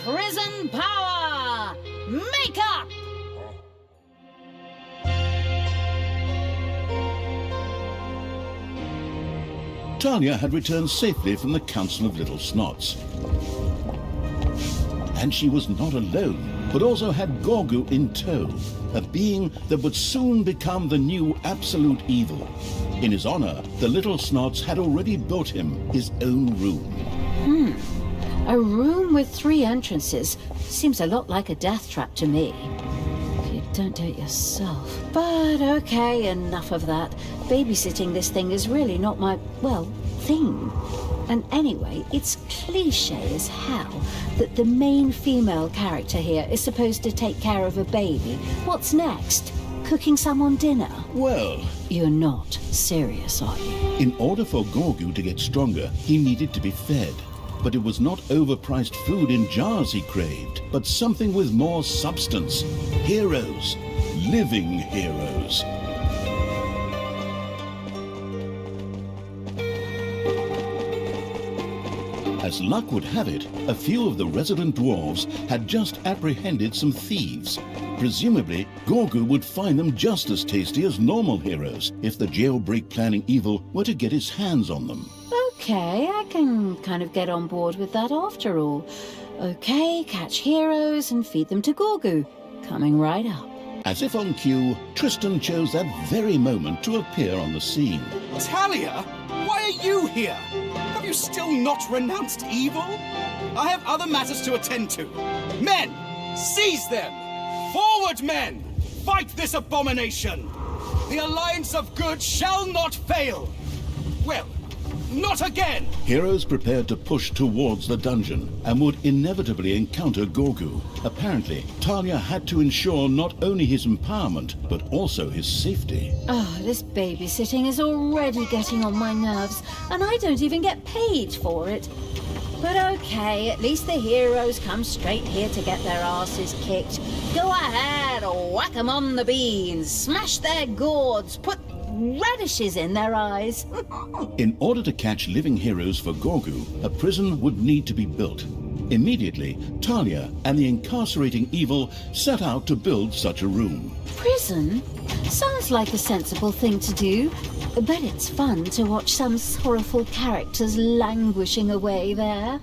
Prison power! Make up! Talia had returned safely from the Council of Little Snots. And she was not alone, but also had Gorgu in tow, a being that would soon become the new absolute evil. In his honor, the Little Snots had already built him his own room. A room with 3 entrances seems a lot like a death trap to me. If you don't do it yourself. But okay, enough of that. Babysitting this thing is really not my, well, thing. And anyway, it's cliché as hell that the main female character here is supposed to take care of a baby. What's next? Cooking someone dinner? Well, You're not serious, are you? in order for Gorgu to get stronger, he needed to be fed. But it was not overpriced food in jars he craved, but something with more substance. Heroes. Living heroes. As luck would have it, a few of the resident dwarves had just apprehended some thieves. Presumably, Gorgu would find them just as tasty as normal heroes if the jailbreak planning evil were to get his hands on them. Okay, I can kind of get on board with that after all. Okay, catch heroes and feed them to Gorgu. Coming right up. As if on cue, Tristan chose that very moment to appear on the scene. Talia, why are you here? Have you still not renounced evil? I have other matters to attend to. Men, seize them! Forward, men! Fight this abomination! The alliance of good shall not fail! Well, not again! Heroes prepared to push towards the dungeon and would inevitably encounter Gorgu. Apparently, Talia had to ensure not only his empowerment, but also his safety. Oh, this babysitting is already getting on my nerves, and I don't even get paid for it. But okay, at least the heroes come straight here to get their asses kicked. Go ahead, whack 'em on the beans, smash their gourds, put radishes in their eyes. In order to catch living heroes for Gorgu, a prison would need to be built. Immediately, Talia and the incarcerating evil set out to build such a room. Prison? Sounds like a sensible thing to do, but it's fun to watch some sorrowful characters languishing away there.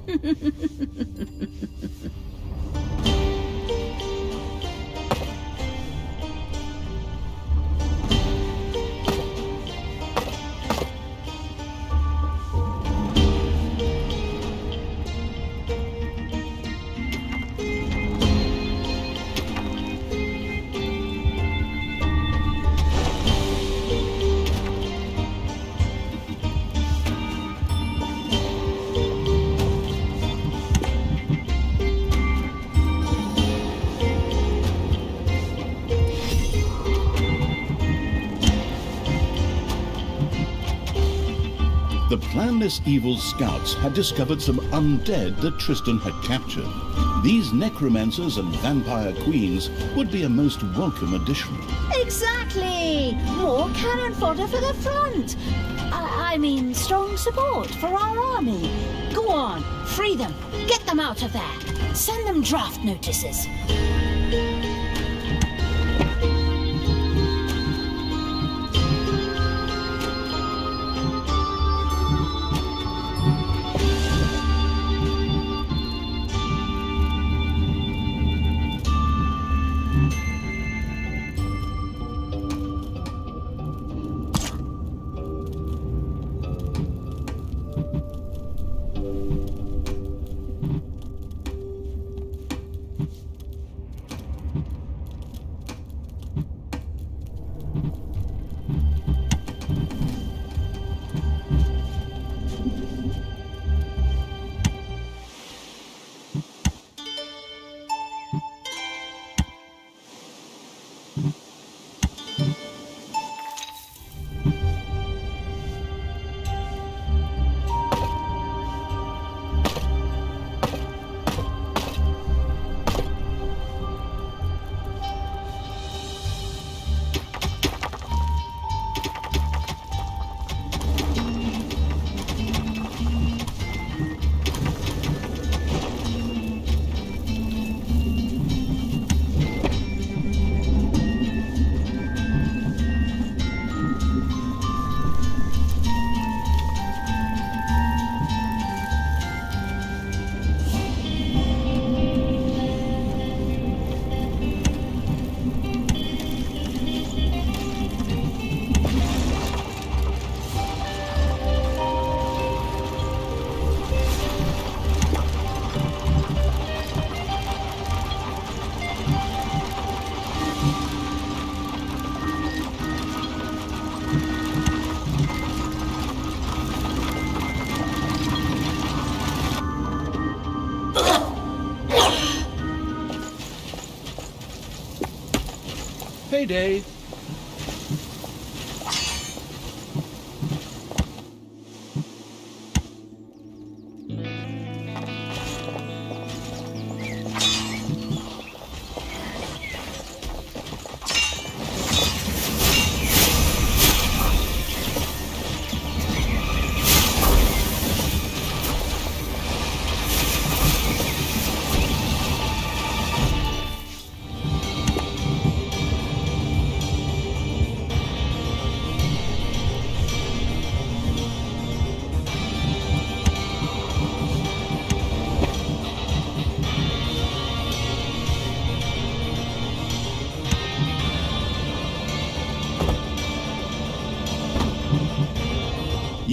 The planless evil scouts had discovered some undead that Tristan had captured. These necromancers and vampire queens would be a most welcome addition. Exactly! More cannon fodder for the front! I mean, strong support for our army. Go on, free them, get them out of there. Send them draft notices. Payday!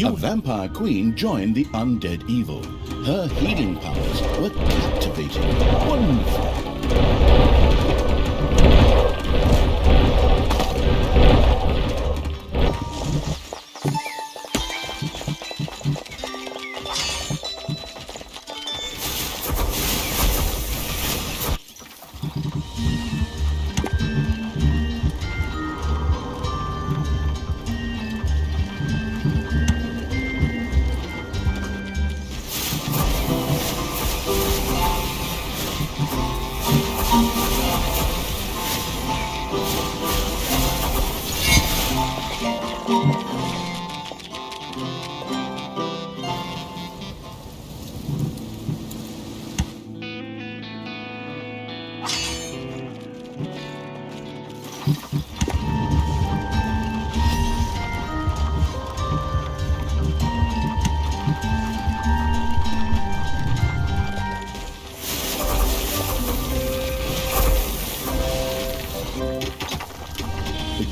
A vampire queen joined the undead evil. Her healing powers were captivating. Wonderful.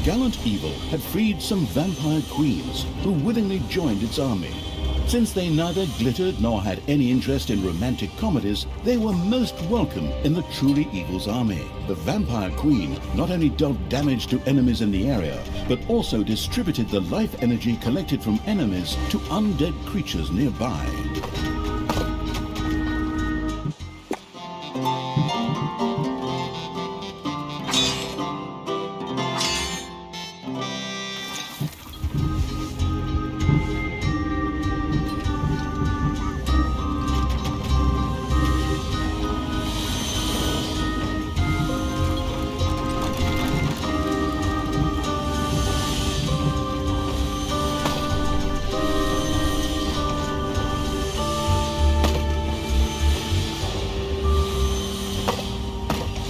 Gallant Evil had freed some vampire queens who willingly joined its army. Since they neither glittered nor had any interest in romantic comedies, they were most welcome in the truly evil's army. The vampire queen not only dealt damage to enemies in the area, but also distributed the life energy collected from enemies to undead creatures nearby.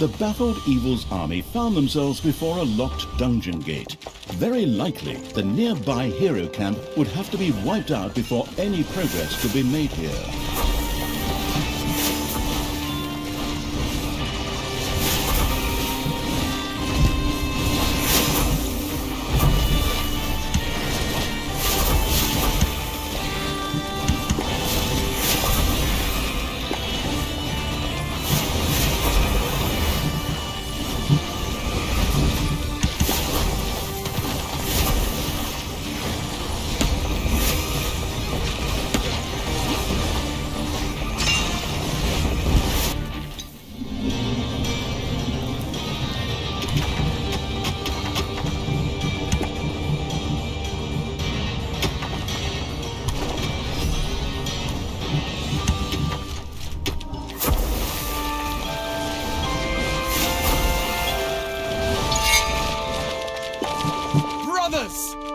The baffled Evil's army found themselves before a locked dungeon gate. Very likely, the nearby hero camp would have to be wiped out before any progress could be made here.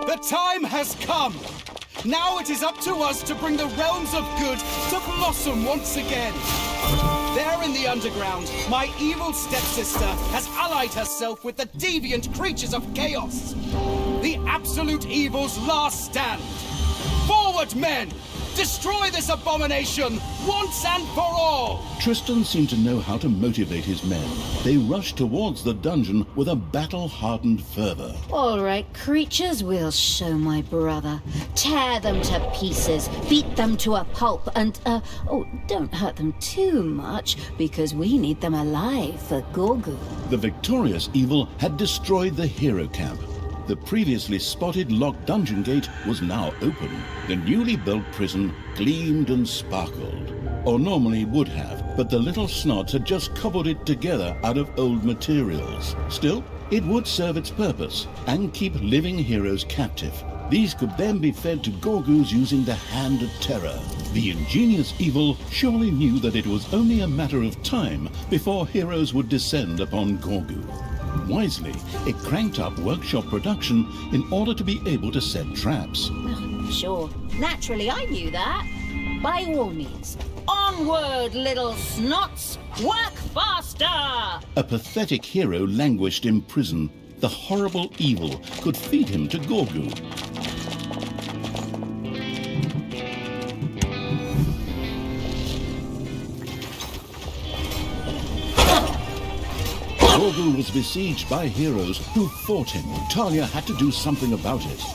The time has come! Now it is up to us to bring the realms of good to blossom once again! There in the underground, my evil stepsister has allied herself with the deviant creatures of chaos! The absolute evil's last stand! Forward, men! Destroy this abomination once and for all! Tristan seemed to know how to motivate his men. They rushed towards the dungeon with a battle-hardened fervor. All right, creatures, we'll show my brother. Tear them to pieces, beat them to a pulp, and, don't hurt them too much, because we need them alive for Gorgu. The victorious Evil had destroyed the hero camp. The previously spotted locked dungeon gate was now open. The newly built prison gleamed and sparkled. Or normally would have, but the little snots had just cobbled it together out of old materials. Still, It would serve its purpose and keep living heroes captive. These could then be fed to Gorgus using the Hand of Terror. The ingenious evil surely knew that it was only a matter of time before heroes would descend upon Gorgu. Wisely, it cranked up workshop production in order to be able to set traps. Sure. Naturally, I knew that. By all means, onward, little snots! Work faster! A pathetic hero languished in prison. The horrible evil could feed him to Gorgu. Gorgu was besieged by heroes who fought him. Talia had to do something about it.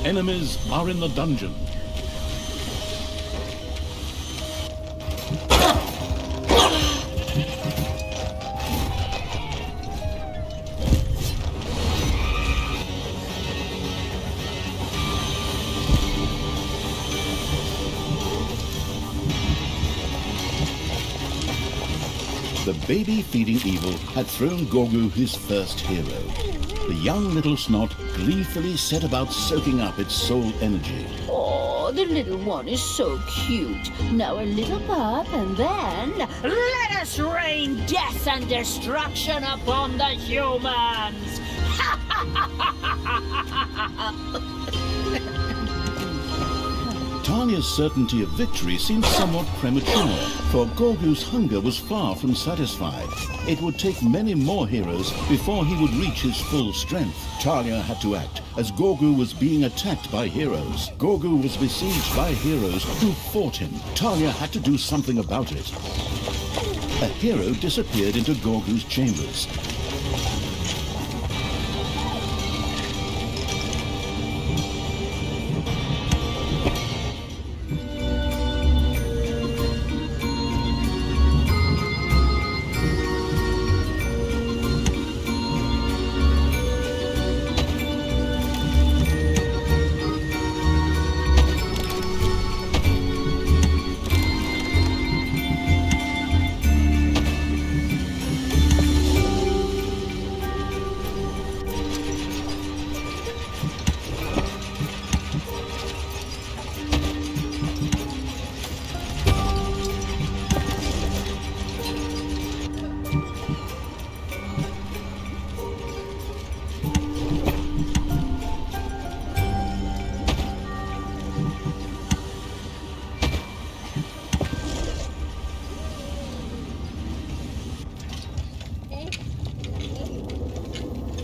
Enemies are in the dungeon. The baby-feeding evil had thrown Gorgu his first hero. The young little snot gleefully set about soaking up its soul energy. Oh, the little one is so cute. Now a little pup, and then let us rain death and destruction upon the humans! Talia's certainty of victory seemed somewhat premature, for Gorgu's hunger was far from satisfied. It would take many more heroes before he would reach his full strength. Talia had to act, as Gorgu was being attacked by heroes. Gorgu was besieged by heroes who fought him. Talia had to do something about it. A hero disappeared into Gorgu's chambers.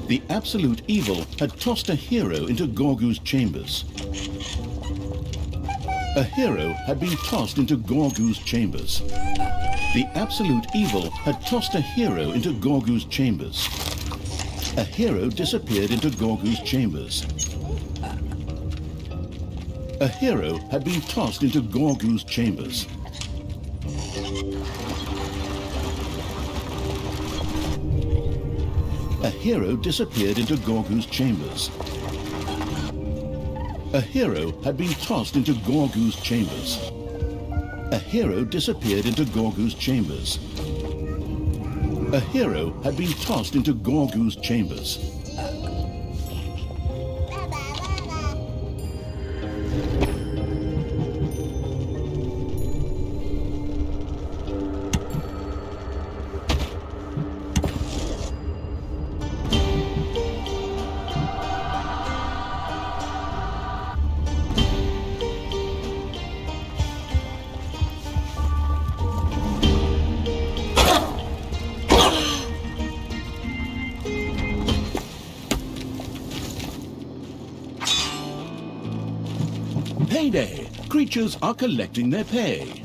The absolute evil had tossed a hero into Gorgu's chambers. A hero had been tossed into Gorgu's chambers. The absolute evil had tossed a hero into Gorgu's chambers. A hero disappeared into Gorgu's chambers. A hero had been tossed into Gorgu's chambers. A hero disappeared into Gorgu's chambers. A hero had been tossed into Gorgu's chambers. A hero disappeared into Gorgu's chambers. A hero had been tossed into Gorgu's chambers. Payday! Creatures are collecting their pay.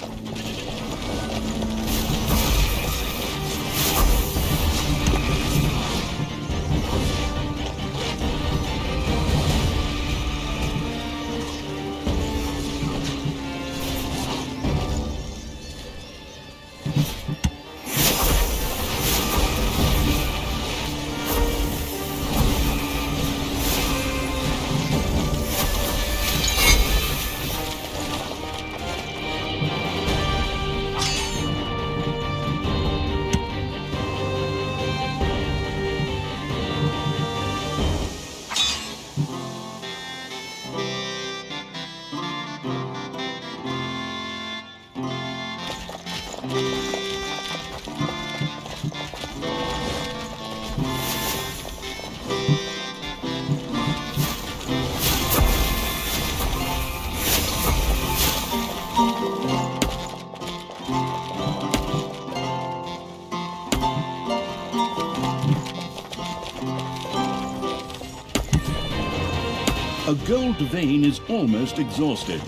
A gold vein is almost exhausted.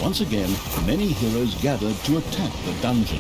Once again, many heroes gathered to attack the dungeon.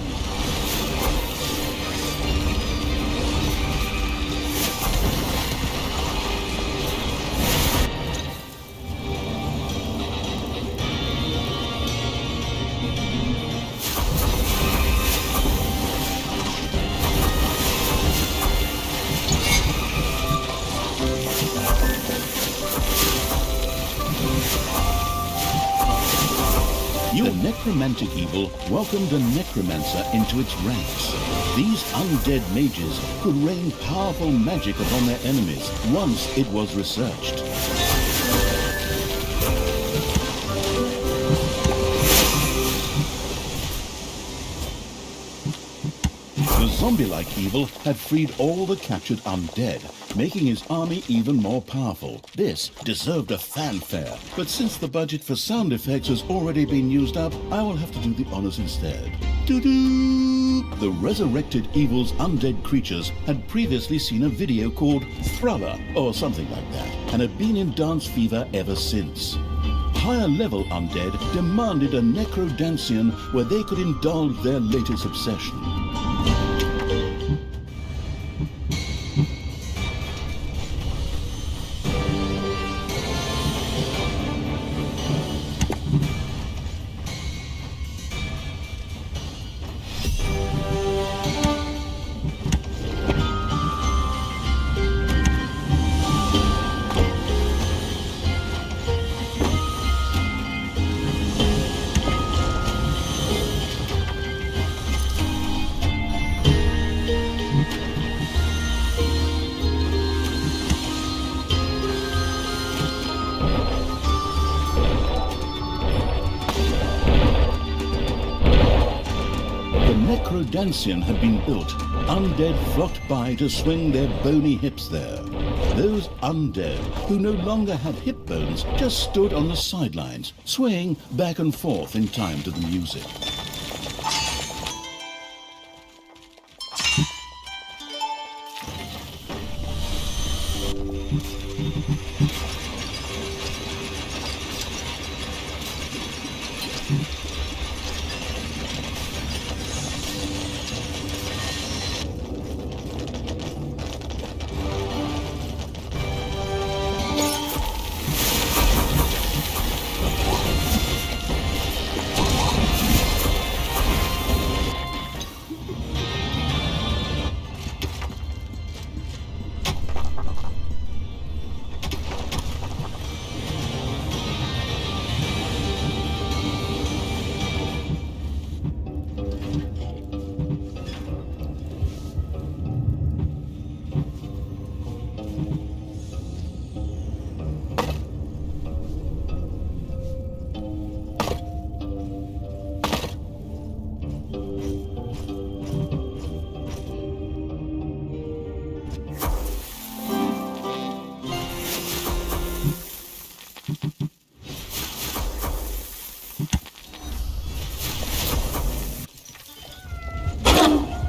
The necromantic evil welcomed a necromancer into its ranks. These undead mages could rain powerful magic upon their enemies once it was researched. The zombie-like evil had freed all the captured undead, making his army even more powerful. This deserved a fanfare, but since the budget for sound effects has already been used up, I will have to do the honors instead. Doo-doo! The resurrected evil's undead creatures had previously seen a video called Thriller, or something like that, and had been in dance fever ever since. Higher level undead demanded a necrodancian where they could indulge their latest obsession. Necrodancian had been built. Undead flocked by to swing their bony hips there. Those undead, who no longer had hip bones, just stood on the sidelines, swaying back and forth in time to the music.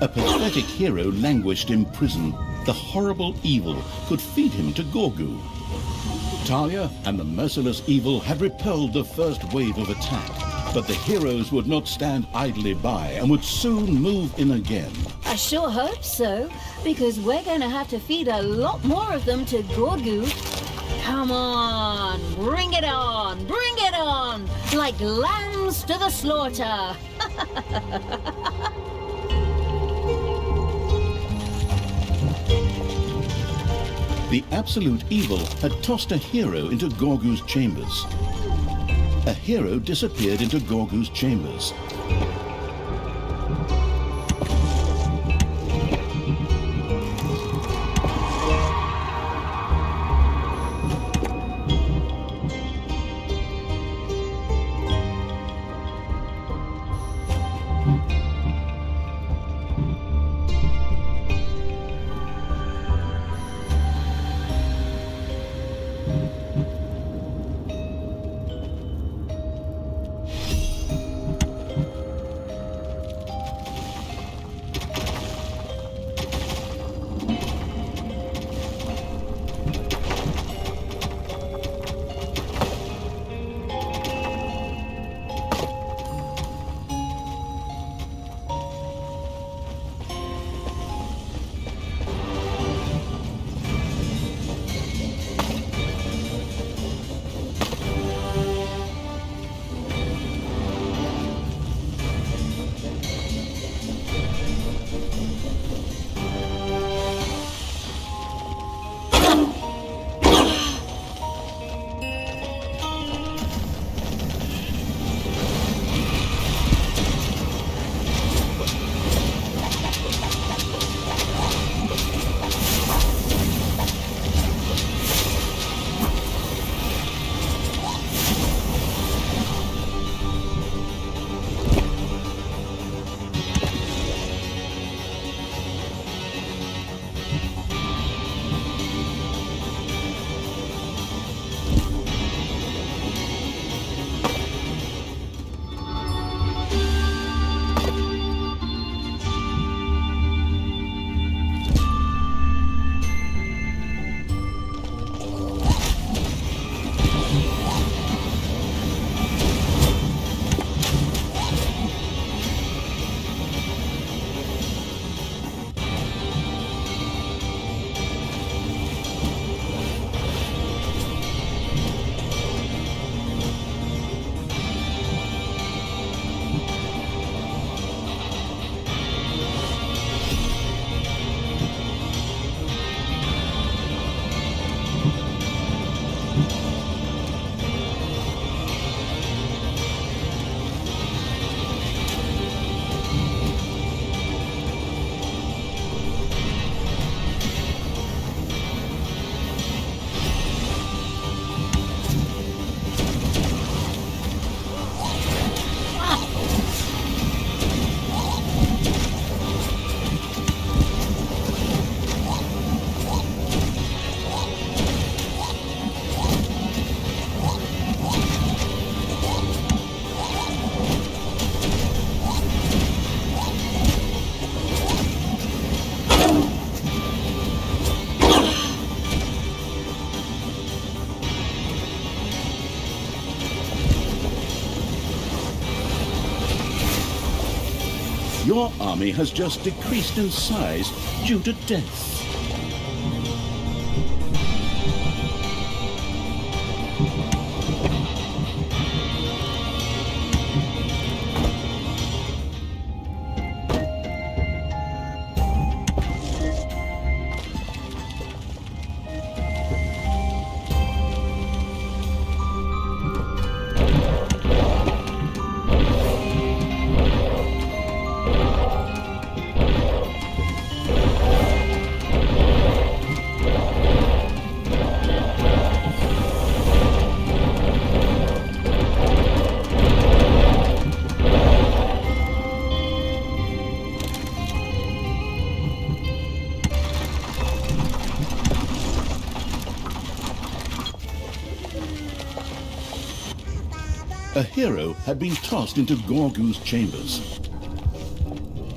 A pathetic hero languished in prison. The horrible evil could feed him to Gorgu. Talia and the merciless evil had repelled the first wave of attack, but the heroes would not stand idly by and would soon move in again. I sure hope so, because we're going to have to feed a lot more of them to Gorgu. Come on, bring it on, bring it on, like lambs to the slaughter. The absolute evil had tossed a hero into Gorgu's chambers. A hero disappeared into Gorgu's chambers. Your army has just decreased in size due to death. A hero had been tossed into Gorgu's chambers.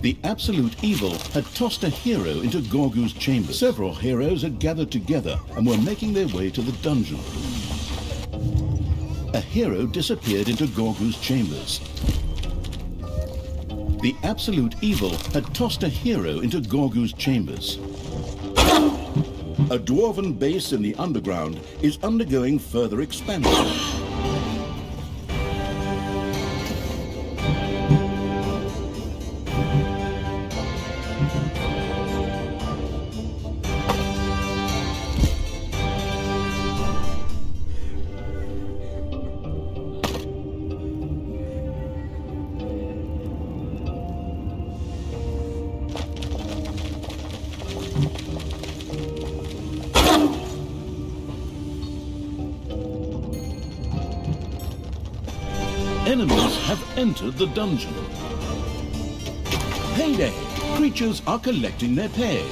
The absolute evil had tossed a hero into Gorgu's chamber. Several heroes had gathered together and were making their way to the dungeon. A hero disappeared into Gorgu's chambers. The absolute evil had tossed a hero into Gorgu's chambers. A dwarven base in the underground is undergoing further expansion. Enemies have entered the dungeon. Payday! Creatures are collecting their pay.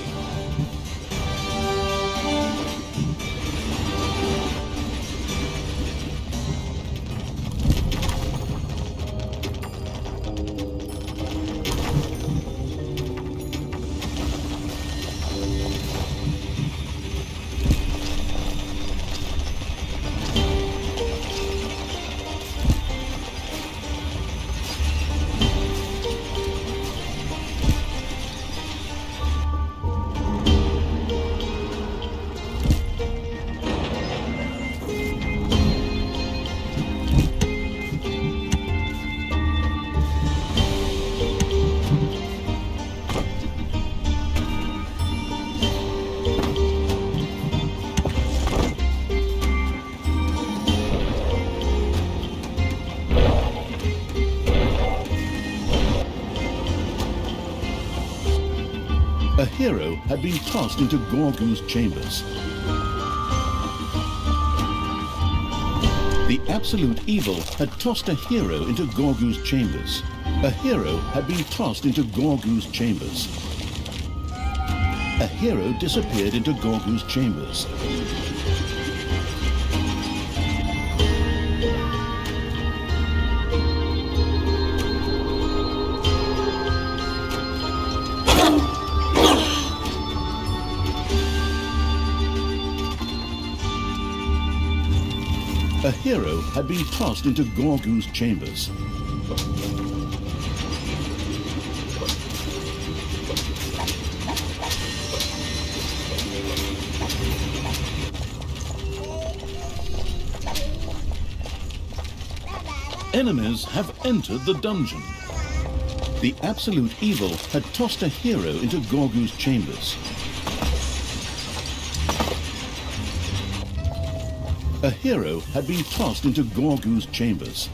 A hero had been tossed into Gorgu's chambers. The absolute evil had tossed a hero into Gorgu's chambers. A hero had been tossed into Gorgu's chambers. A hero disappeared into Gorgu's chambers. A hero had been tossed into Gorgu's chambers. Enemies have entered the dungeon. The absolute evil had tossed a hero into Gorgu's chambers. A hero had been tossed into Gorgu's chambers.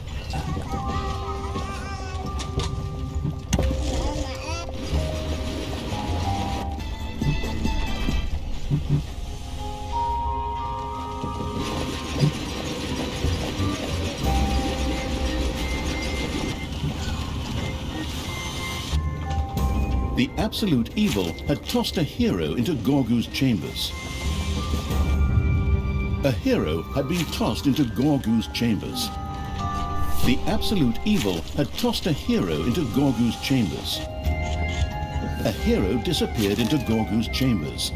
The absolute evil had tossed a hero into Gorgu's chambers. A hero had been tossed into Gorgu's chambers. The absolute evil had tossed a hero into Gorgu's chambers. A hero disappeared into Gorgu's chambers.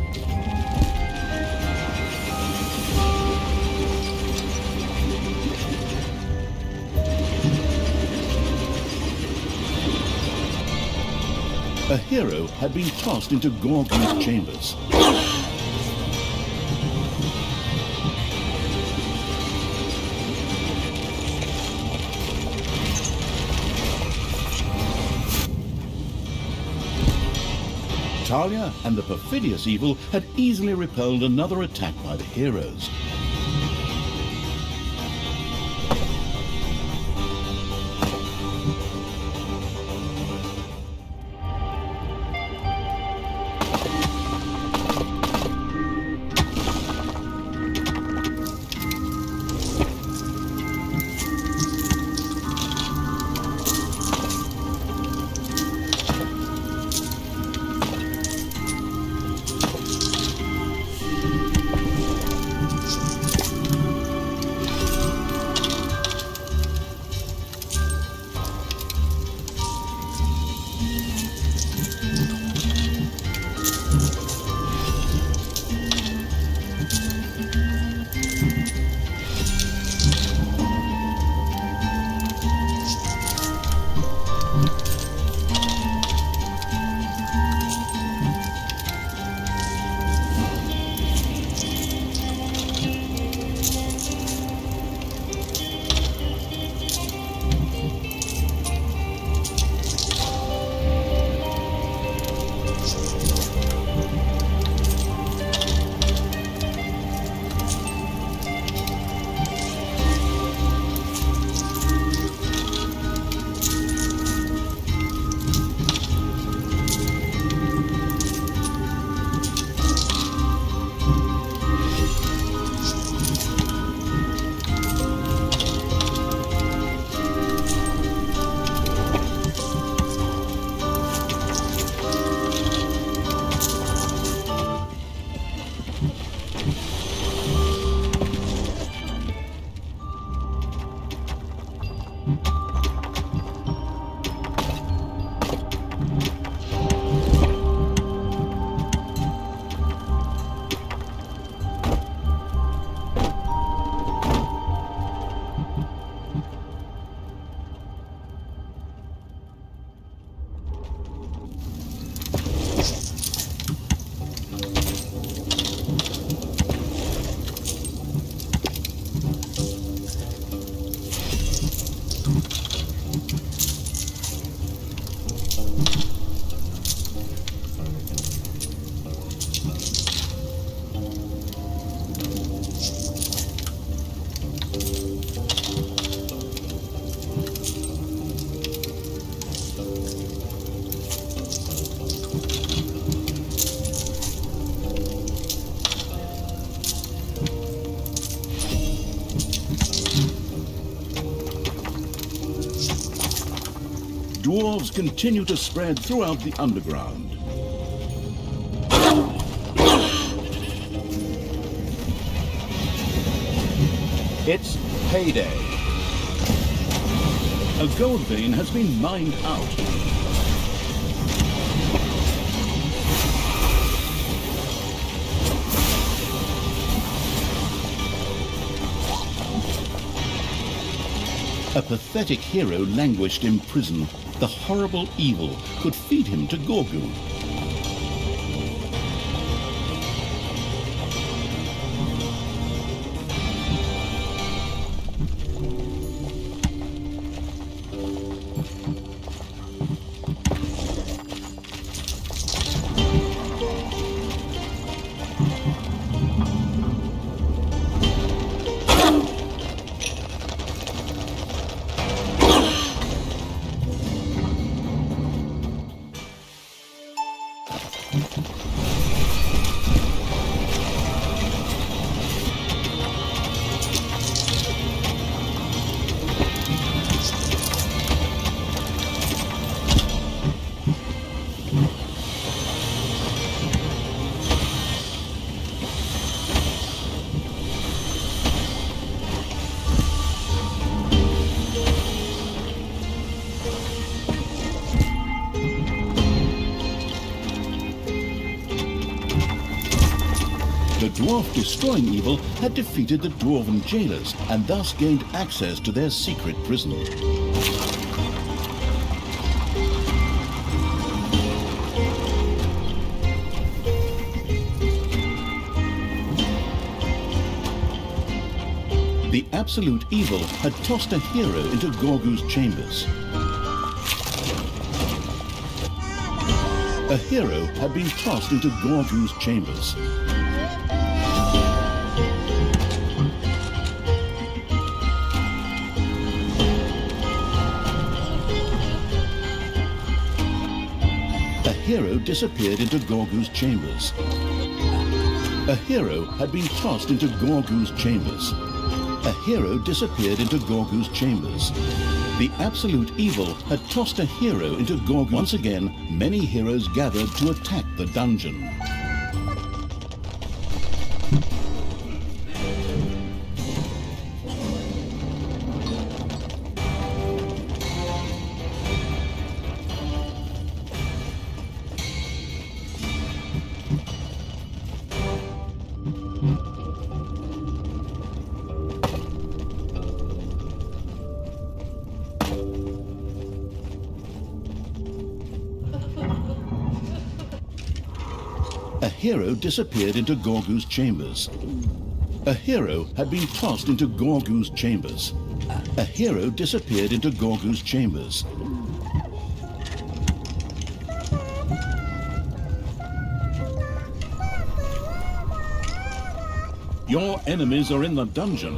A hero had been tossed into Gorgu's chambers. Talia and the perfidious evil had easily repelled another attack by the heroes. Dwarves continue to spread throughout the underground. It's payday. A gold vein has been mined out. A pathetic hero languished in prison. The horrible evil could feed him to Gorgu. The dwarf destroying evil had defeated the dwarven jailers and thus gained access to their secret prison. The absolute evil had tossed a hero into Gorgu's chambers. A hero had been tossed into Gorgu's chambers. A hero disappeared into Gorgu's chambers. A hero had been tossed into Gorgu's chambers. A hero disappeared into Gorgu's chambers. The absolute evil had tossed a hero into Gorgu. Once again, many heroes gathered to attack the dungeon. A hero disappeared into Gorgu's chambers. A hero had been tossed into Gorgu's chambers. A hero disappeared into Gorgu's chambers. Your enemies are in the dungeon.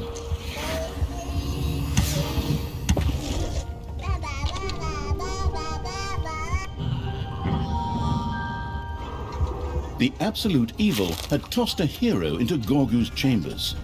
The absolute evil had tossed a hero into Gorgu's chambers.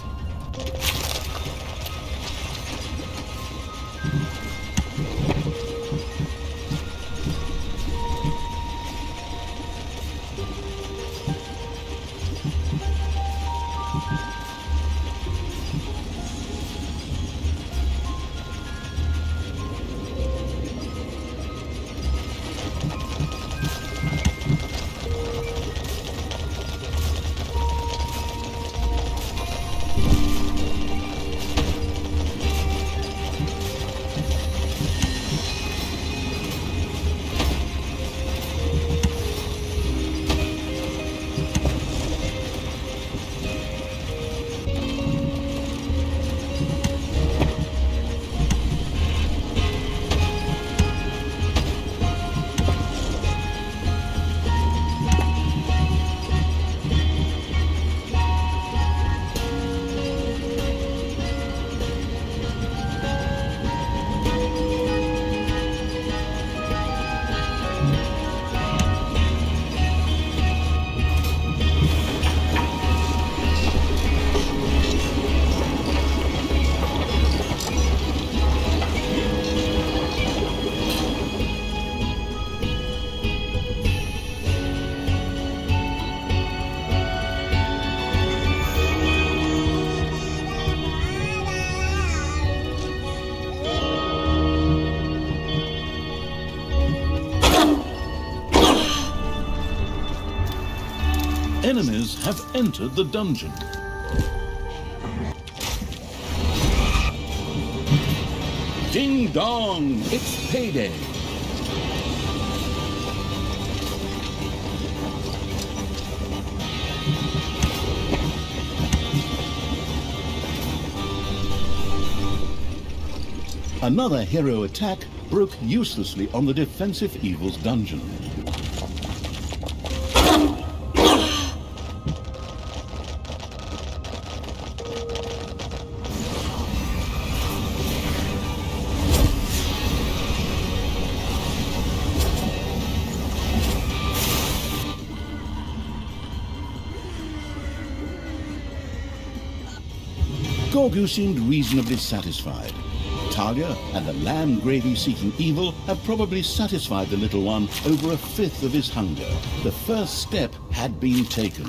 Enemies have entered the dungeon. Ding dong! It's payday. Another hero attack broke uselessly on the defensive evil's dungeon. Gorgu seemed reasonably satisfied. Talia and the lamb gravy-seeking evil have probably satisfied the little one over a fifth of his hunger. The first step had been taken.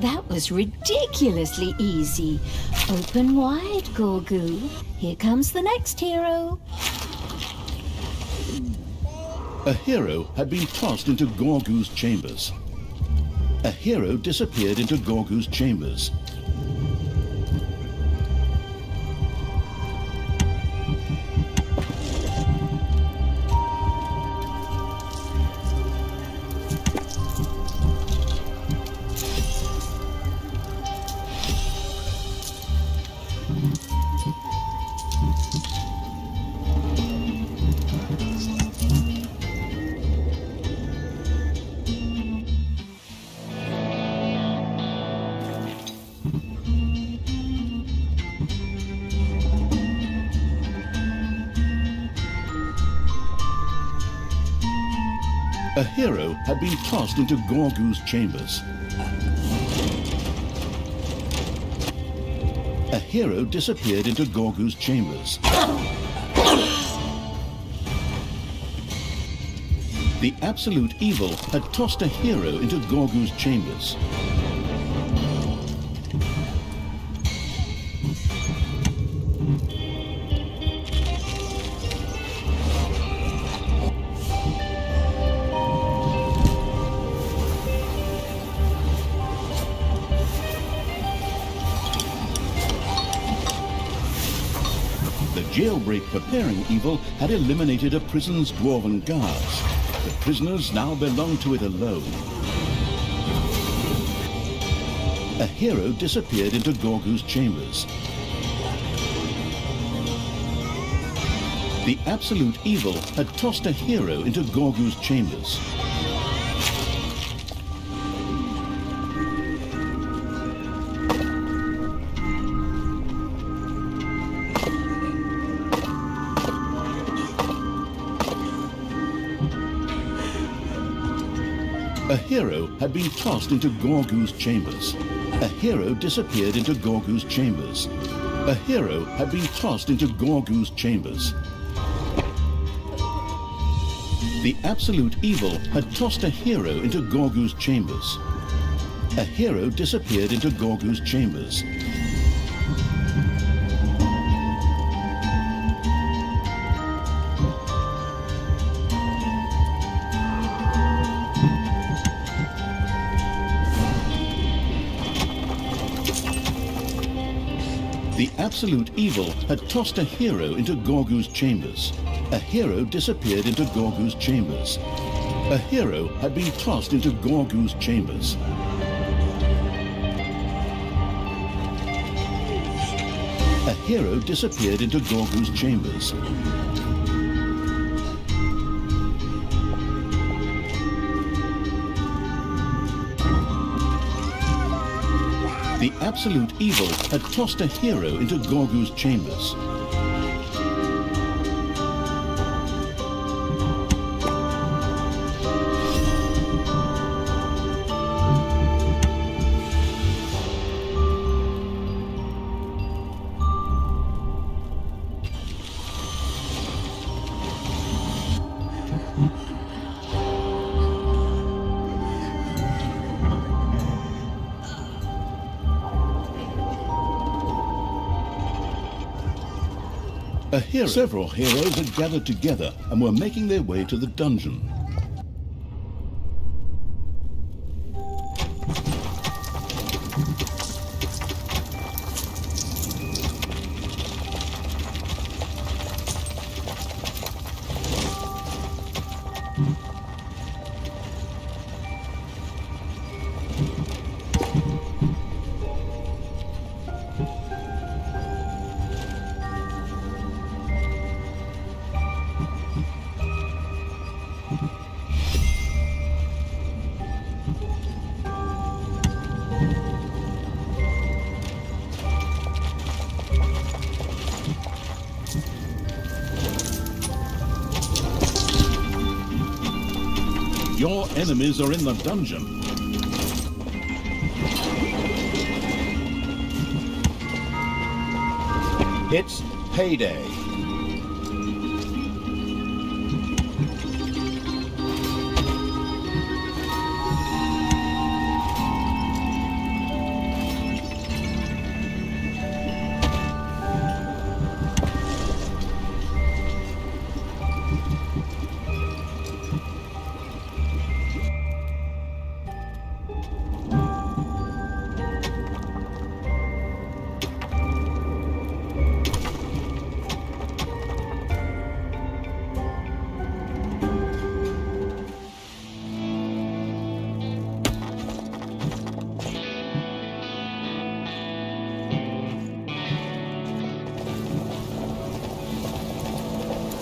That was ridiculously easy. Open wide, Gorgu. Here comes the next hero. A hero had been tossed into Gorgu's chambers. A hero disappeared into Gorgu's chambers. A hero had been tossed into Gorgu's chambers. A hero disappeared into Gorgu's chambers. The absolute evil had tossed a hero into Gorgu's chambers. Jailbreak preparing evil had eliminated a prison's dwarven guards. The prisoners now belonged to it alone. A hero disappeared into Gorgu's chambers. The absolute evil had tossed a hero into Gorgu's chambers. A hero had been tossed into Gorgu's chambers. A hero disappeared into Gorgu's chambers. A hero had been tossed into Gorgu's chambers. The absolute evil had tossed a hero into Gorgu's chambers. A hero disappeared into Gorgu's chambers. The absolute evil had tossed a hero into Gorgu's chambers. A hero disappeared into Gorgu's chambers. A hero had been tossed into Gorgu's chambers. A hero disappeared into Gorgu's chambers. The absolute evil had tossed a hero into Gorgu's chambers. Several heroes had gathered together and were making their way to the dungeon. Your enemies are in the dungeon. It's payday.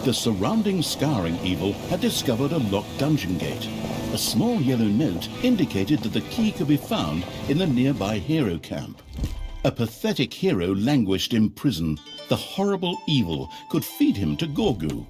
The surrounding Scouring Evil had discovered a locked dungeon gate. A small yellow note indicated that the key could be found in the nearby hero camp. A pathetic hero languished in prison. The horrible evil could feed him to Gorgu.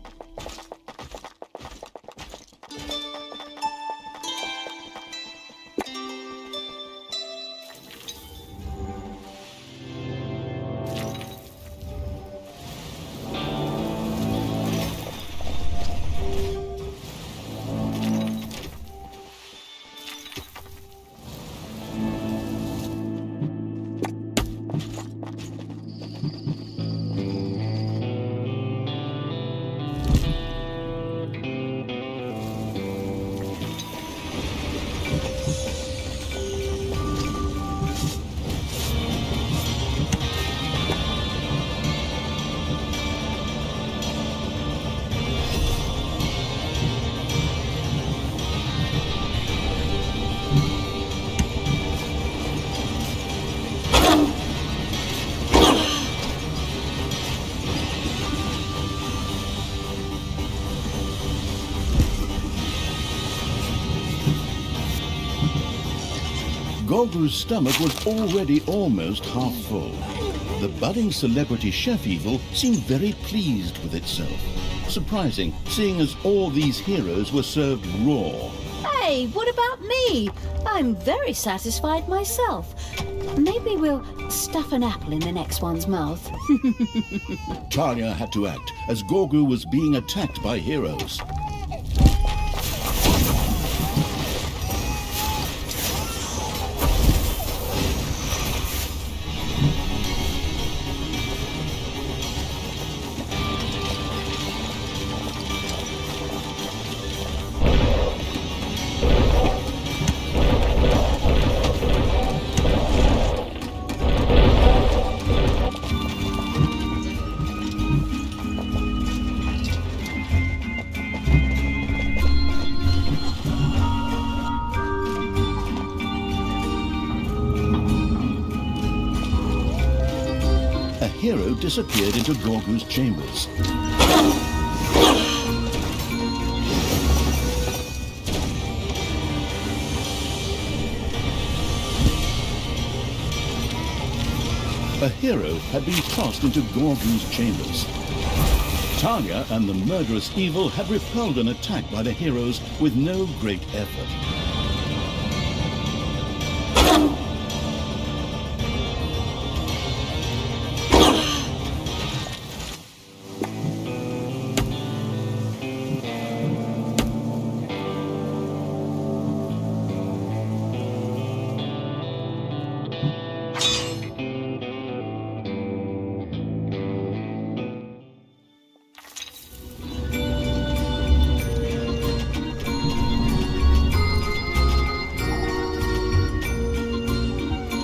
Gorgu's stomach was already almost half full. The budding celebrity chef evil seemed very pleased with itself. Surprising, seeing as all these heroes were served raw. Hey, what about me? I'm very satisfied myself. Maybe we'll stuff an apple in the next one's mouth. Talia had to act as Gorgu was being attacked by heroes. A hero disappeared into Gorgu's chambers. A hero had been tossed into Gorgu's chambers. Talia and the murderous evil had repelled an attack by the heroes with no great effort.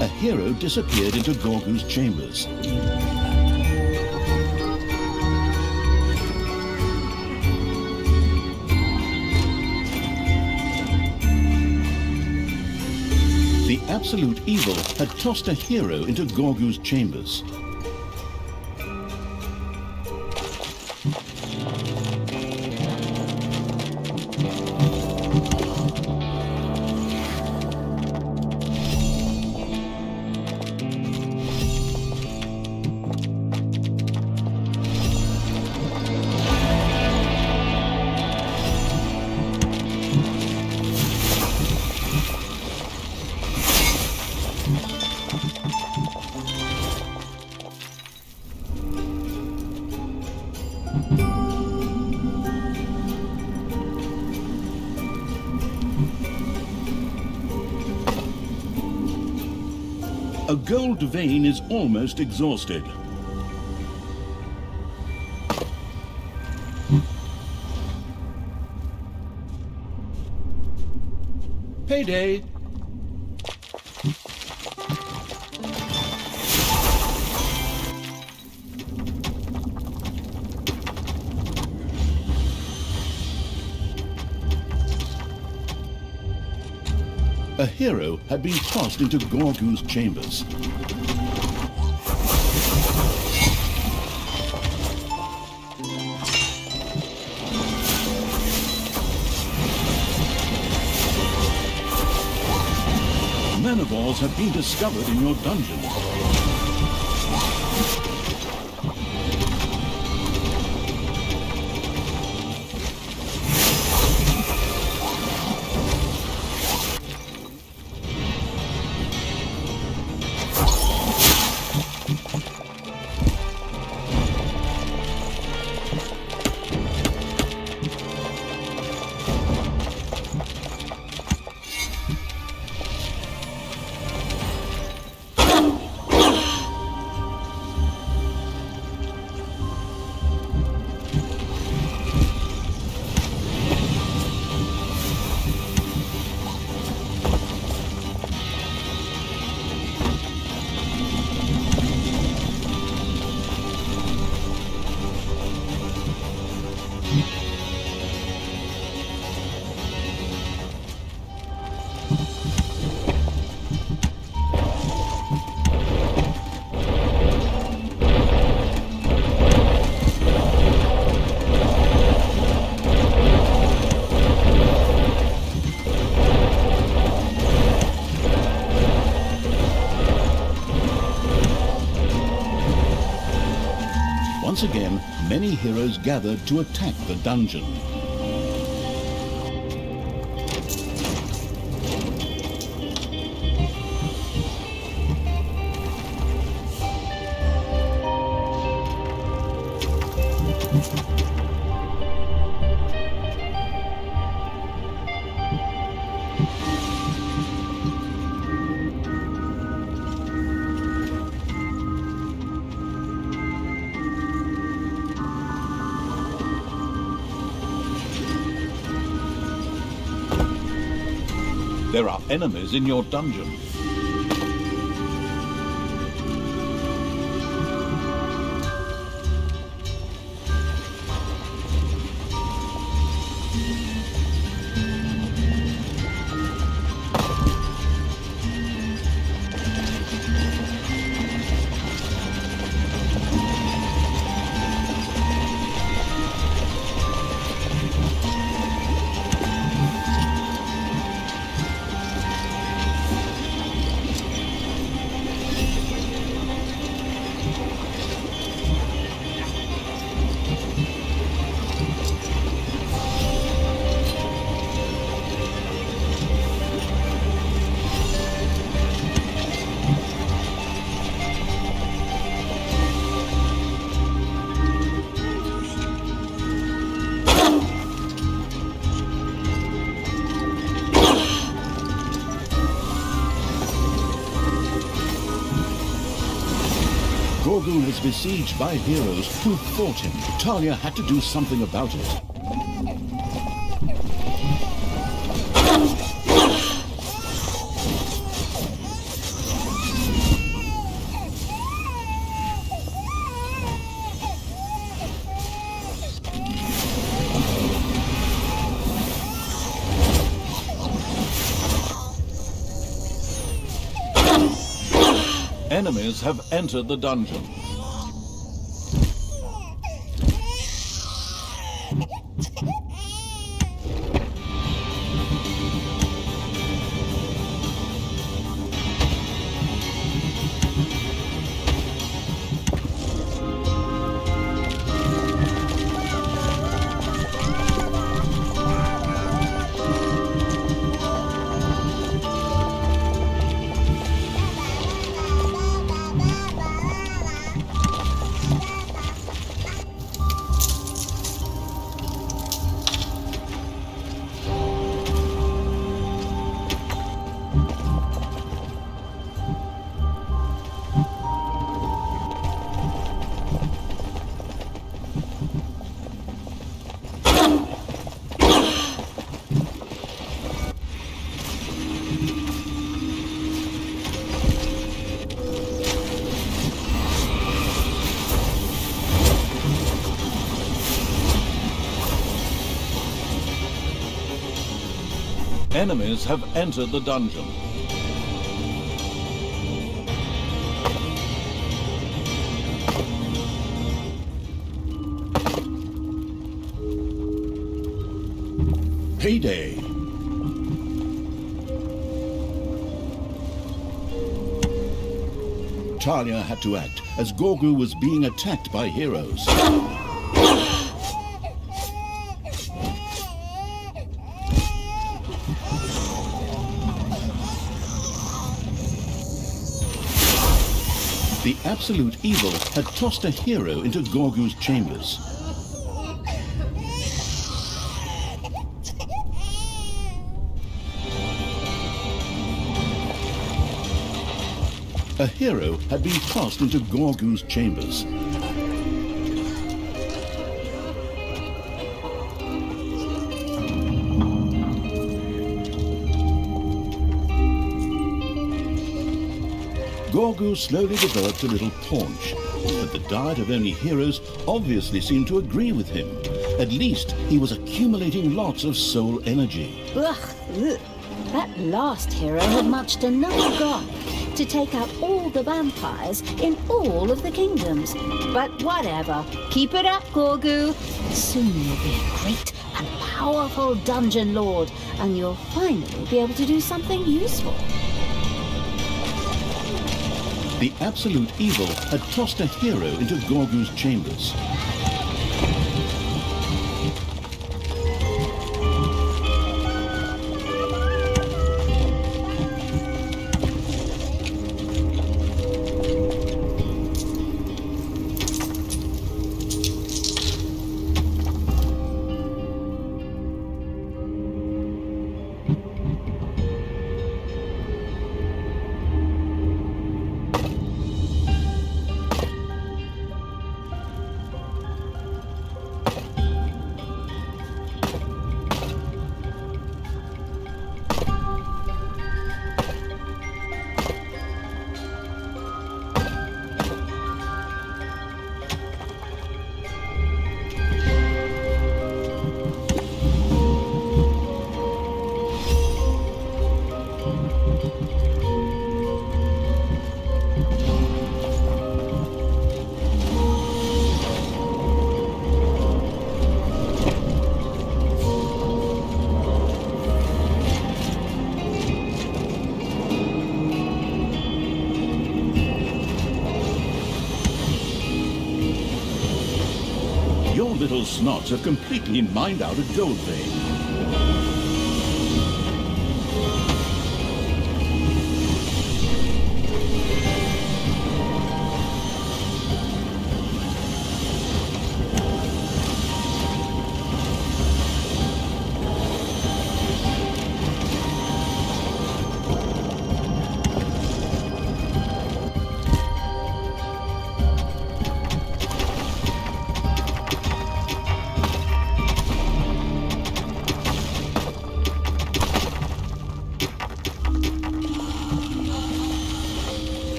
A hero disappeared into Gorgu's chambers. The absolute evil had tossed a hero into Gorgu's chambers. A gold vein is almost exhausted. Payday! A hero had been tossed into Gorgu's chambers. Manaballs have been discovered in your dungeon. once again, many heroes gathered to attack the dungeon. There are enemies in your dungeon. Gorgu was besieged by heroes who fought him. Talia had to do something about it. Enemies have entered the dungeon. Enemies have entered the dungeon. Payday! Talia had to act as Gorgu was being attacked by heroes. The absolute evil had tossed a hero into Gorgu's chambers. A hero had been tossed into Gorgu's chambers. Gorgu slowly developed a little paunch, but the diet of only heroes obviously seemed to agree with him. At least he was accumulating lots of soul energy. Ugh, ugh. That last hero had munched enough garlic to take out all the vampires in all of the kingdoms. But whatever. Keep it up, Gorgu. Soon you'll be a great and powerful dungeon lord, and you'll finally be able to do something useful. The absolute evil had tossed a hero into Gorgu's chambers. Your little snots have completely mined out a gold vein.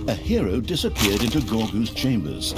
A hero disappeared into Gorgu's chambers.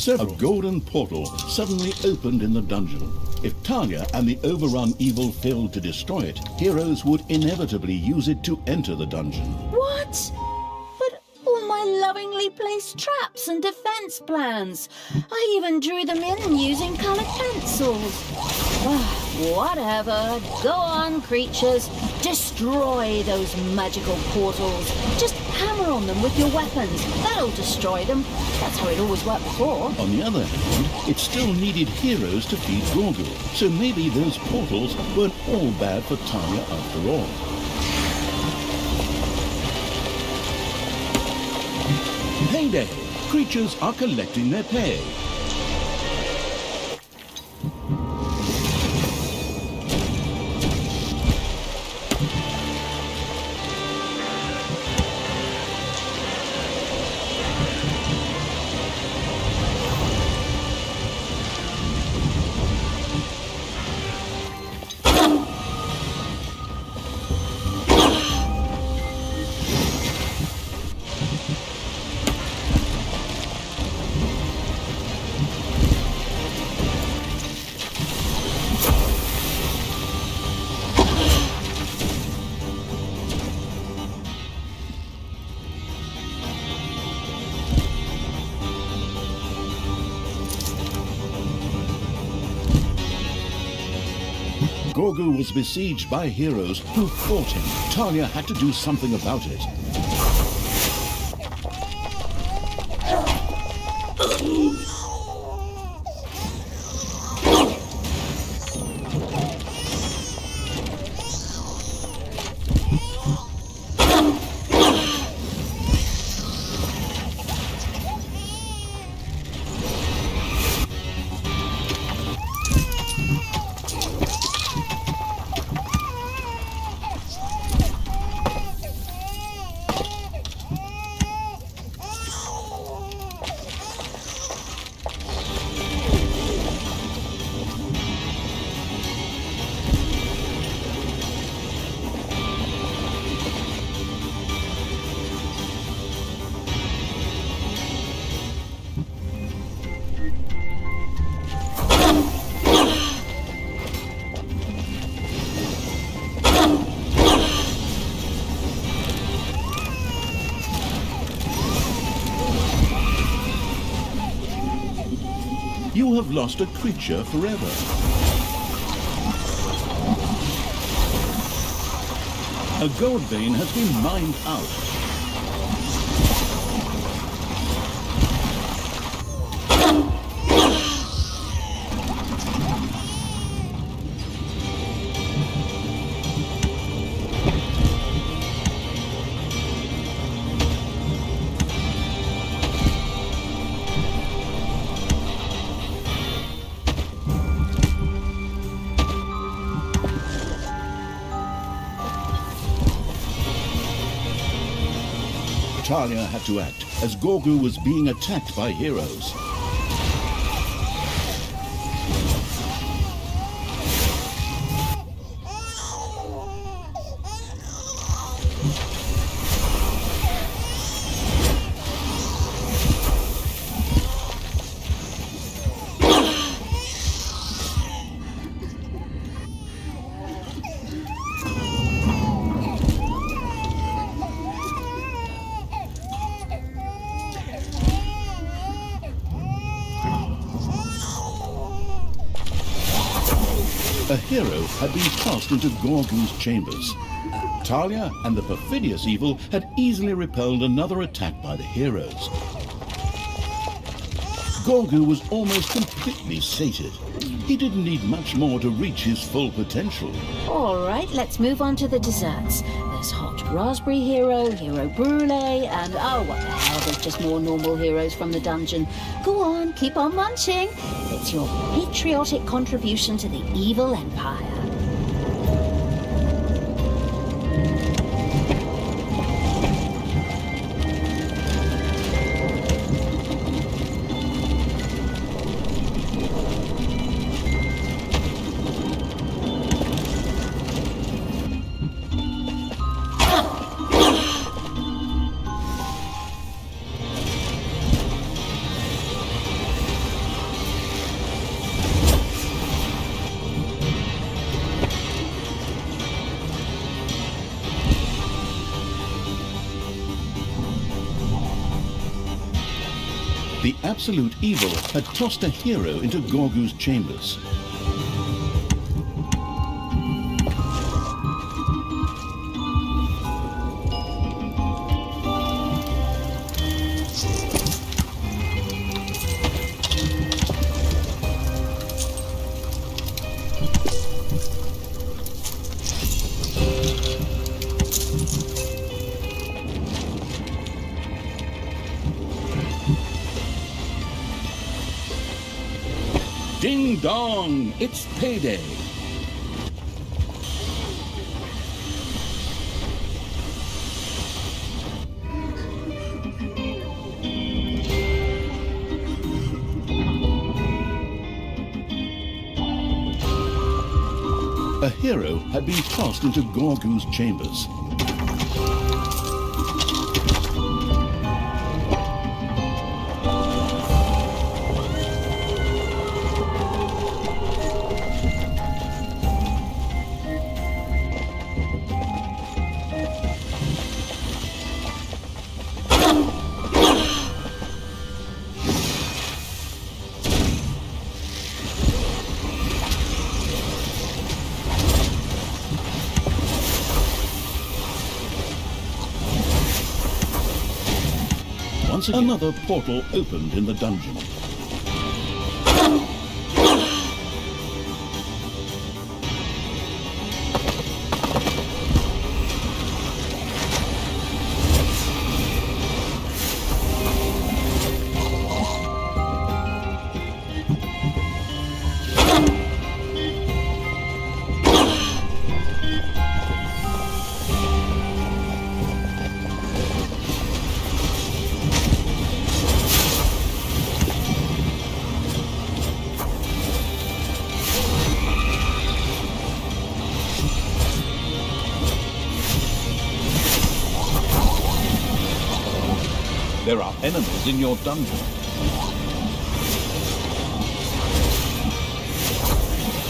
A golden portal suddenly opened in the dungeon. If Talia and the overrun evil failed to destroy it, heroes would inevitably use it to enter the dungeon. What? But all my lovingly placed traps and defense plans. I even drew them in using colored pencils. Whatever. Go on, creatures. Destroy those magical portals. Just hammer on them with your weapons. That'll destroy them. That's how it always worked before. On the other hand, it still needed heroes to feed Gorgu, so maybe those portals weren't all bad for Talia after all. Payday! Creatures are collecting their pay. Gorgu was besieged by heroes who fought him. Talia had to do something about it. you have lost a creature forever. A gold vein has been mined out. Talia had to act as Gorgu was being attacked by heroes. A hero had been tossed into Gorgu's chambers. Talia and the perfidious evil had easily repelled another attack by the heroes. Gorgu was almost completely sated. He didn't need much more to reach his full potential. All right, let's move on to the desserts. There's hot raspberry hero, hero brulee, and oh, what the hell, there's just more normal heroes from the dungeon. Go on, keep on munching. It's your patriotic contribution to the evil empire. The absolute evil had tossed a hero into Gorgu's chambers. Ding dong, it's payday. A hero had been tossed into Gorgu's chambers. Once again, another portal opened in the dungeon. There are enemies in your dungeon.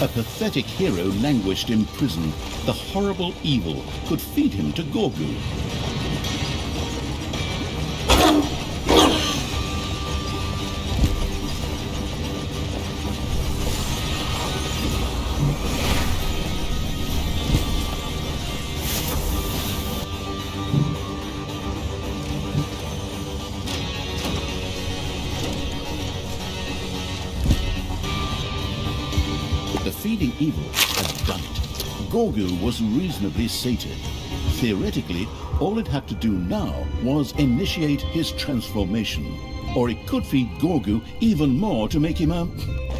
A pathetic hero languished in prison. The horrible evil could feed him to Gorgu. defeating evil had done it. Gorgu was reasonably sated. Theoretically, all it had to do now was initiate his transformation. Or it could feed Gorgu even more to make him,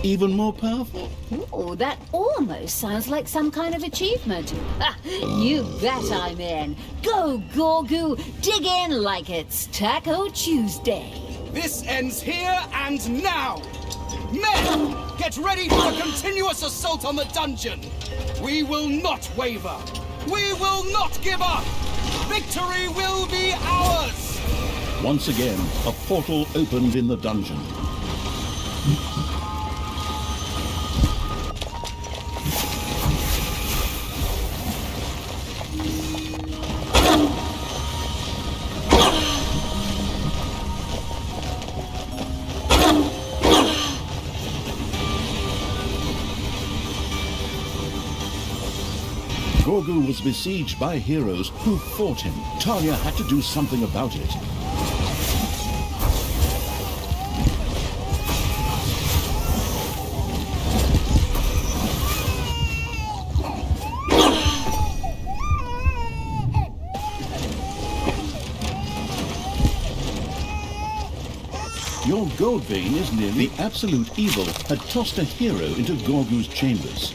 even more powerful. Oh, that almost sounds like some kind of achievement. Ha, you bet I'm in. Go, Gorgu, dig in like it's Taco Tuesday. This ends here and now! Men, get ready for a continuous assault on the dungeon! We will not waver! We will not give up! Victory will be ours! Once again, a portal opened in the dungeon. Gorgu was besieged by heroes who fought him. Talia had to do something about it. Your gold vein is nearly absolute evil had tossed a hero into Gorgu's chambers.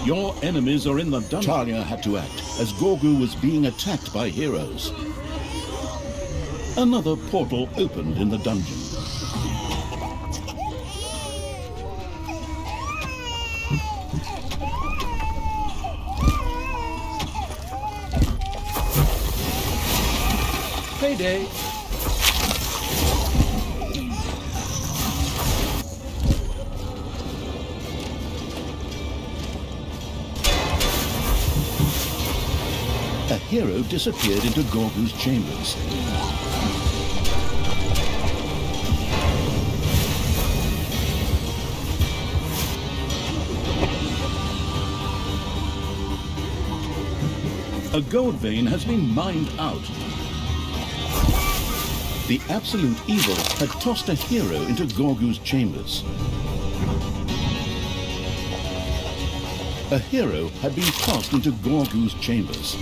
Your enemies are in the dungeon. Talia had to act as Gorgu was being attacked by heroes. Another portal opened in the dungeon. Payday! A hero disappeared into Gorgu's chambers. A gold vein has been mined out. The absolute evil had tossed a hero into Gorgu's chambers. A hero had been tossed into Gorgu's chambers.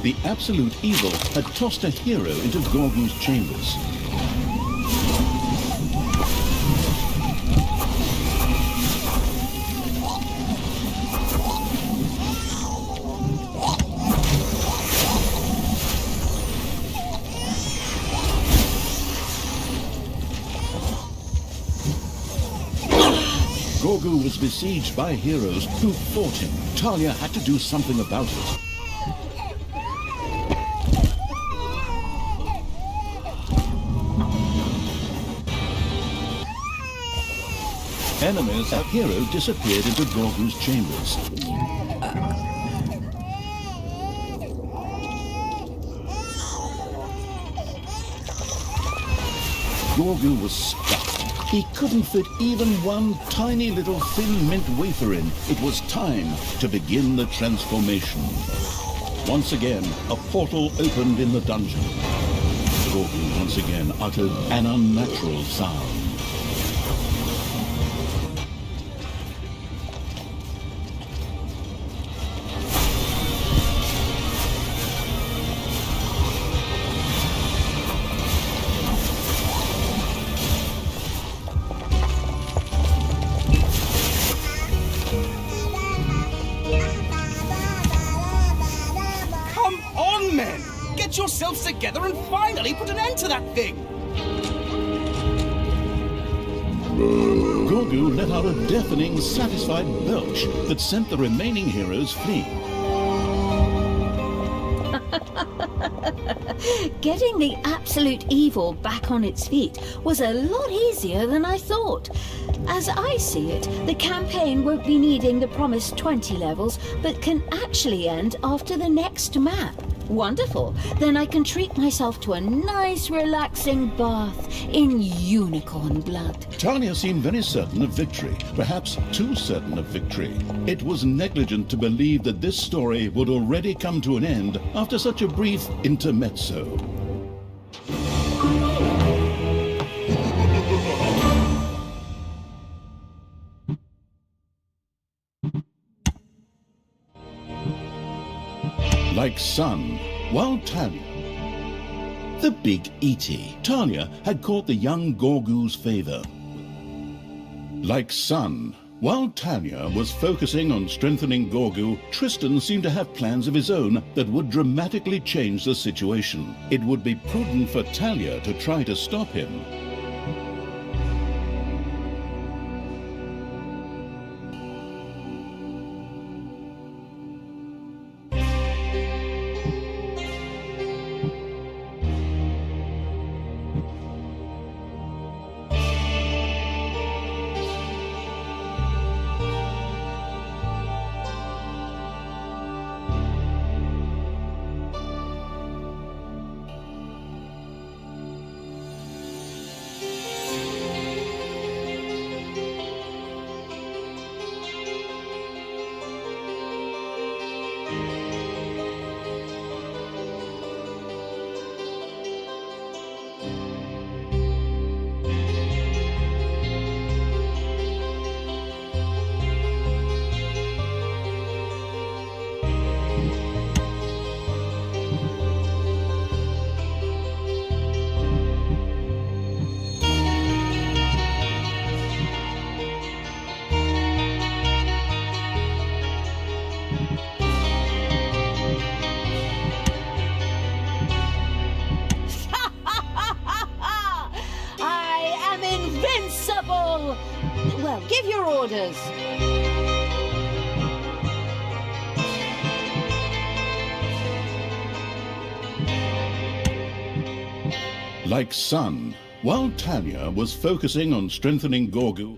The absolute evil had tossed a hero into Gorgu's chambers. Gorgu was besieged by heroes who fought him. Talia had to do something about it. Enemies A hero disappeared into Gorgu's chambers. Gorgu was stuck. He couldn't fit even one tiny little thin mint wafer in. It was time to begin the transformation. Once again, a portal opened in the dungeon. Gorgu once again uttered an unnatural sound. Come on, men! Get yourselves together and finally put an end to that thing! Gorgu let out a deafening, satisfied belch that sent the remaining heroes fleeing. Getting the absolute evil back on its feet was a lot easier than I thought. As I see it, the campaign won't be needing the promised 20 levels, but can actually end after the next map. Wonderful. Then I can treat myself to a nice, relaxing bath in unicorn blood. Talia seemed very certain of victory, perhaps too certain of victory. It was negligent to believe that this story would already come to an end after such a brief intermezzo. Like sun, while Talia... The big E.T. Talia had caught the young Gorgu's favor. Like sun, while Talia was focusing on strengthening Gorgu, Tristan seemed to have plans of his own that would dramatically change the situation. It would be prudent for Talia to try to stop him. Well, give your orders. Like sun, while Talia was focusing on strengthening Gorgu,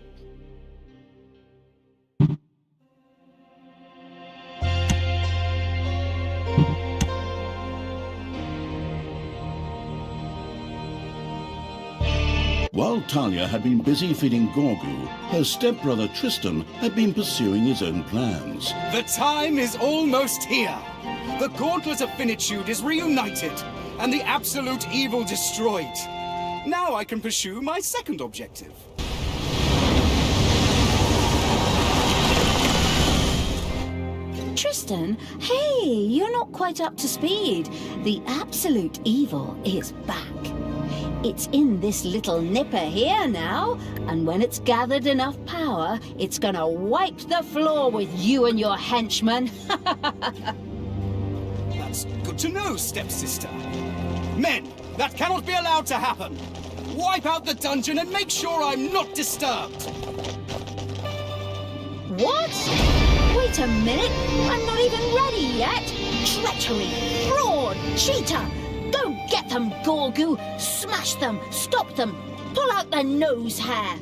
while Talia had been busy feeding Gorgu, her stepbrother Tristan had been pursuing his own plans. The time is almost here. The Gauntlet of Finitude is reunited, and the absolute evil destroyed. Now I can pursue my second objective. Tristan, hey, you're not quite up to speed. The absolute evil is back. It's in this little nipper here now, and when it's gathered enough power, it's gonna wipe the floor with you and your henchmen. That's good to know, stepsister. Men, that cannot be allowed to happen. Wipe out the dungeon and make sure I'm not disturbed. What? Wait a minute, I'm not even ready yet. Treachery, fraud, cheater. Go get them, Gorgu! Smash them! Stop them! Pull out their nose hair!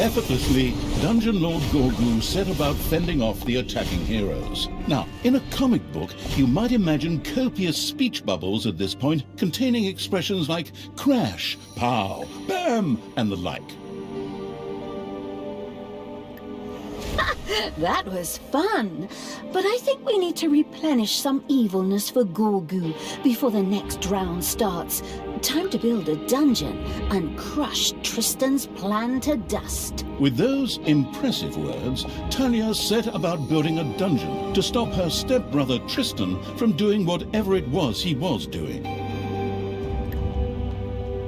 Effortlessly, Dungeon Lord Gorgu set about fending off the attacking heroes. Now, in a comic book, you might imagine copious speech bubbles at this point containing expressions like crash, pow, bam, and the like. That was fun. But I think we need to replenish some evilness for Gorgu before the next round starts. Time to build a dungeon and crush Tristan's plan to dust. With those impressive words, Talia set about building a dungeon to stop her stepbrother Tristan from doing whatever it was he was doing.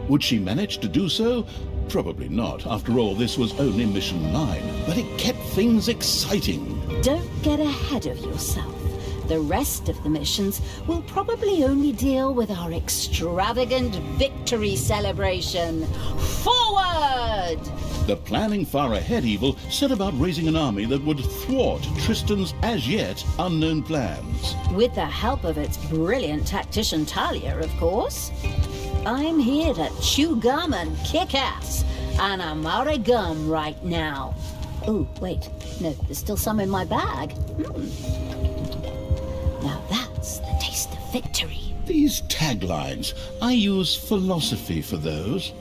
Would she manage to do so? Probably not. After all, this was only Mission 9. But it kept things exciting. Don't get ahead of yourself. The rest of the missions will probably only deal with our extravagant victory celebration. Forward! The planning far ahead evil set about raising an army that would thwart Tristan's as yet unknown plans. With the help of its brilliant tactician Talia, of course. I'm here to chew gum and kick ass, and I'm out of gum right now. Oh, wait, no, there's still some in my bag. Now that's the taste of victory. These taglines, I use philosophy for those.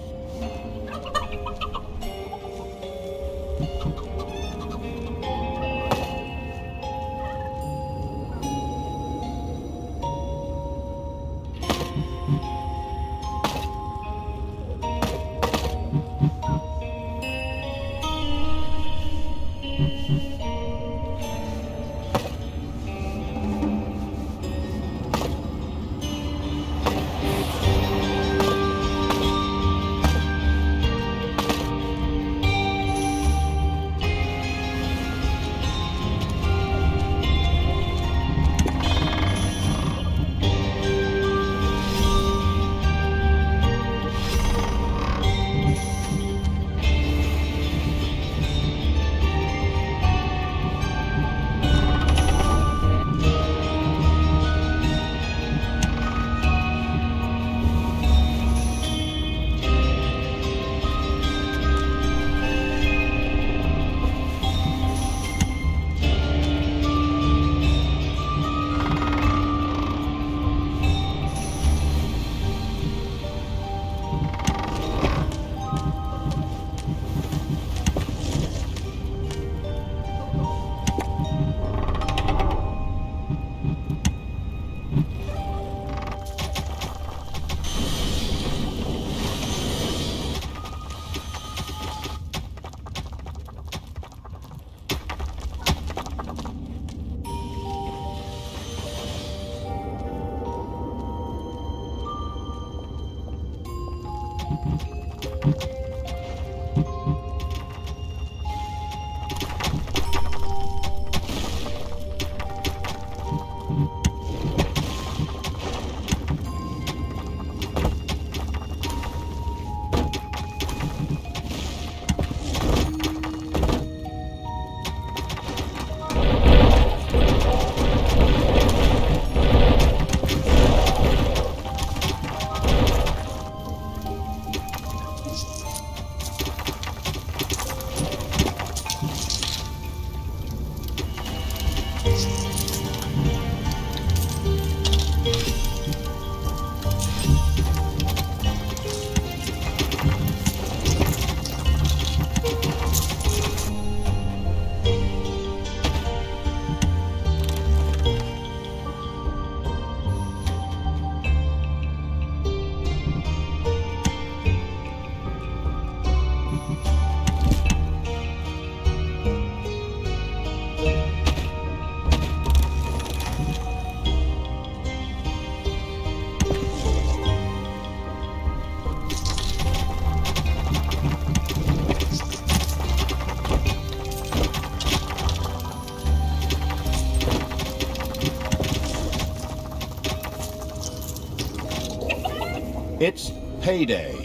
It's payday.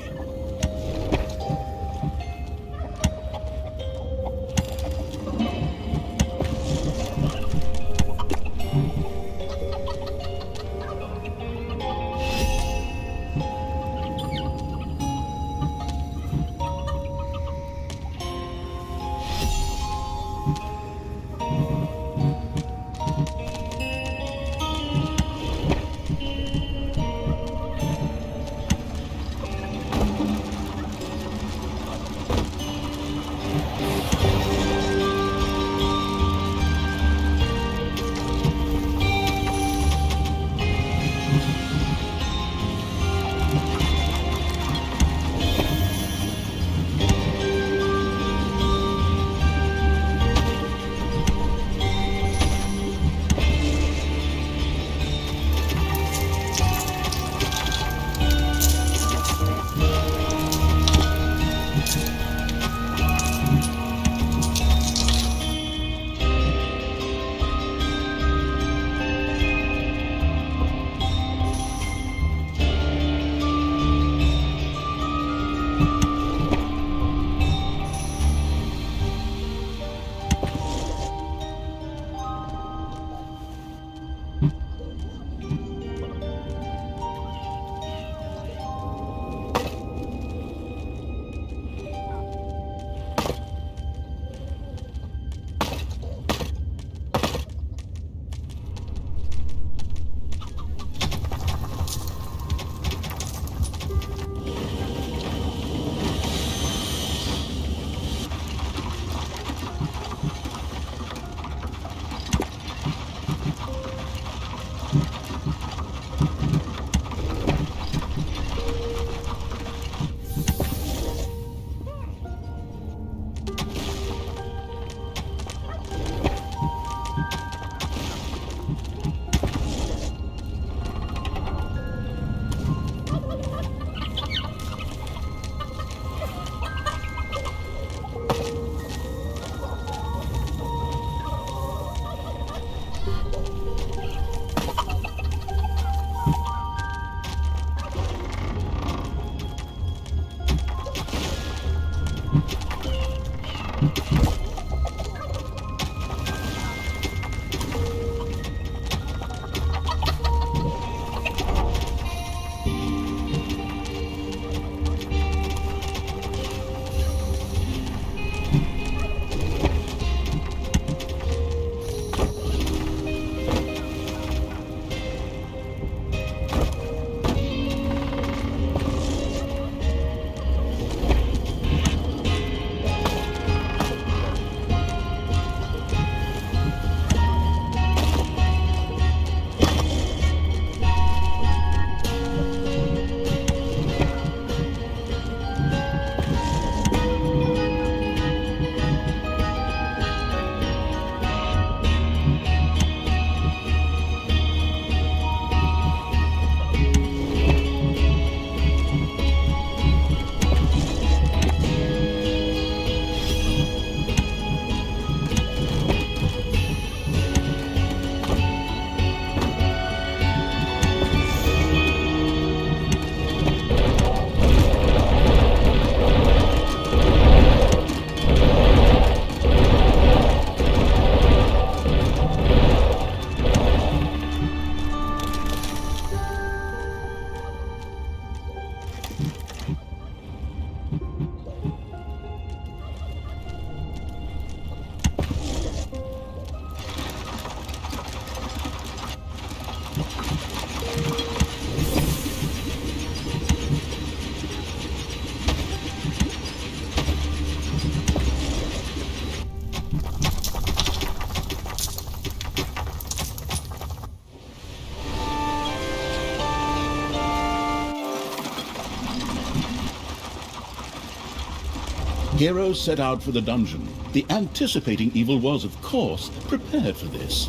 Heroes set out for the dungeon. The anticipating evil was, of course, prepared for this.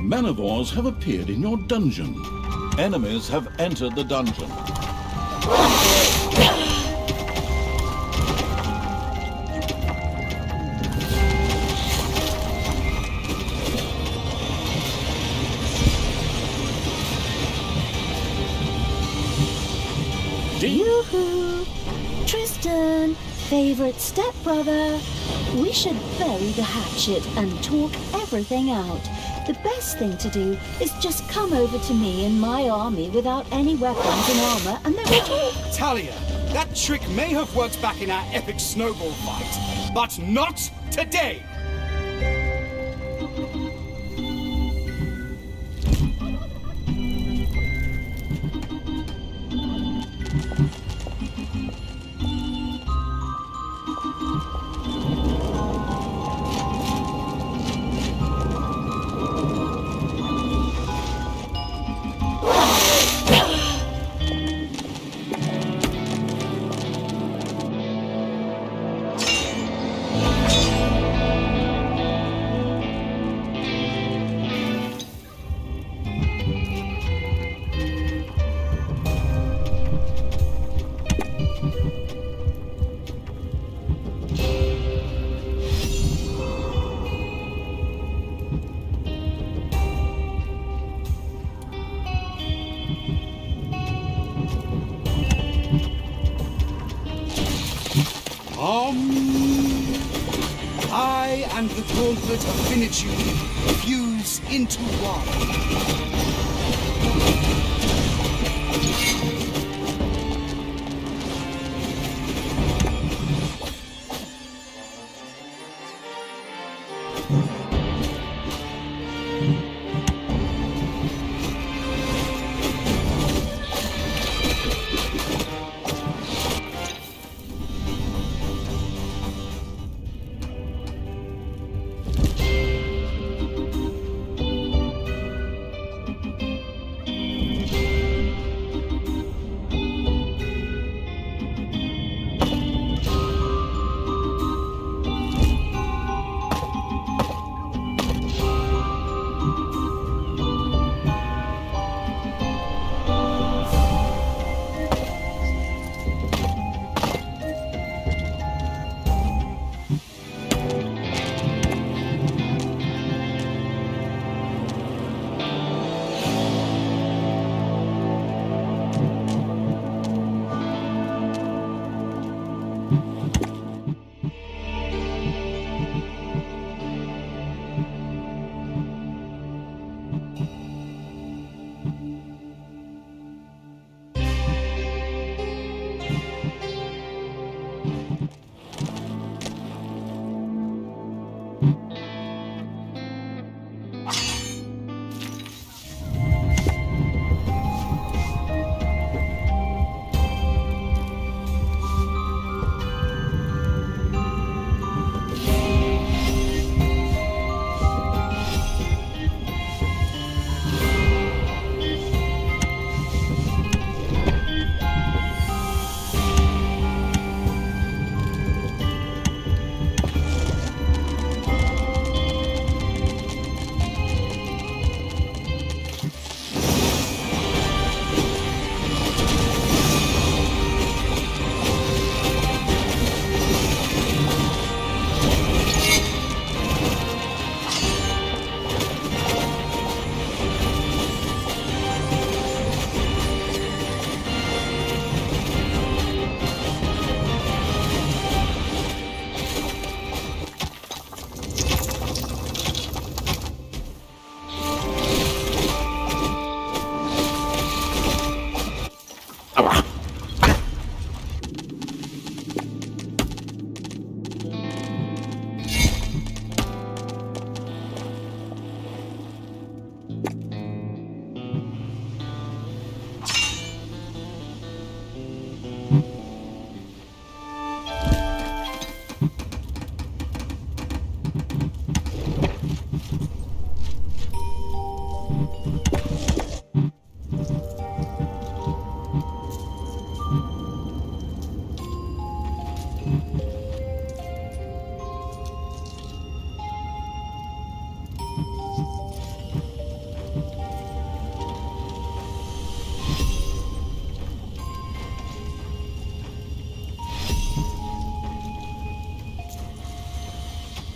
Manivores have appeared in your dungeon. Enemies have entered the dungeon. Yoo-hoo! Tristan, favorite stepbrother. We should bury the hatchet and talk everything out. The best thing to do is just come over to me and my army without any weapons and armor, and then we'll talk. Talia, that trick may have worked back in our epic snowball fight, but not today! I and the gauntlet of finitude fuse into one.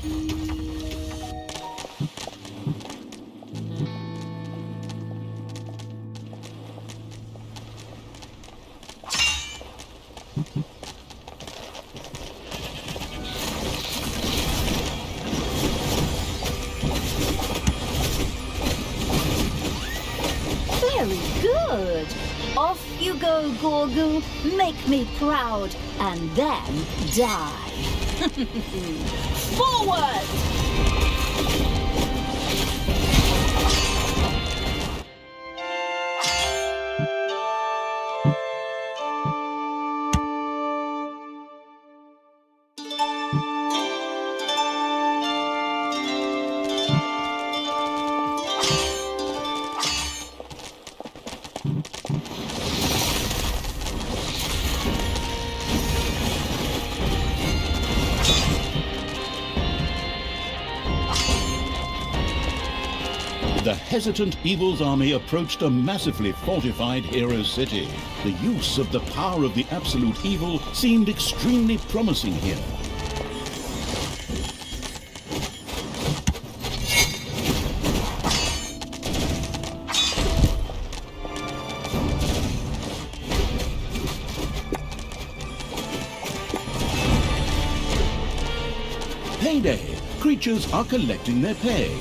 Very good. Off you go, Gorgu. Make me proud, and then die. Forward! The hesitant Evil's army approached a massively fortified hero city. The use of the power of the absolute evil seemed extremely promising here. Payday! Creatures are collecting their pay.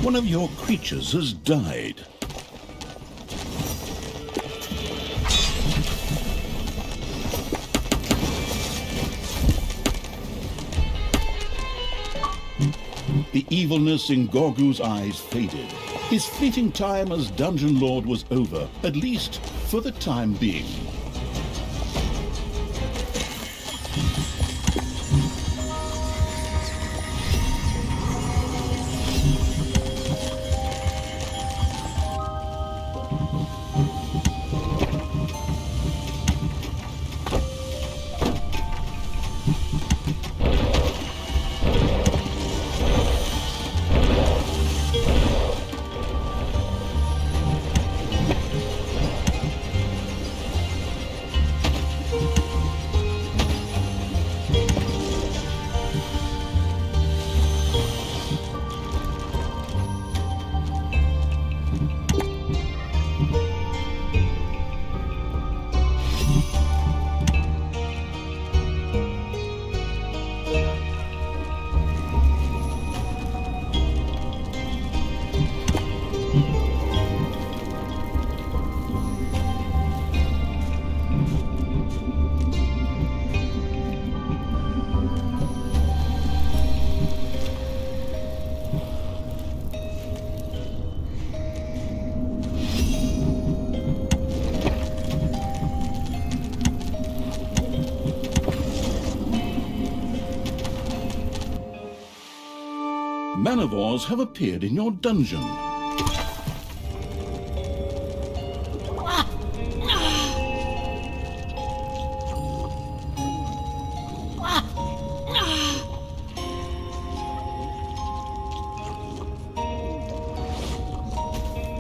One of your creatures has died. The evilness in Gorgu's eyes faded. His fleeting time as Dungeon Lord was over, at least for the time being. Manivores have appeared in your dungeon.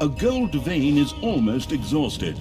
A gold vein is almost exhausted.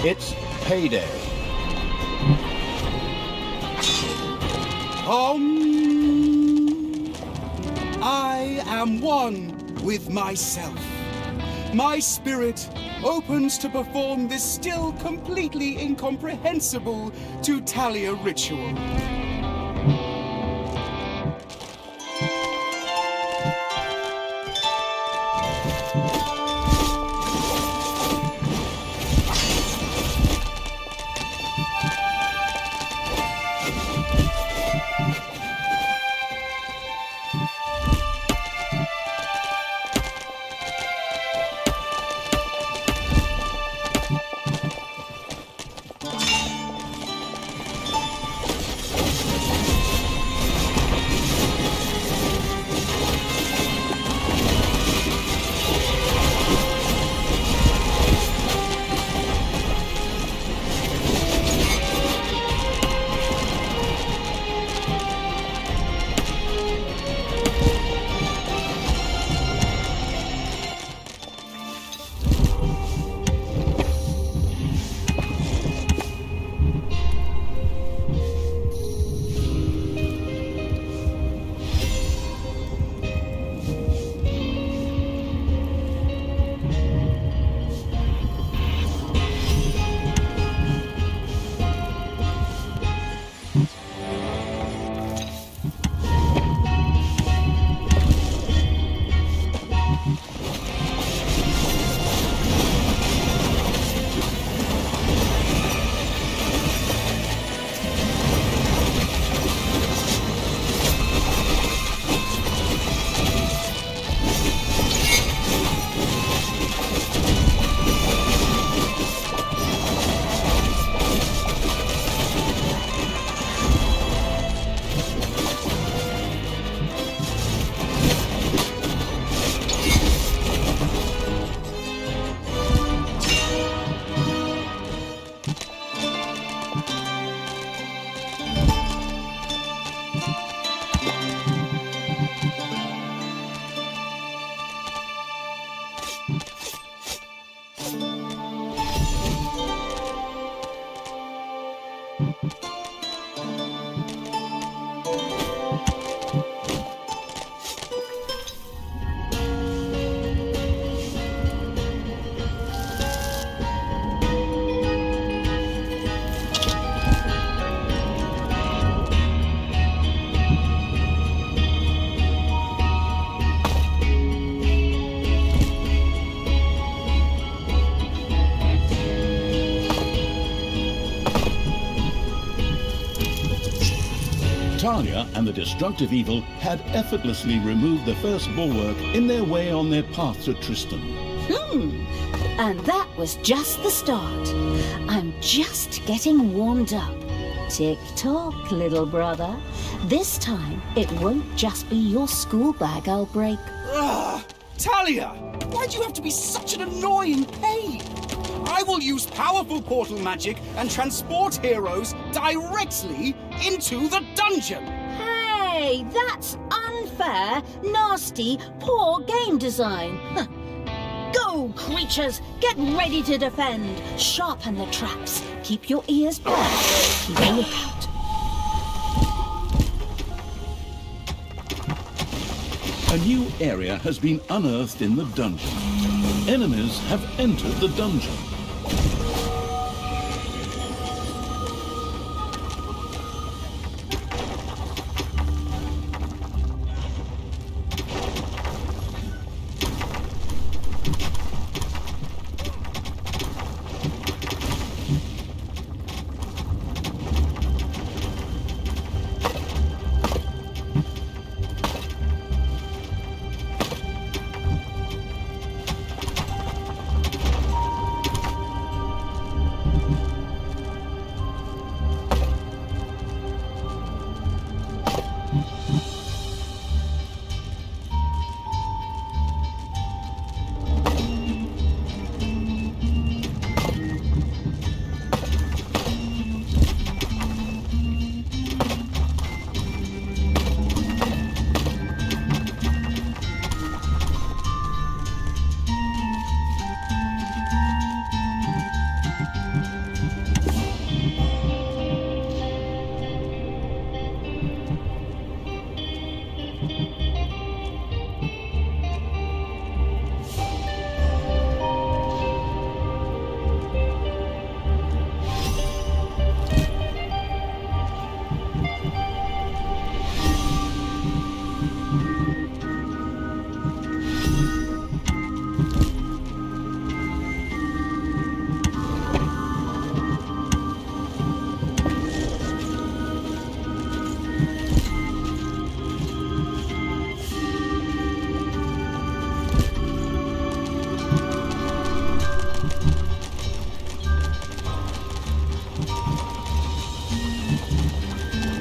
It's payday. I am one with myself. My spirit opens to perform this still completely incomprehensible to Talia ritual. Talia and the destructive evil had effortlessly removed the first bulwark in their way on their path to Tristan. And that was just the start. I'm just getting warmed up. Tick-tock, little brother. This time, it won't just be your school bag I'll break. Ugh! Talia! Why do you have to be such an annoying pain? I will use powerful portal magic and transport heroes directly into the dungeon! Hey, that's unfair, nasty, poor game design. Huh. Go, creatures! Get ready to defend! Sharpen the traps. Keep your ears back. Keep a lookout. A new area has been unearthed in the dungeon. Enemies have entered the dungeon.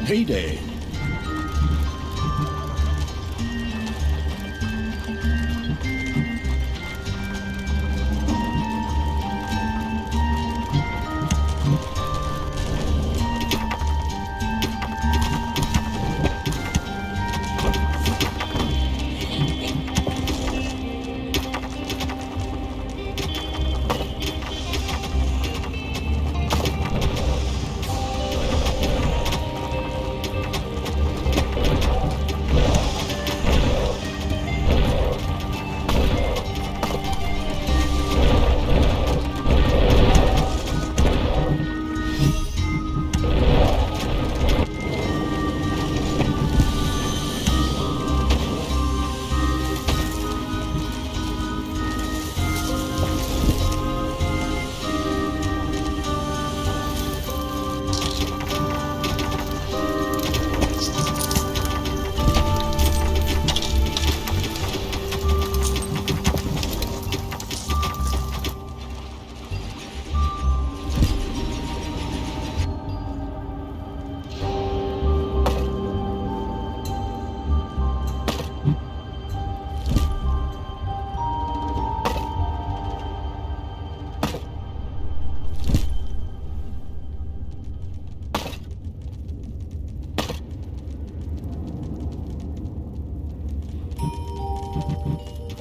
Heyday.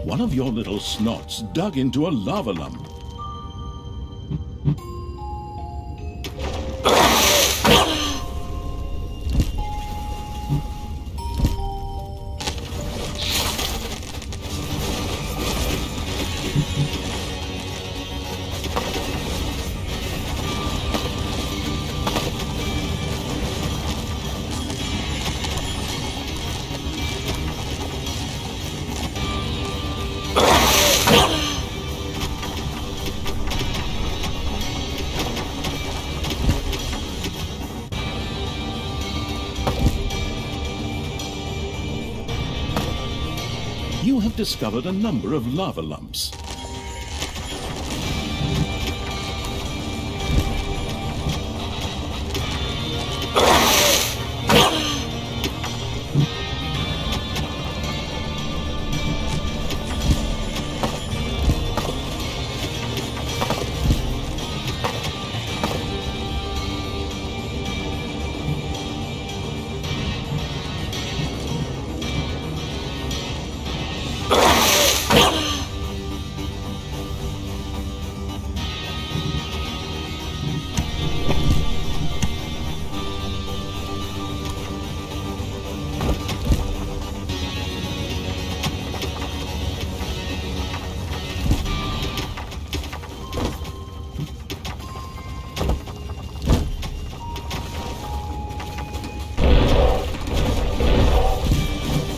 One of your little snots dug into a lava lump. You have discovered a number of lava lumps.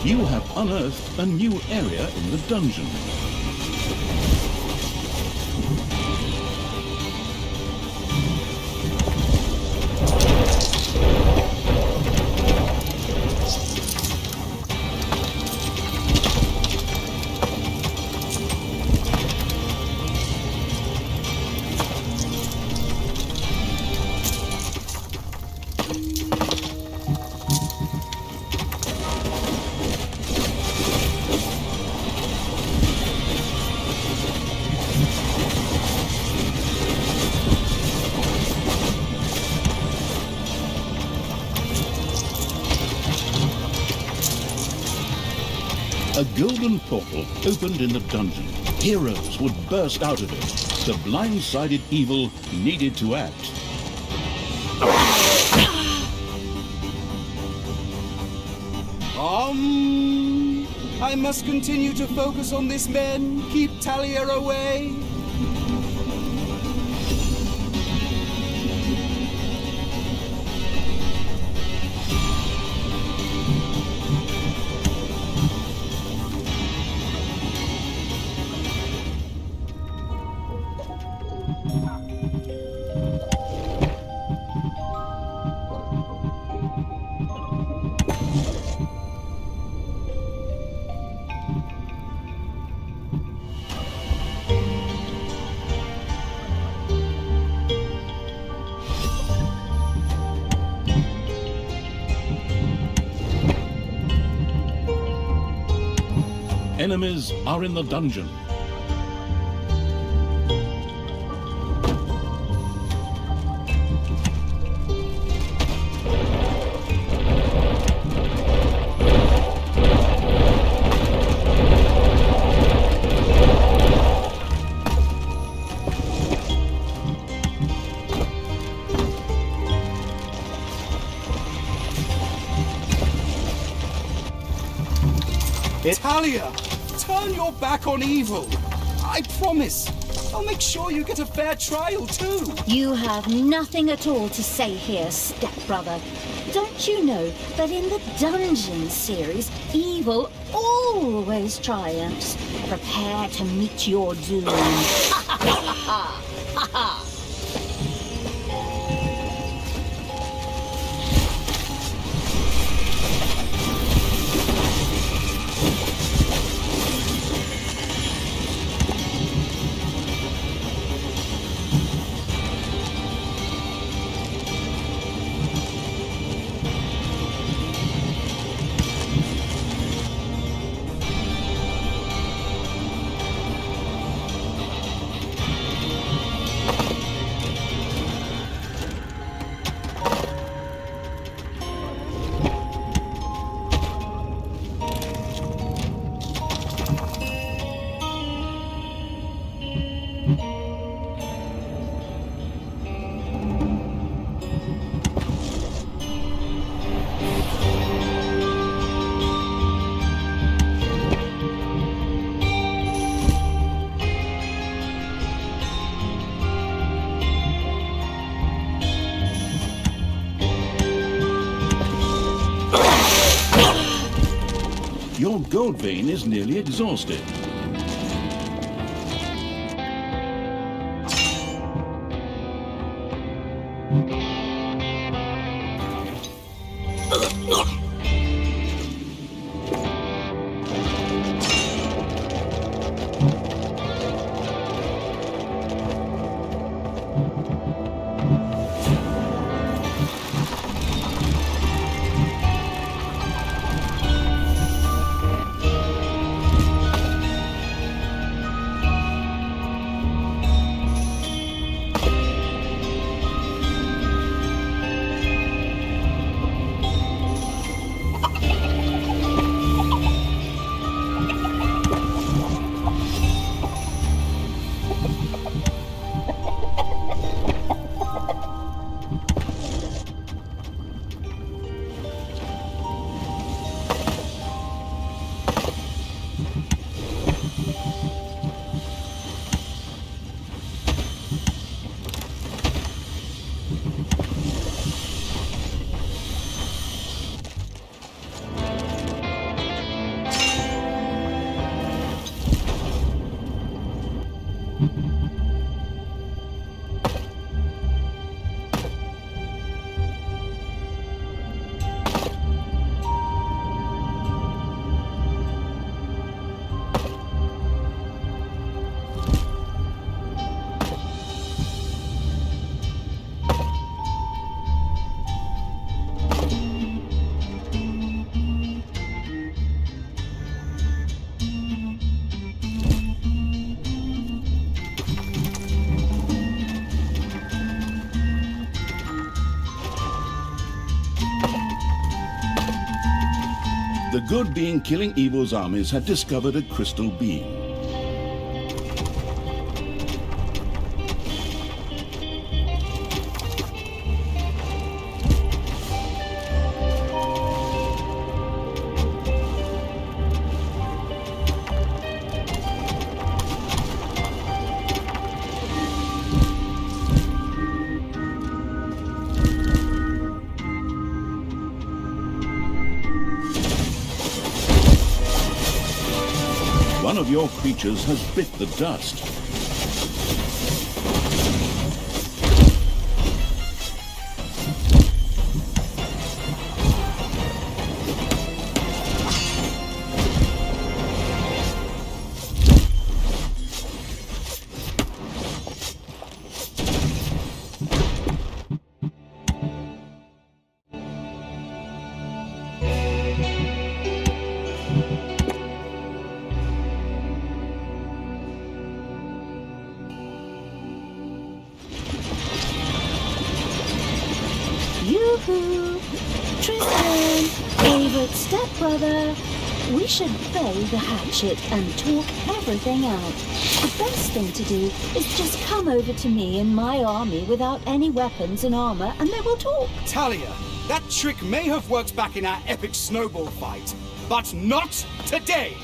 You have unearthed a new area in the dungeon. A golden portal opened in the dungeon. Heroes would burst out of it. The blindsided evil needed to act. I must continue to focus on this men. Keep Talia away. Enemies are in the dungeon. Talia, turn your back on evil. I promise. I'll make sure you get a fair trial too. You have nothing at all to say here, stepbrother. Don't you know that in the Dungeon series, evil always triumphs? Prepare to meet your doom. Your gold vein is nearly exhausted. The good being killing evil's armies had discovered a crystal beam. One of your creatures has bit the dust. Woohoo! Tristan, favorite stepbrother. We should bury the hatchet and talk everything out. The best thing to do is just come over to me and my army without any weapons and armor, and then we'll talk. Talia, that trick may have worked back in our epic snowball fight, but not today!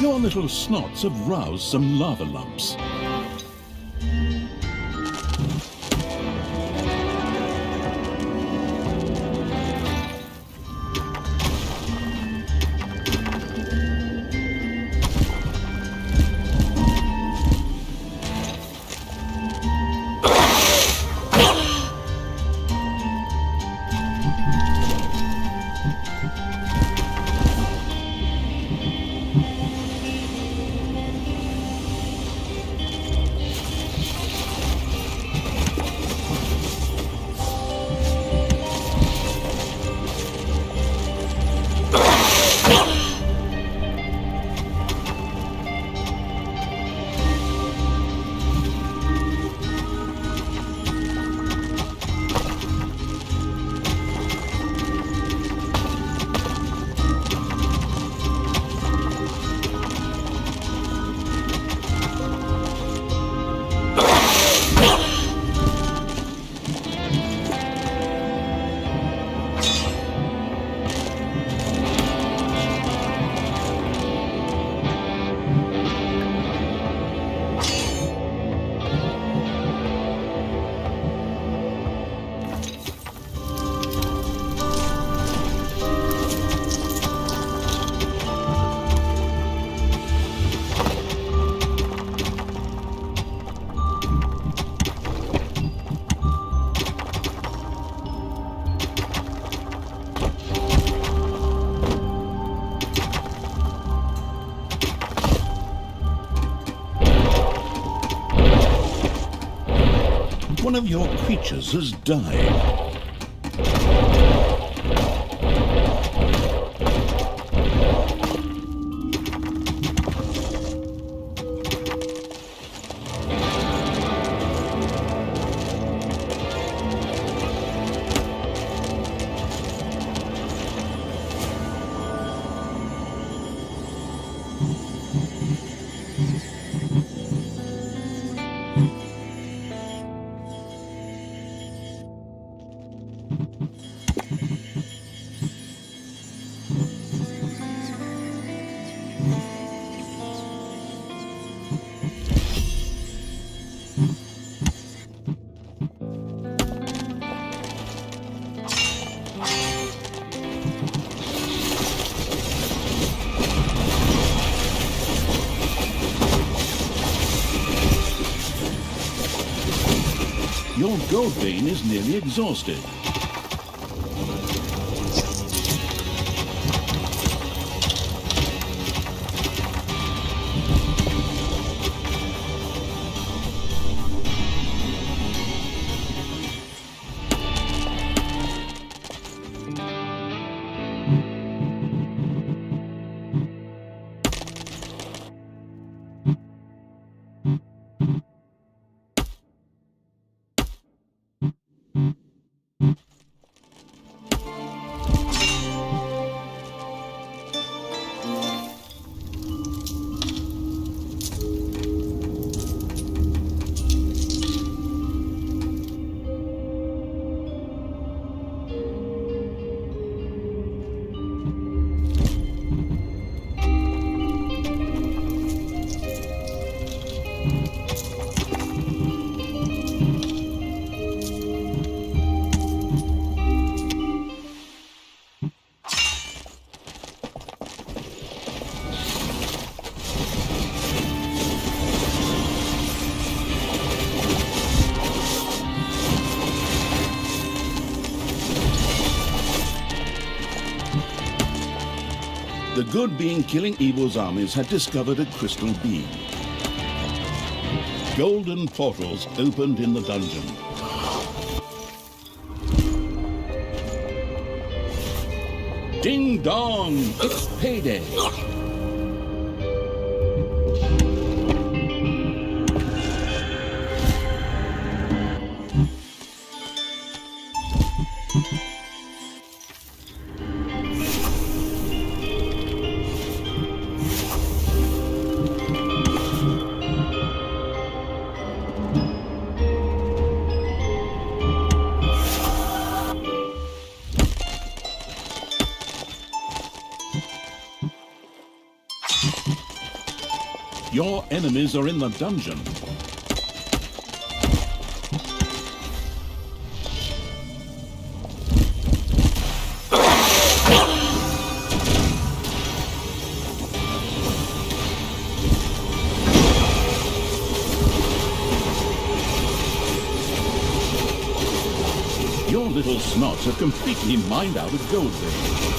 Your little snots have roused some lava lumps. One of your creatures has died. Your gold vein is nearly exhausted. The good being killing evil's armies had discovered a crystal beam. Golden portals opened in the dungeon. Ding dong! It's payday! Your enemies are in the dungeon. Your little snots have completely mined out a gold vein.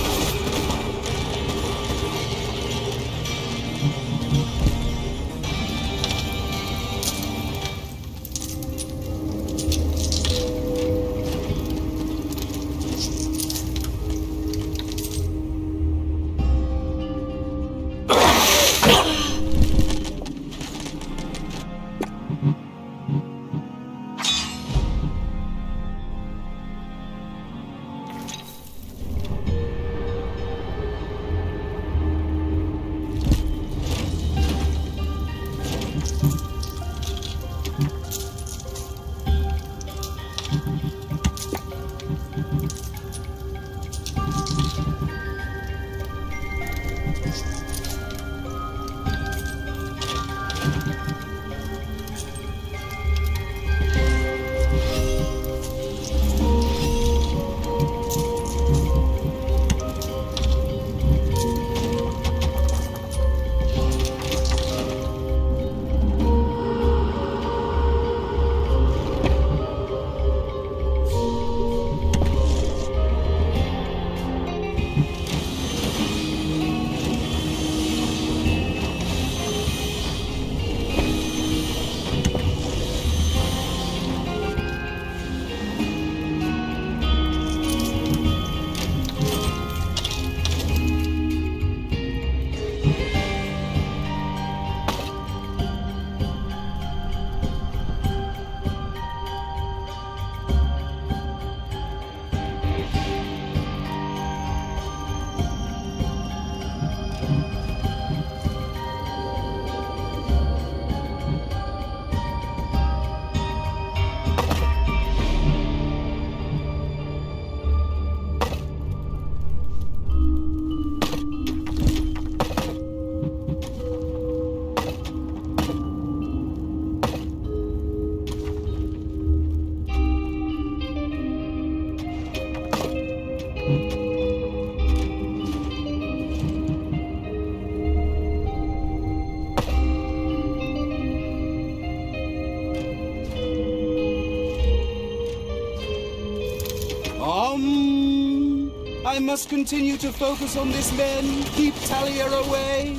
I must continue to focus on this, men. Keep Talia away.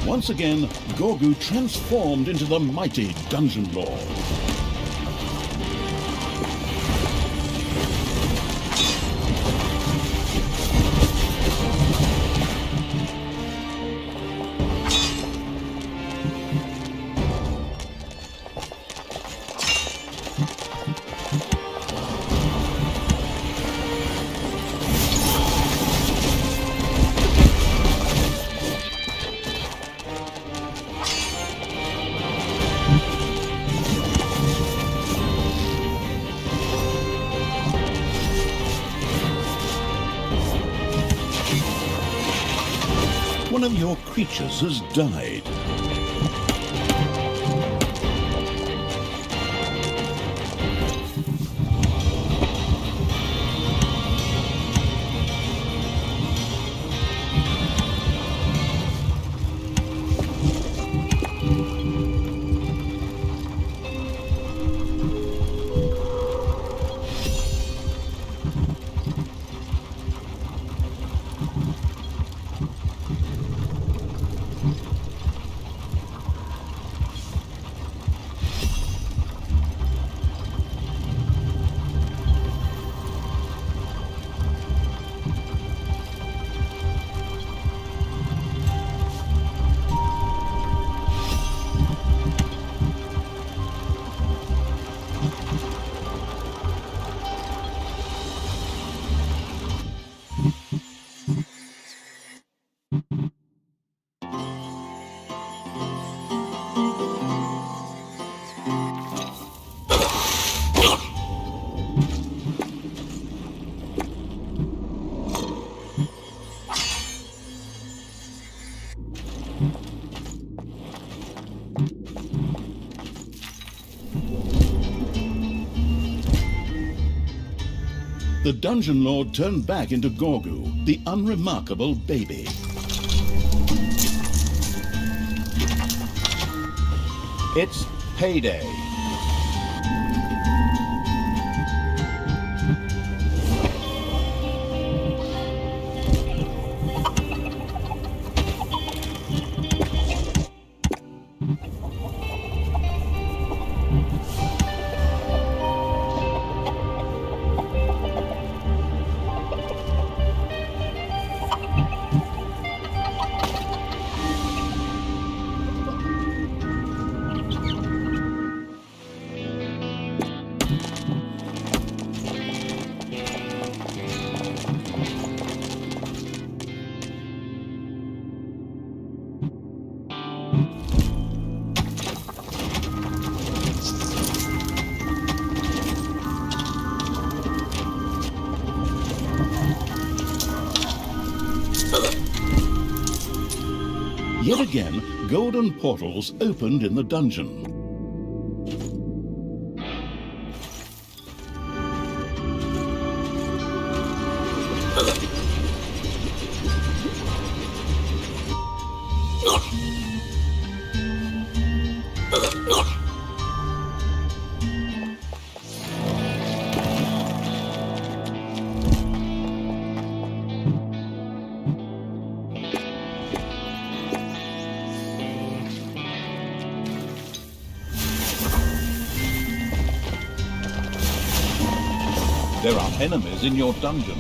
Once again, Gorgu transformed into the mighty Dungeon Lord. One of your creatures has died. the Dungeon Lord turned back into Gorgu, the unremarkable baby. It's payday. Yet again, golden portals opened in the dungeon. There are enemies in your dungeon.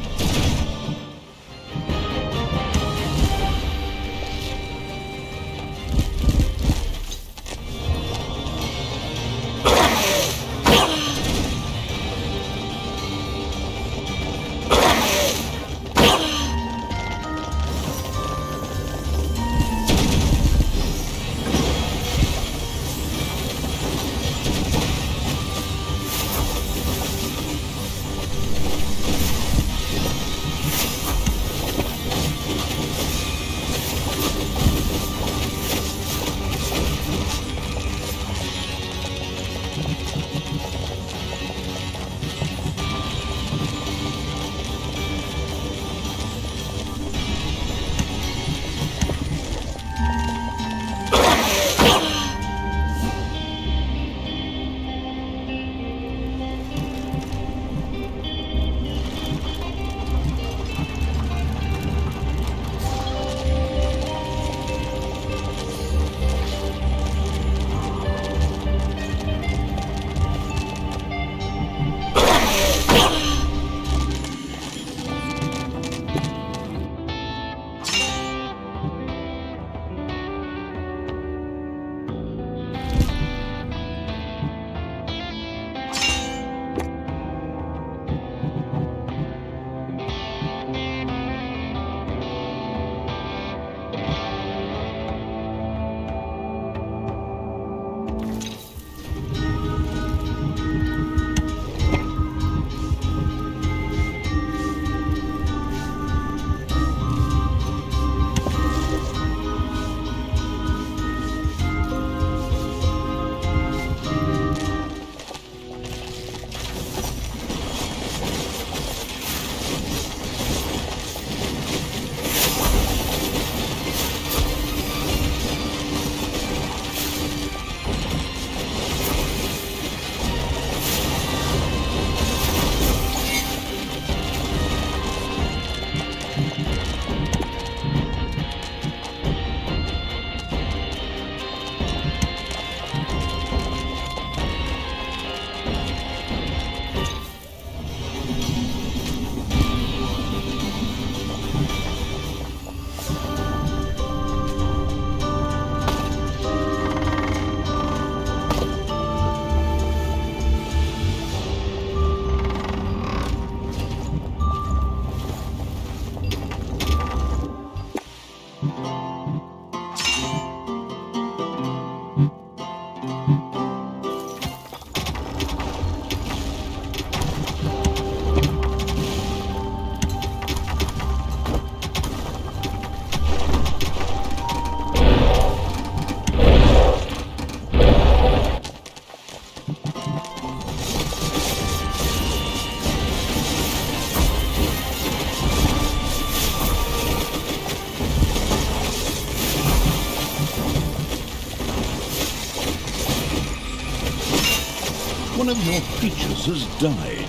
One of your creatures has died.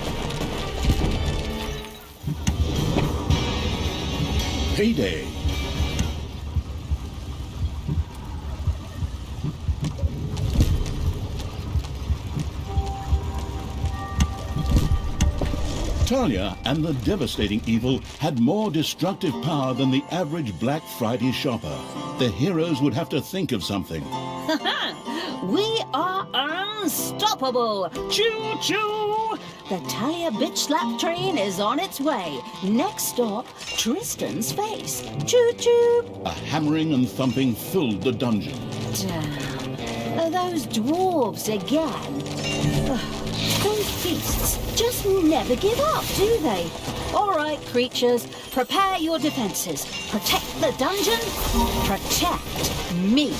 Payday. Talia and the devastating evil had more destructive power than the average Black Friday shopper. The heroes would have to think of something. We are unstoppable! Choo-choo! The Talia bitch slap train is on its way. Next stop, Tristan's face. Choo-choo! A hammering and thumping filled the dungeon. Damn. Are those dwarves again? Ugh, those beasts just never give up, do they? All right, creatures, prepare your defenses. Protect the dungeon, protect me.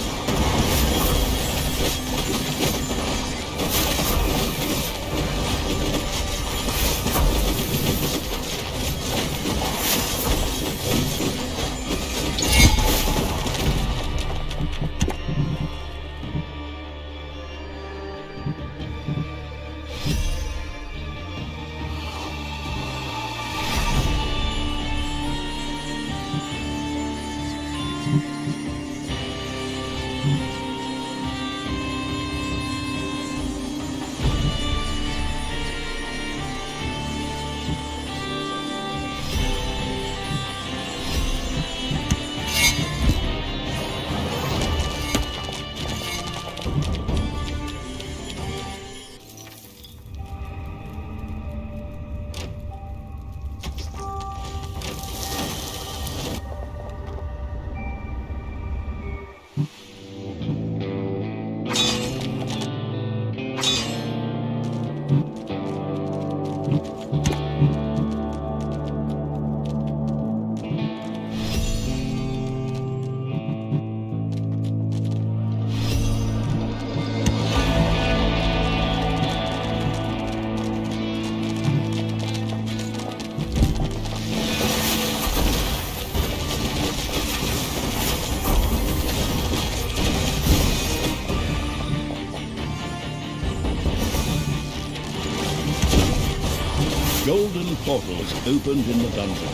Golden portals opened in the dungeon.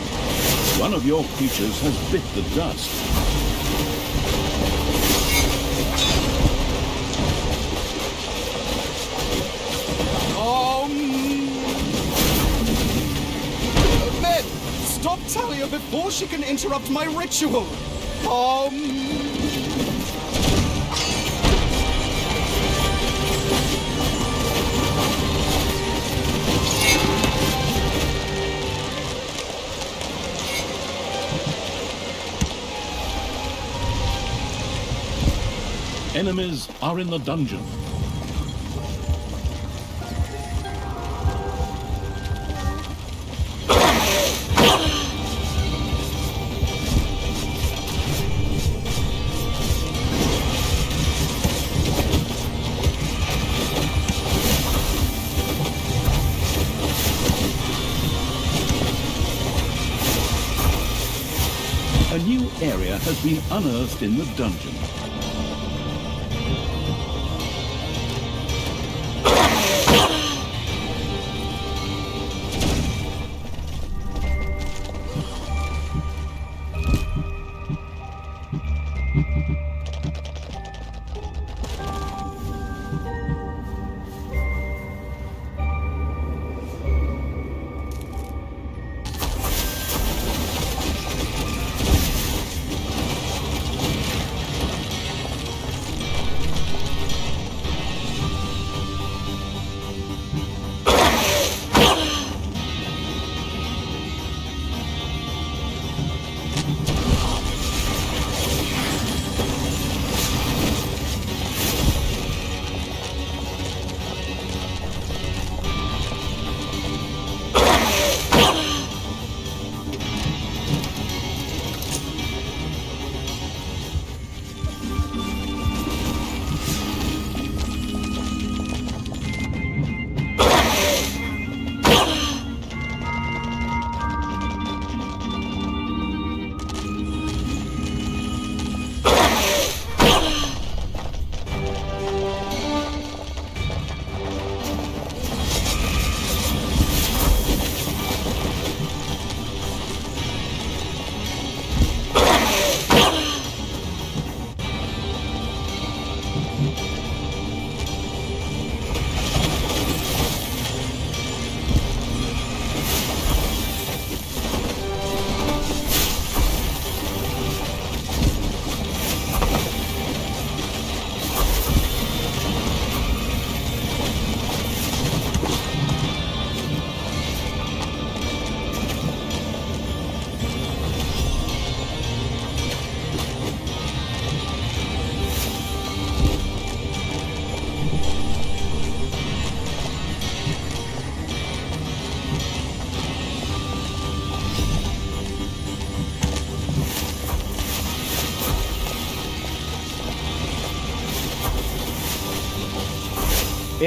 One of your creatures has bit the dust. Men, stop Talia before she can interrupt my ritual. Enemies are in the dungeon. A new area has been unearthed in the dungeon.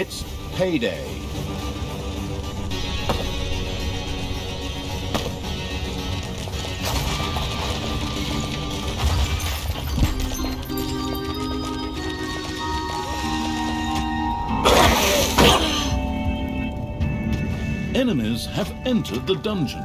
It's payday. Enemies have entered the dungeon.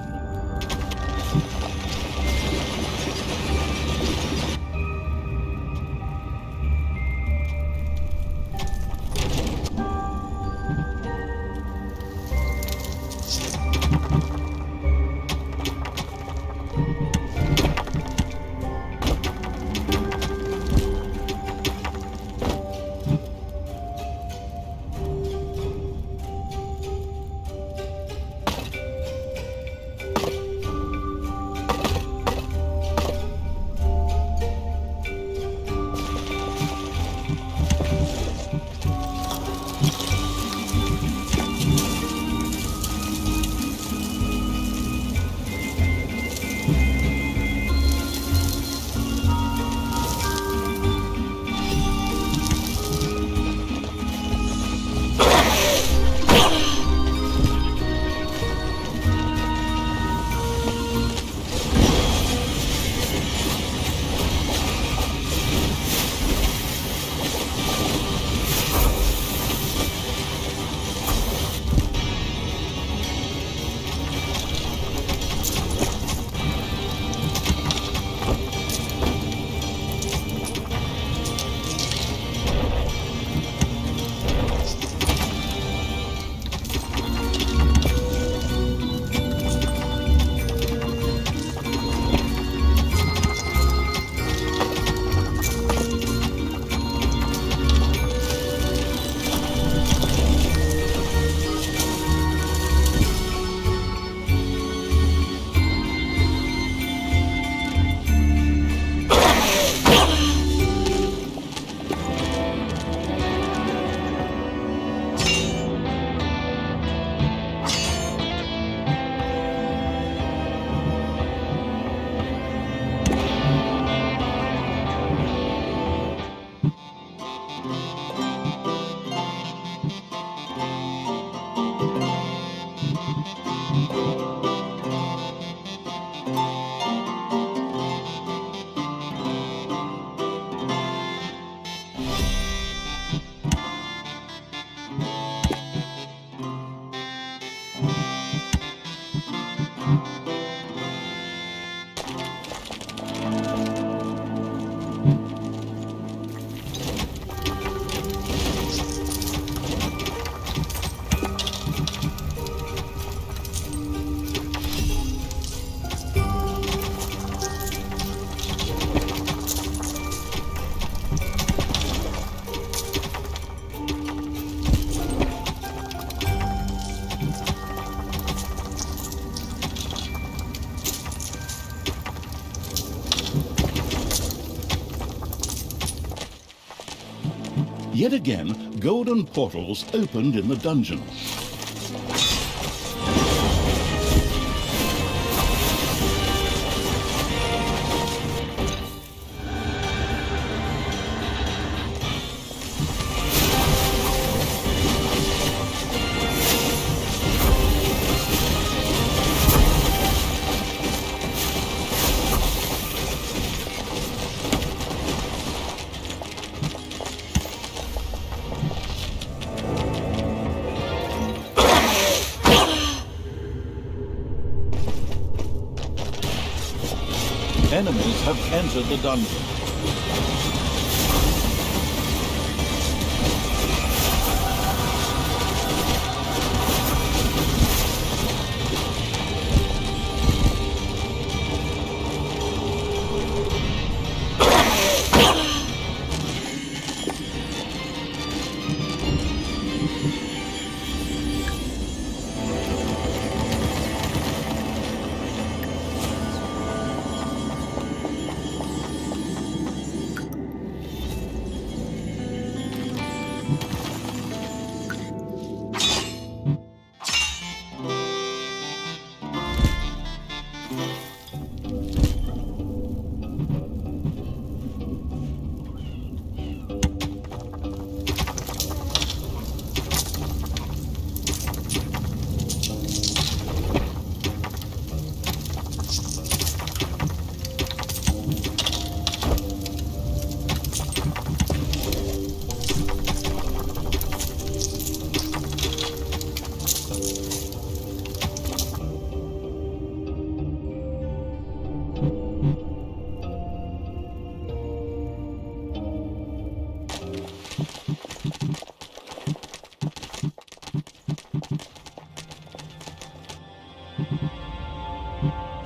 Yet again, golden portals opened in the dungeon. Enemies have entered the dungeon.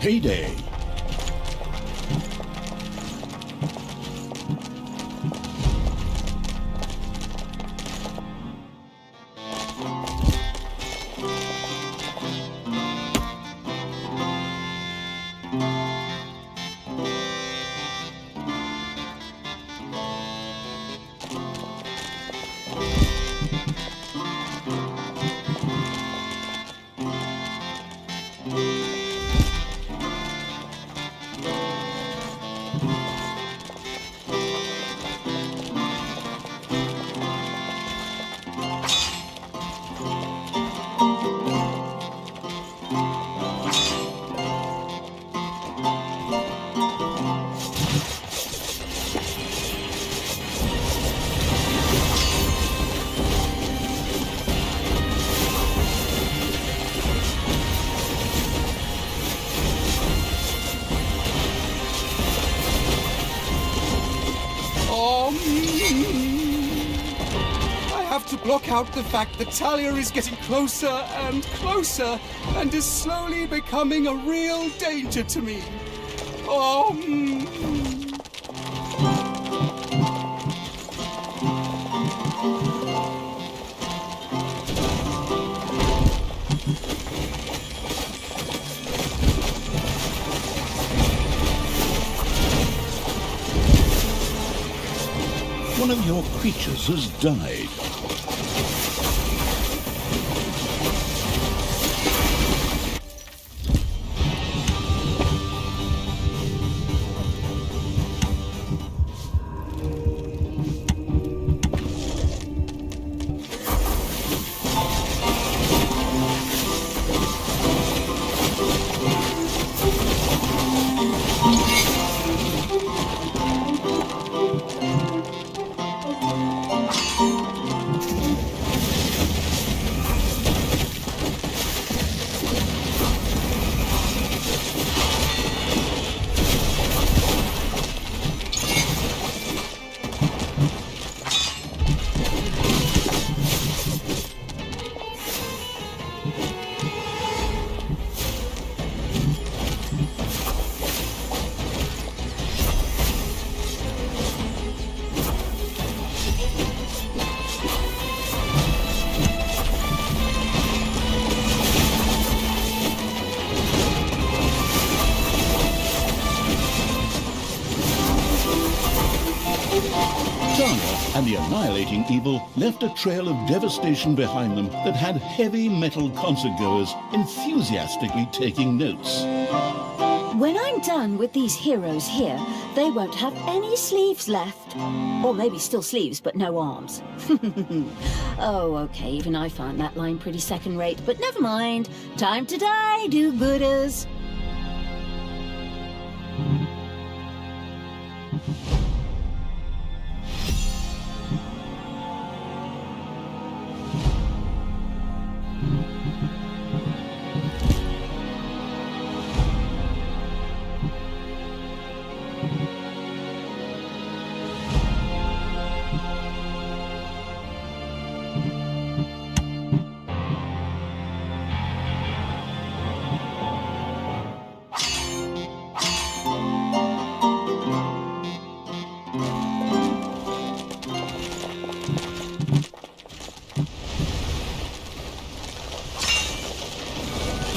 payday. I have to block out the fact that Talia is getting closer and closer and is slowly becoming a real danger to me. Oh. One of your creatures has died. And the annihilating evil left a trail of devastation behind them that had heavy metal concertgoers enthusiastically taking notes. When I'm done with these heroes here, they won't have any sleeves left. Or maybe still sleeves, but no arms. Oh, okay, even I found that line pretty second-rate, but never mind. Time to die, do-gooders.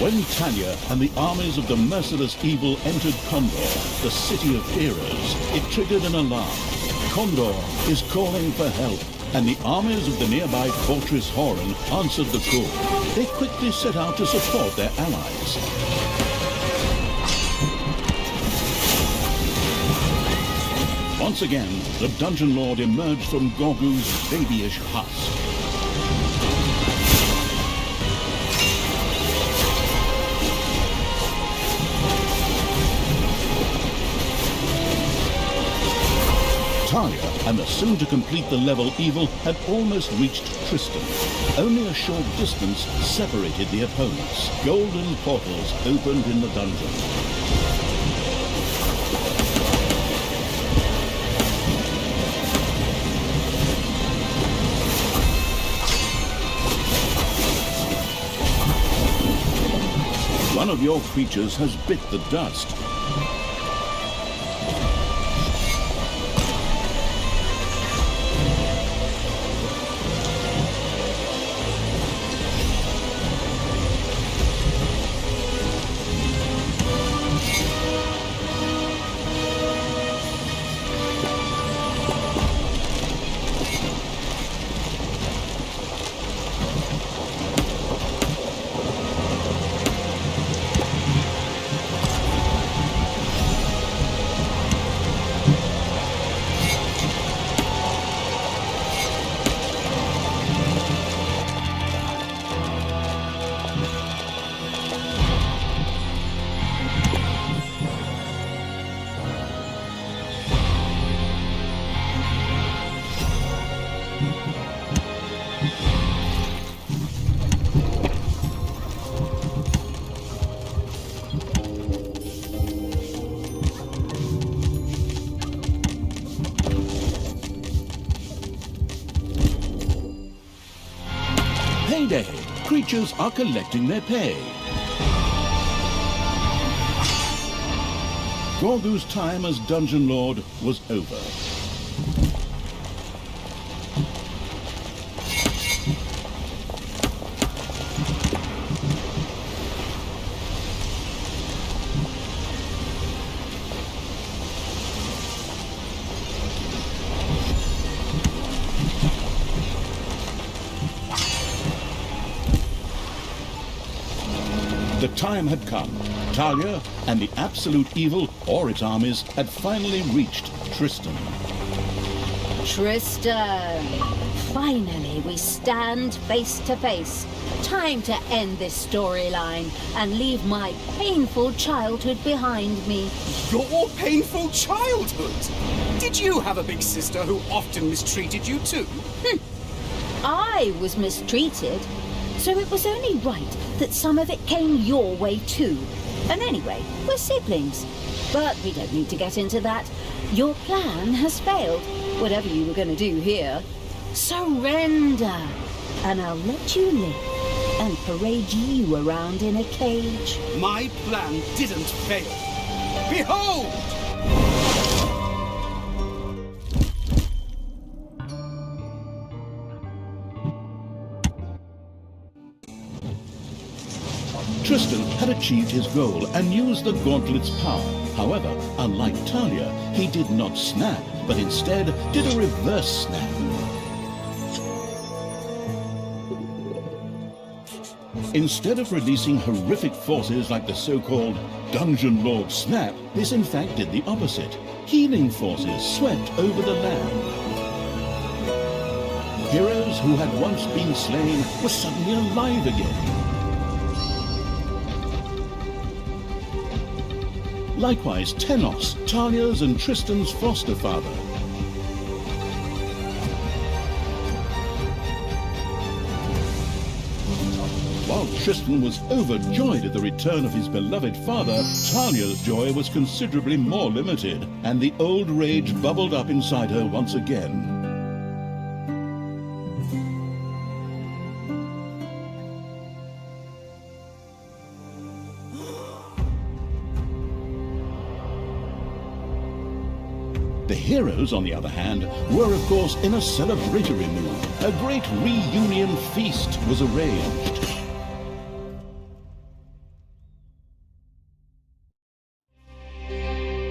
When Talia and the armies of the merciless evil entered Condor, the city of heroes, it triggered an alarm. Condor is calling for help, and the armies of the nearby fortress Horan answered the call. They quickly set out to support their allies. Once again, the Dungeon Lord emerged from Gorgu's babyish husk. Talia and the soon-to-complete the level evil had almost reached Tristan. Only a short distance separated the opponents. Golden portals opened in the dungeon. One of your creatures has bit the dust. Payday! Creatures are collecting their pay. Gorgu's time as Dungeon Lord was over. The time had come. Talia and the Absolute Evil, or its armies, had finally reached Tristan. Tristan! Finally, we stand face to face. Time to end this storyline and leave my painful childhood behind me. Your painful childhood? Did you have a big sister who often mistreated you too? I was mistreated, so it was only right that some of it came your way too. And anyway, we're siblings. But we don't need to get into that. Your plan has failed, whatever you were going to do here. Surrender, and I'll let you live and parade you around in a cage. My plan didn't fail. Behold! Tristan had achieved his goal and used the gauntlet's power. However, unlike Talia, he did not snap, but instead did a reverse snap. Instead of releasing horrific forces like the so-called Dungeon Lord Snap, this in fact did the opposite. Healing forces swept over the land. Heroes who had once been slain were suddenly alive again. Likewise, Tenos, Talia's and Tristan's foster father. While Tristan was overjoyed at the return of his beloved father, Talia's joy was considerably more limited, and the old rage bubbled up inside her once again. The heroes, on the other hand, were of course in a celebratory mood. A great reunion feast was arranged.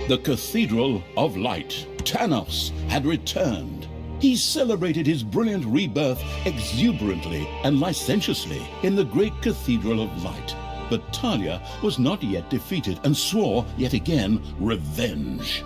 The Cathedral of Light, Tanos, had returned. He celebrated his brilliant rebirth exuberantly and licentiously in the great Cathedral of Light. But Talia was not yet defeated and swore, yet again, revenge.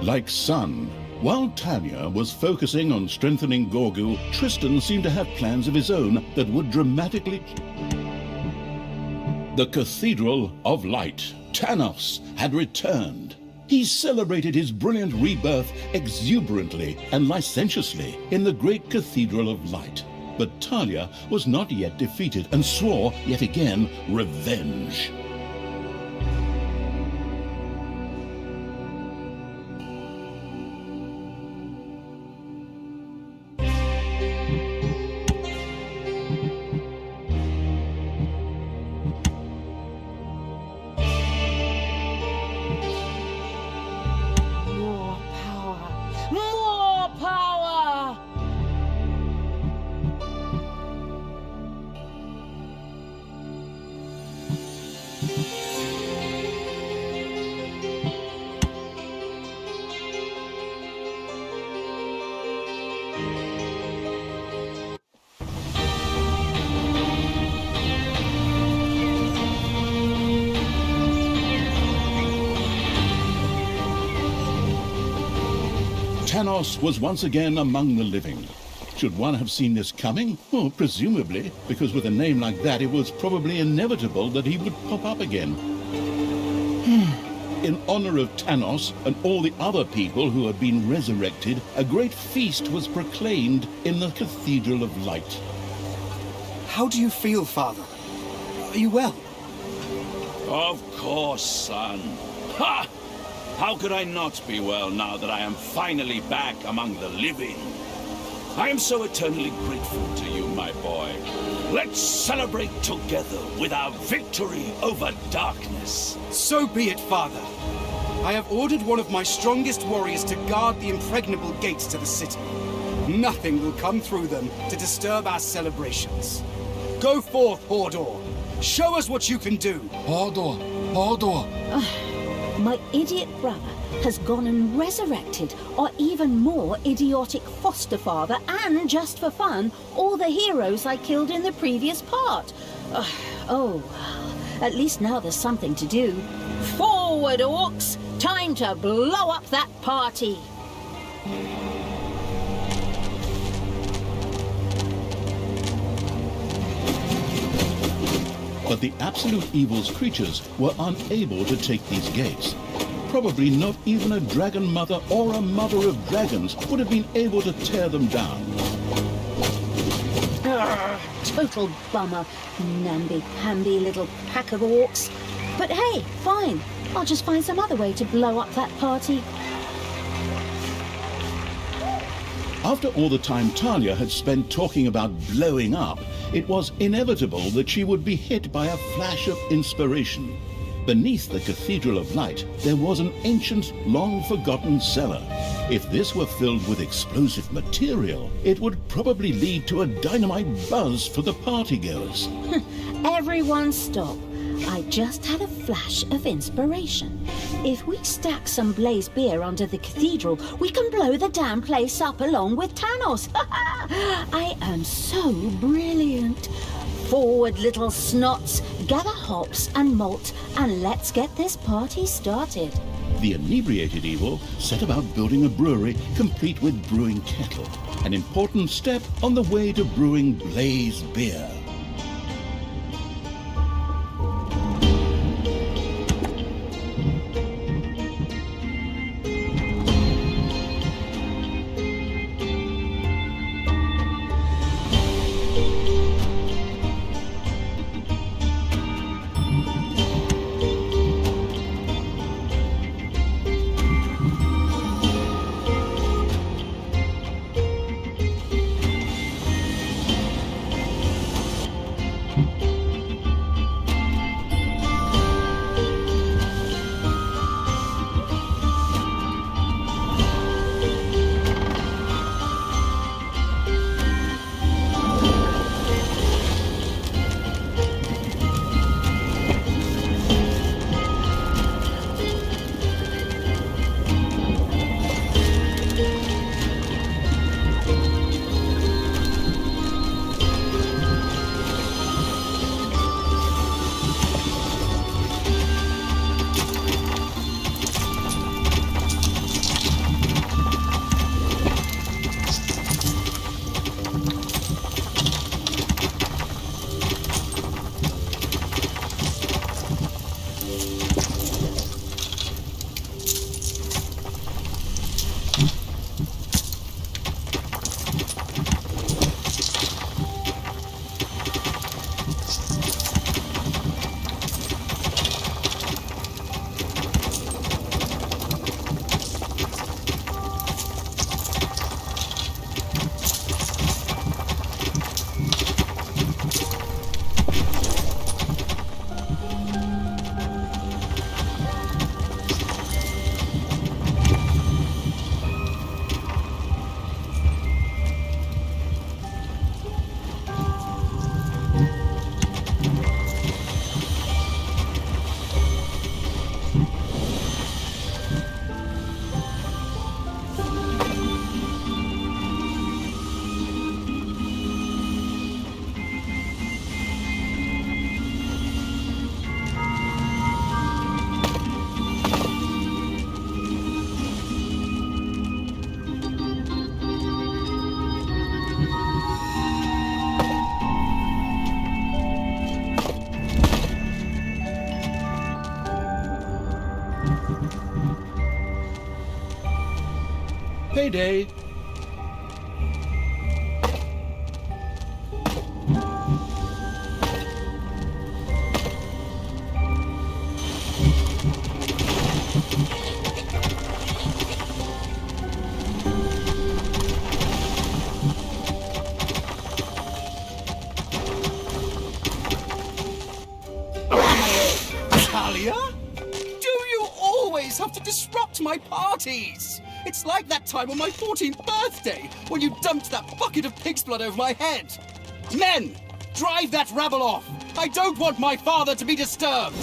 Like Sun, while Tanya was focusing on strengthening Gorgu, Tristan seemed to have plans of his own that would dramatically... The Cathedral of Light, Tanos, had returned. He celebrated his brilliant rebirth exuberantly and licentiously in the great Cathedral of Light. But Talia was not yet defeated and swore, yet again, revenge. More power! More power! Tanos was once again among the living. Should one have seen this coming? Well, presumably, because with a name like that, it was probably inevitable that he would pop up again. In honor of Tanos and all the other people who had been resurrected, a great feast was proclaimed in the Cathedral of Light. How do you feel, Father? Are you well? Of course, son. Ha! How could I not be well now that I am finally back among the living? I am so eternally grateful to you, my boy. Let's celebrate together with our victory over darkness. So be it, Father. I have ordered one of my strongest warriors to guard the impregnable gates to the city. Nothing will come through them to disturb our celebrations. Go forth, Hordor. Show us what you can do. Hordor! Hordor! My idiot brother has gone and resurrected our even more idiotic foster father and, just for fun, all the heroes I killed in the previous part. Oh, well, at least now there's something to do. Forward, orcs! Time to blow up that party! But the Absolute Evil's creatures were unable to take these gates. Probably not even a dragon mother or a mother of dragons would have been able to tear them down. Total bummer, namby-pamby little pack of orcs. But hey, fine. I'll just find some other way to blow up that party. After all the time Talia had spent talking about blowing up, it was inevitable that she would be hit by a flash of inspiration. Beneath the Cathedral of Light, there was an ancient, long-forgotten cellar. If this were filled with explosive material, it would probably lead to a dynamite buzz for the partygoers. Everyone stop. I just had a flash of inspiration. If we stack some blaze beer under the cathedral, we can blow the damn place up along with Tanos. I am so brilliant. Forward, little snots. Gather hops and malt, and let's get this party started. The inebriated evil set about building a brewery complete with brewing kettle, an important step on the way to brewing blaze beer. Payday! Talia? Do you always have to disrupt my parties? It's like that time on my 14th birthday when you dumped that bucket of pig's blood over my head. Men, drive that rabble off. I don't want my father to be disturbed.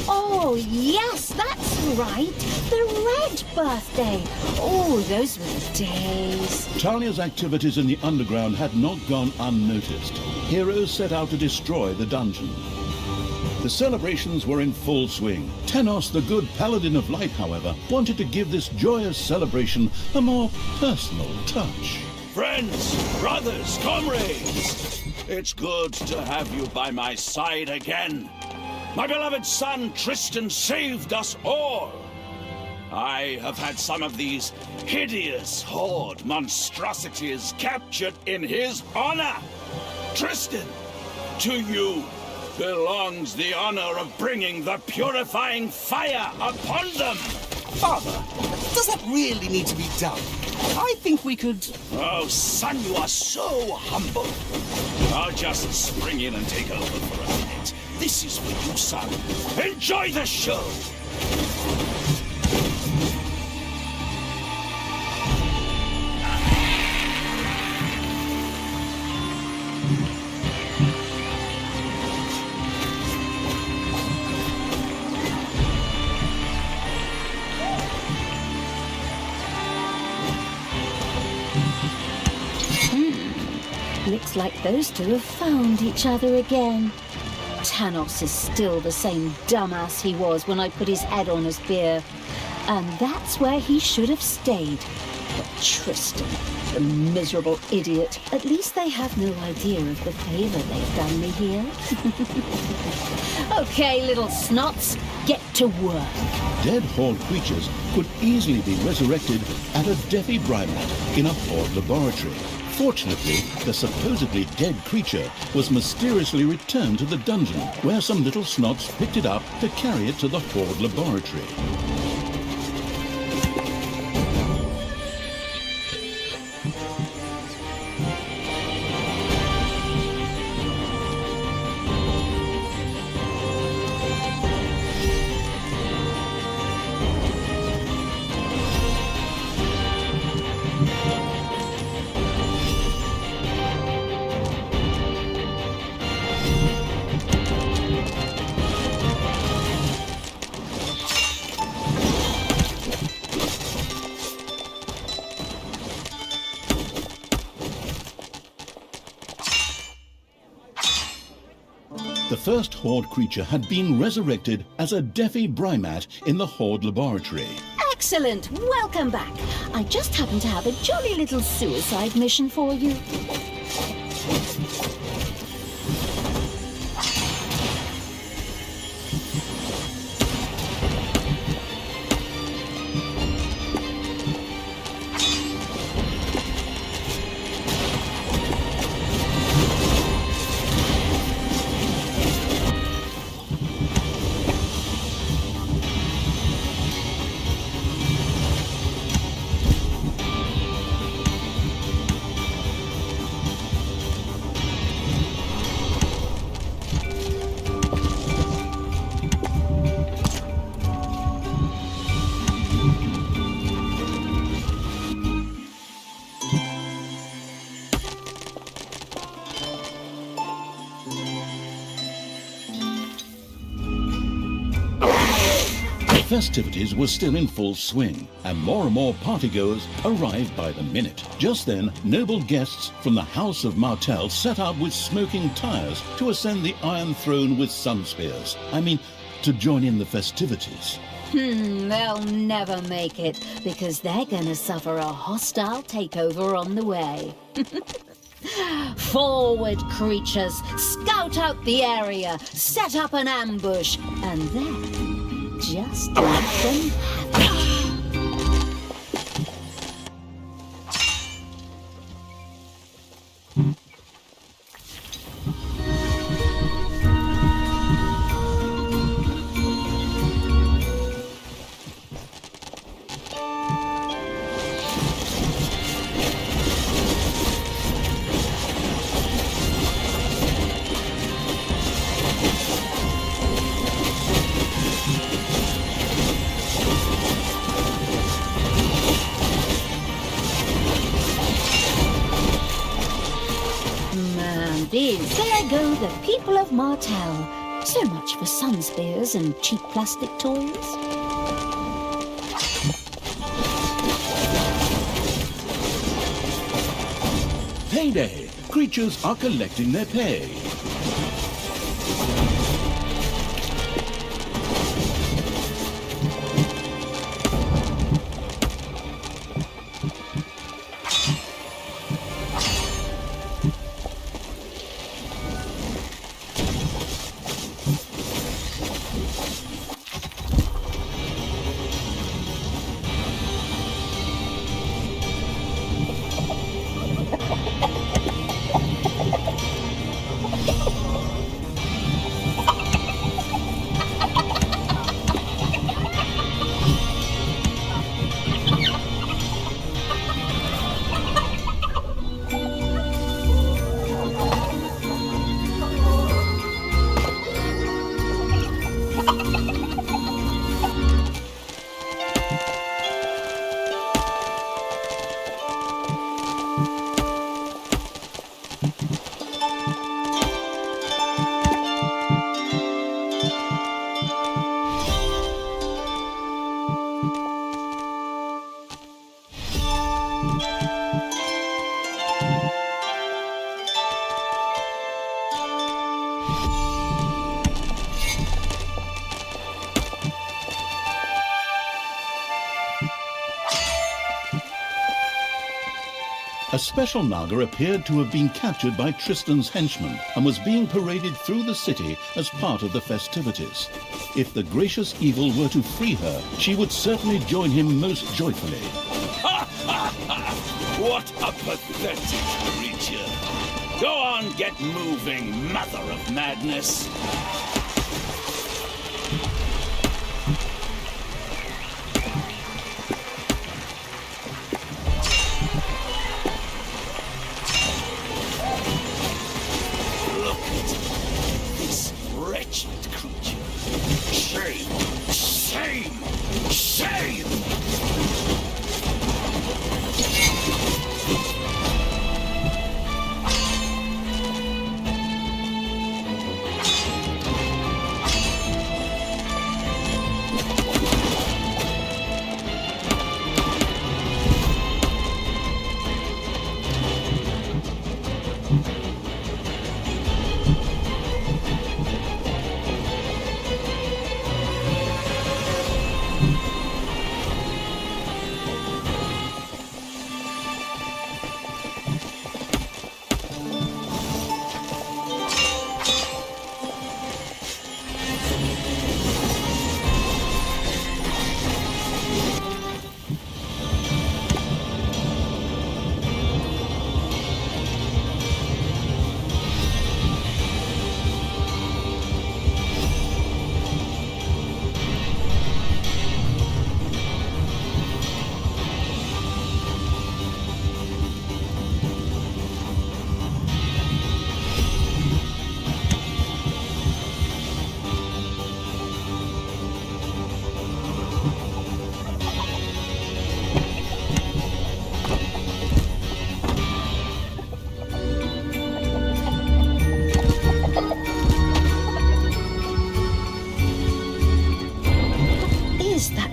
Oh, yes, that's right. The red birthday. Oh, those were the days. Talia's activities in the underground had not gone unnoticed. Heroes set out to destroy the dungeon. The celebrations were in full swing. Tanos, the good paladin of light, however, wanted to give this joyous celebration a more personal touch. Friends, brothers, comrades, it's good to have you by my side again. My beloved son Tristan saved us all. I have had some of these hideous horde monstrosities captured in his honor. Tristan, to you belongs the honor of bringing the purifying fire upon them. Father, does that really need to be done? I think we could... Oh, son, you are so humble. I'll just spring in and take over for a minute. This is for you, son. Enjoy the show. Looks like those two have found each other again. Tanos is still the same dumbass he was when I put his head on a spear. And that's where he should have stayed. But Tristan, the miserable idiot, at least they have no idea of the favor they've done me here. Okay, little snots, get to work. Dead Horde creatures could easily be resurrected at a defibrimat in a Horde laboratory. Fortunately, the supposedly dead creature was mysteriously returned to the dungeon, where some little snots picked it up to carry it to the Horde laboratory. The first Horde creature had been resurrected as a defibrimat in the Horde laboratory. Excellent, welcome back. I just happen to have a jolly little suicide mission for you. Festivities were still in full swing, and more partygoers arrived by the minute. Just then, noble guests from the House of Martell set out with smoking tires to ascend the Iron Throne with sun spears. I mean, to join in the festivities. They'll never make it, because they're gonna suffer a hostile takeover on the way. Forward, creatures! Scout out the area, set up an ambush, and then just let them have it. it is. There go the people of Martell. So much for sun spears and cheap plastic toys. Payday! Creatures are collecting their pay. A special Naga appeared to have been captured by Tristan's henchmen and was being paraded through the city as part of the festivities. If the gracious evil were to free her, she would certainly join him most joyfully. What a pathetic creature! Go on, get moving, mother of madness! Look at this wretched creature. Shame! Shame! Shame!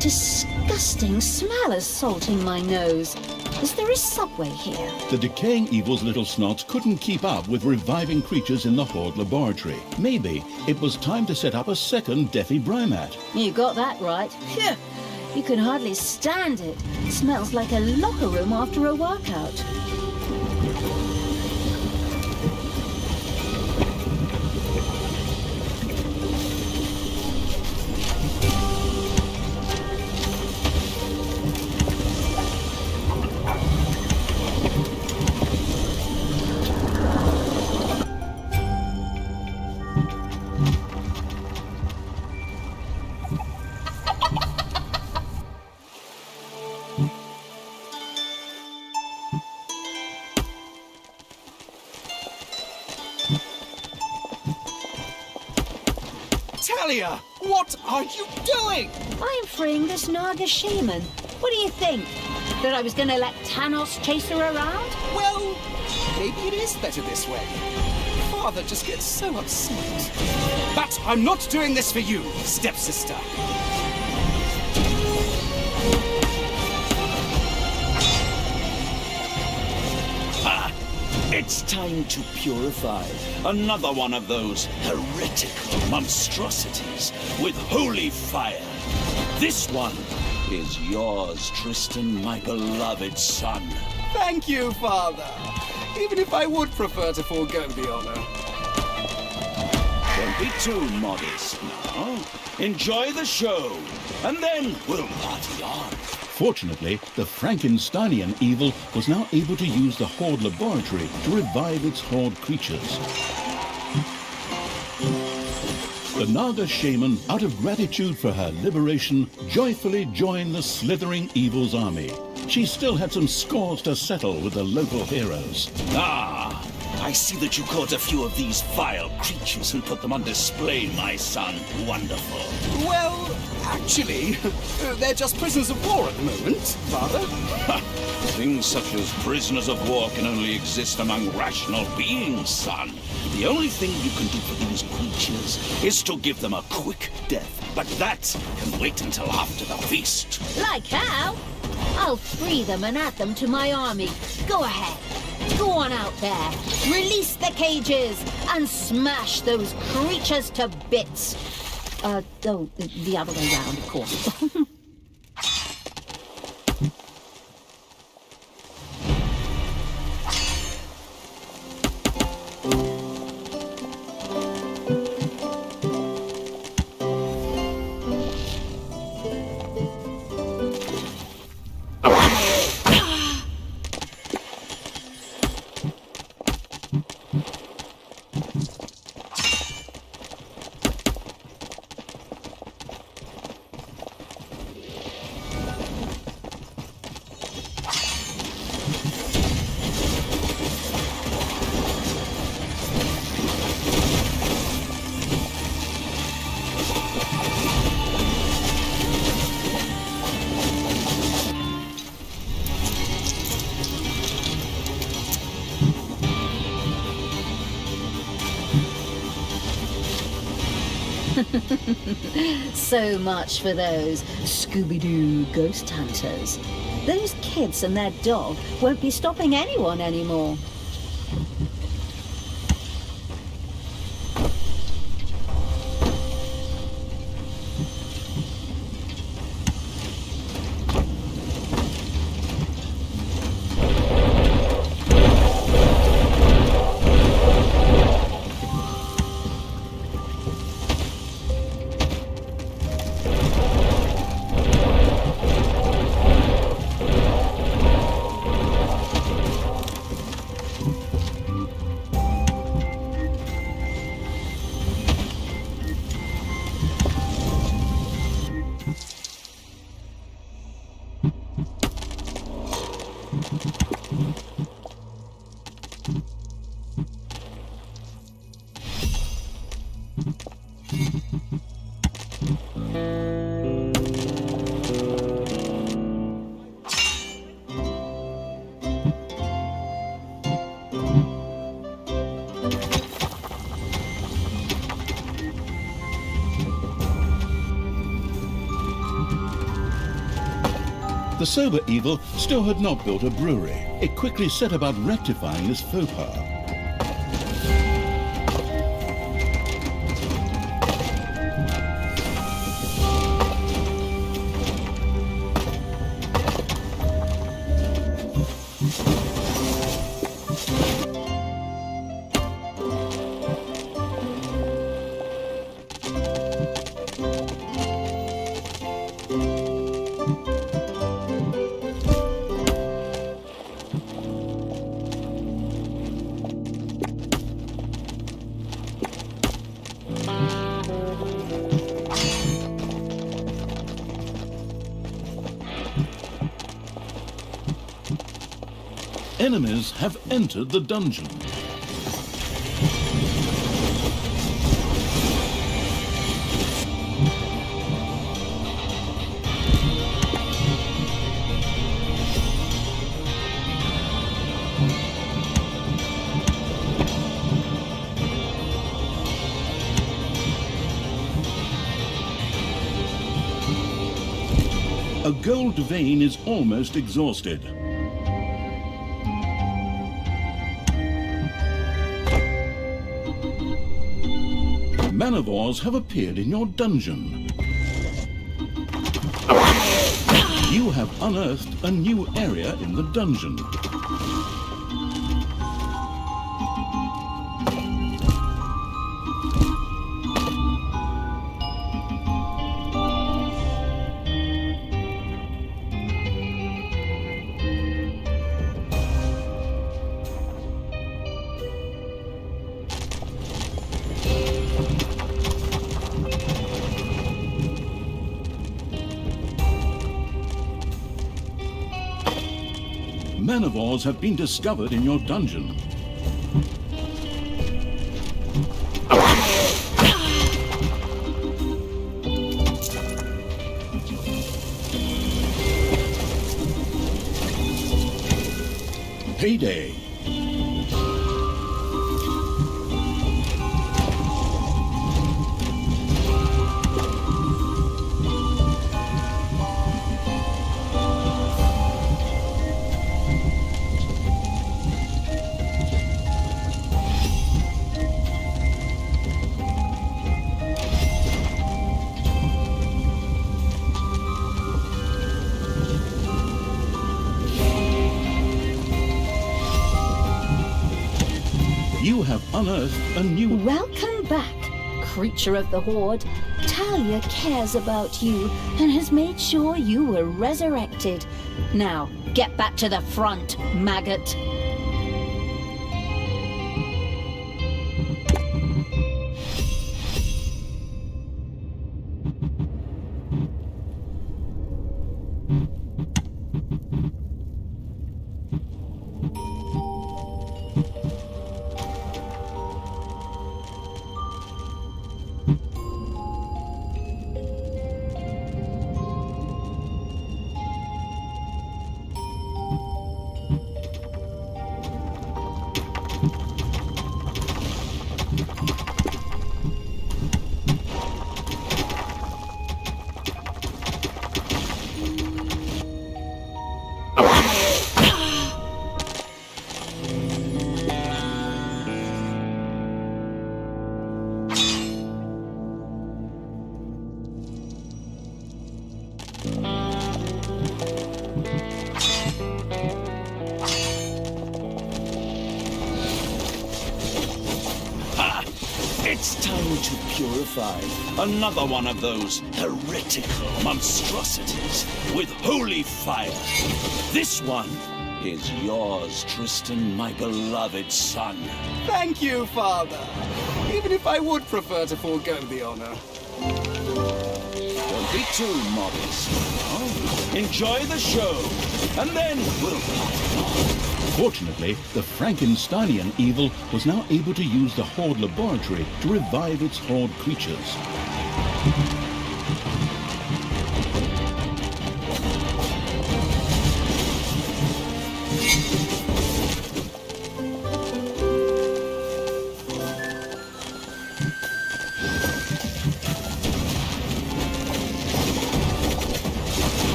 Disgusting smell assaulting my nose. Is there a subway here? The decaying evil's little snots couldn't keep up with reviving creatures in the Horde laboratory. Maybe it was time to set up a second Defi Brymat. You got that right. Phew. You can hardly stand it. Smells like a locker room after a workout. Talia, what are you doing? I'm freeing this Naga shaman. What do you think? That I was going to let Tanos chase her around? Well, maybe it is better this way. father just gets so upset. But I'm not doing this for you, stepsister. It's time to purify another one of those heretical monstrosities with holy fire. This one is yours, Tristan, my beloved son. Thank you, father. Even if I would prefer to forego the honor. Don't be too modest now. Enjoy the show, and then we'll party on. Fortunately, the Frankensteinian evil was now able to use the Horde laboratory to revive its Horde creatures. The Naga shaman, out of gratitude for her liberation, joyfully joined the slithering evil's army. She still had some scores to settle with the local heroes. Ah, I see that you caught a few of these vile creatures and put them on display, my son. Wonderful. Well, actually, they're just prisoners of war at the moment, father. Things such as prisoners of war can only exist among rational beings, son. The only thing you can do for these creatures is to give them a quick death. But that can wait until after the feast. Like how? I'll free them and add them to my army. Go ahead. Go on out there. Release the cages and smash those creatures to bits. The other way round, of course. So much for those Scooby-Doo ghost hunters. Those kids and their dog won't be stopping anyone anymore. The sober evil still had not built a brewery. It quickly set about rectifying this faux pas. Enemies have entered the dungeon. A gold vein is almost exhausted. Manivores have appeared in your dungeon. You have unearthed a new area in the dungeon. Manivores have been discovered in your dungeon. Payday. You have unearthed a new... Welcome back, creature of the Horde. Talia cares about you and has made sure you were resurrected. Now, get back to the front, maggot. It's time to purify another one of those heretical monstrosities with holy fire. This one is yours, Tristan, my beloved son. Thank you, Father. Even if I would prefer to forego the honor. Don't be too modest. Oh, enjoy the show, and then we'll party. Fortunately, the Frankensteinian evil was now able to use the Horde laboratory to revive its Horde creatures.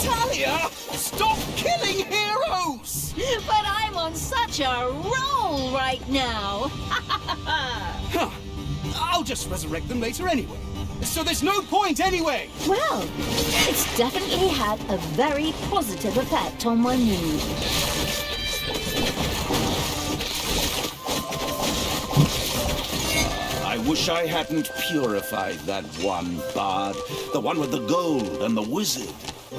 Talia, stop killing heroes! But I'm on such a roll right now. Huh. I'll just resurrect them later anyway. So there's no point anyway! Well, it's definitely had a very positive effect on my mood. I wish I hadn't purified that one bard, the one with the gold and the wizard.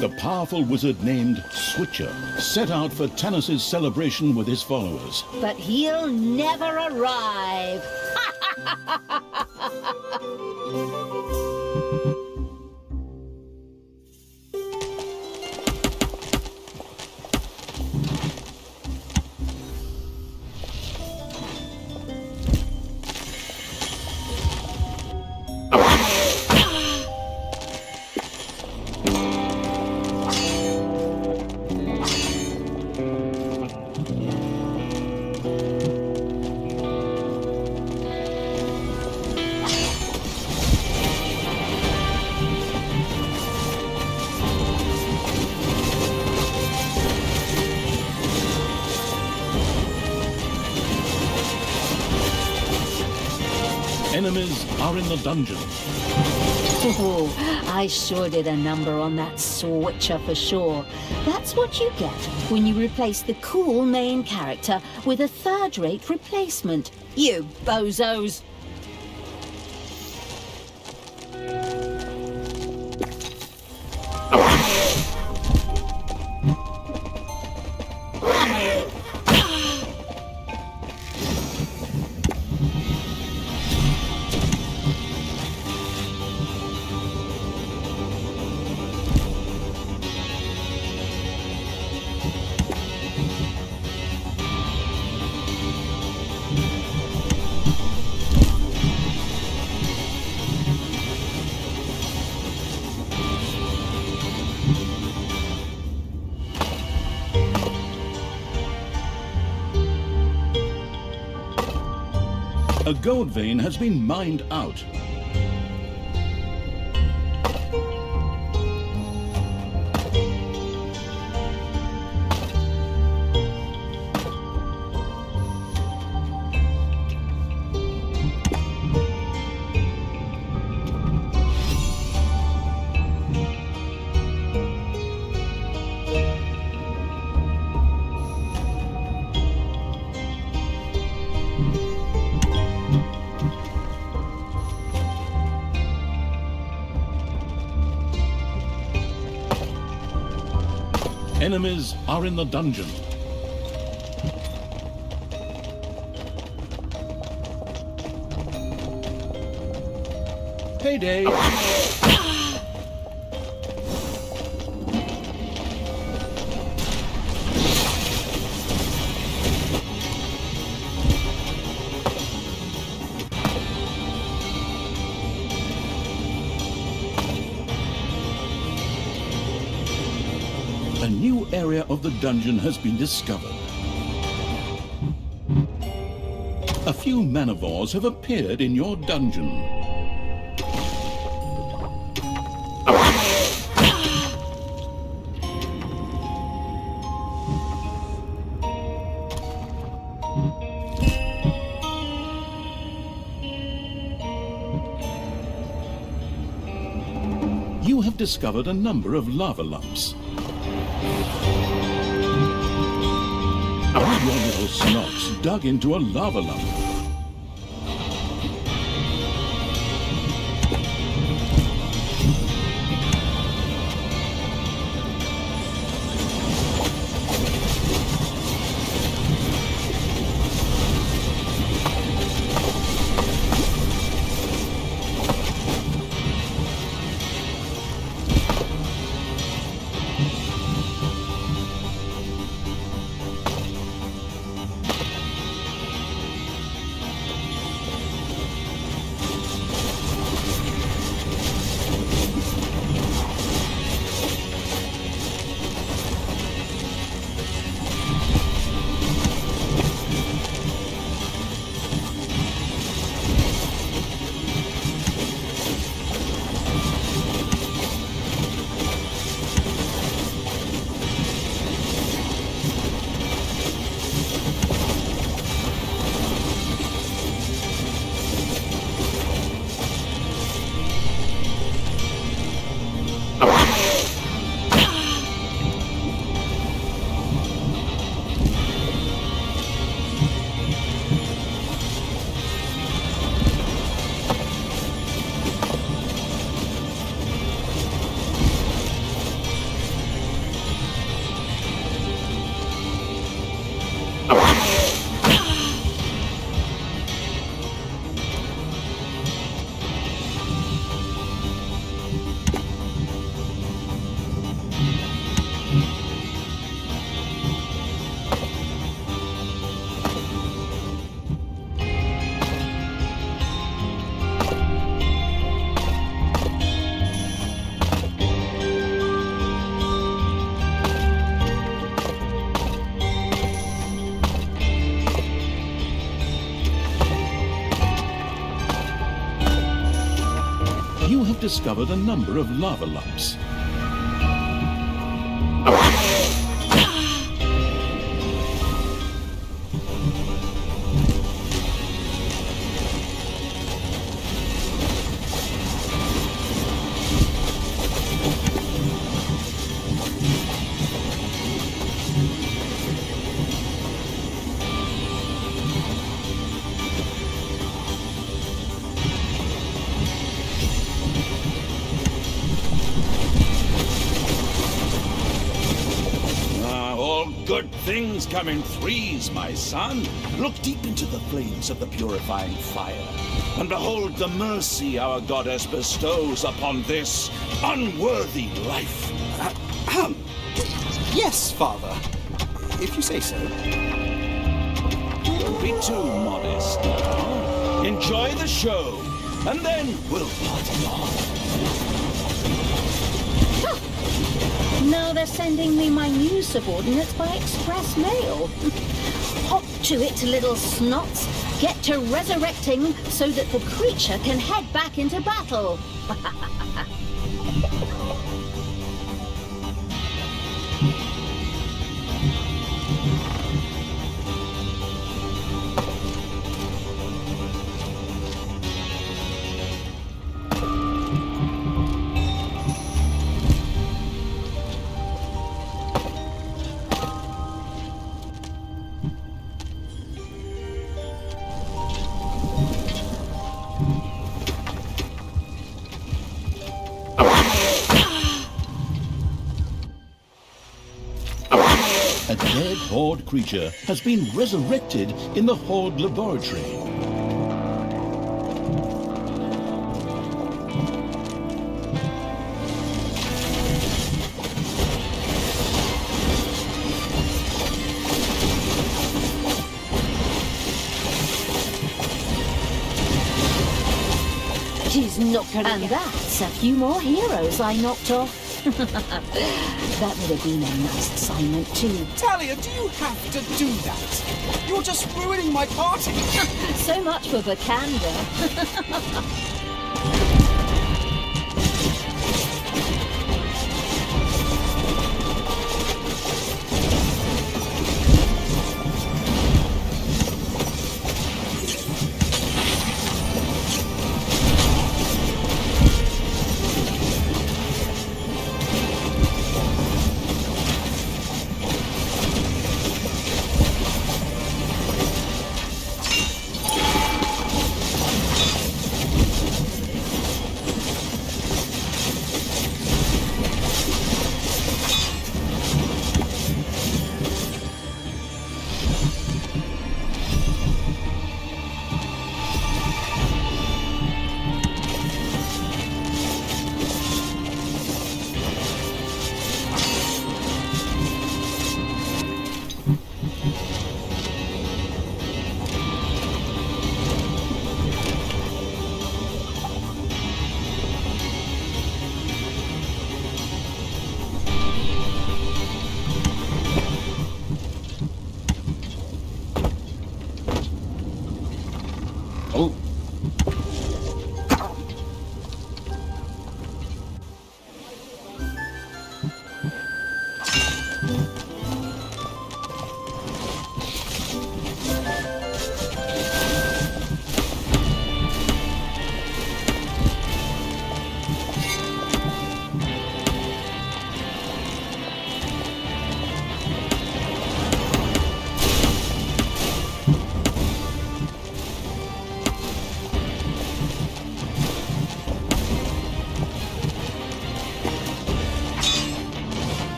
The powerful wizard named Switcher set out for Tanis's celebration with his followers. But he'll never arrive. Enemies are in the dungeon. Oh, I sure did a number on that switcher for sure. That's what you get when you replace the cool main character with a third-rate replacement. You bozos! A gold vein has been mined out. Enemies are in the dungeon. Payday! A new area of the dungeon has been discovered. A few manivores have appeared in your dungeon. You have discovered a number of lava lumps. Your little snots dug into a lava lump. You have discovered a number of lava lumps. Good things come in threes, my son. Look deep into the flames of the purifying fire, and behold the mercy our goddess bestows upon this unworthy life. Yes, Father. If you say so. Don't be too modest now. Enjoy the show, and then we'll party on. Now they're sending me my new subordinates by express mail. Hop to it, little snots. Get to resurrecting so that the creature can head back into battle. A dead Horde creature has been resurrected in the Horde laboratory. She's not gonna. And that's a few more heroes I knocked off. That would have been a nice assignment too. Talia, do you have to do that? You're just ruining my party. So much for the candor.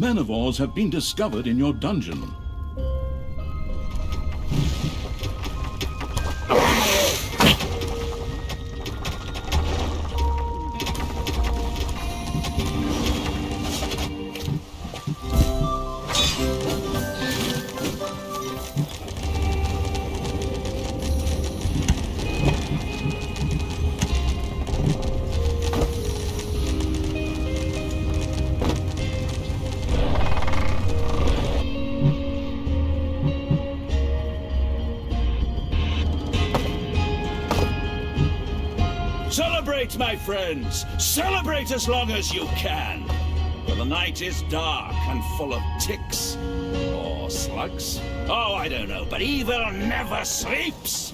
manivores have been discovered in your dungeon. Celebrate, my friends! Celebrate as long as you can! For the night is dark and full of ticks. Or slugs? Oh, I don't know, but evil never sleeps!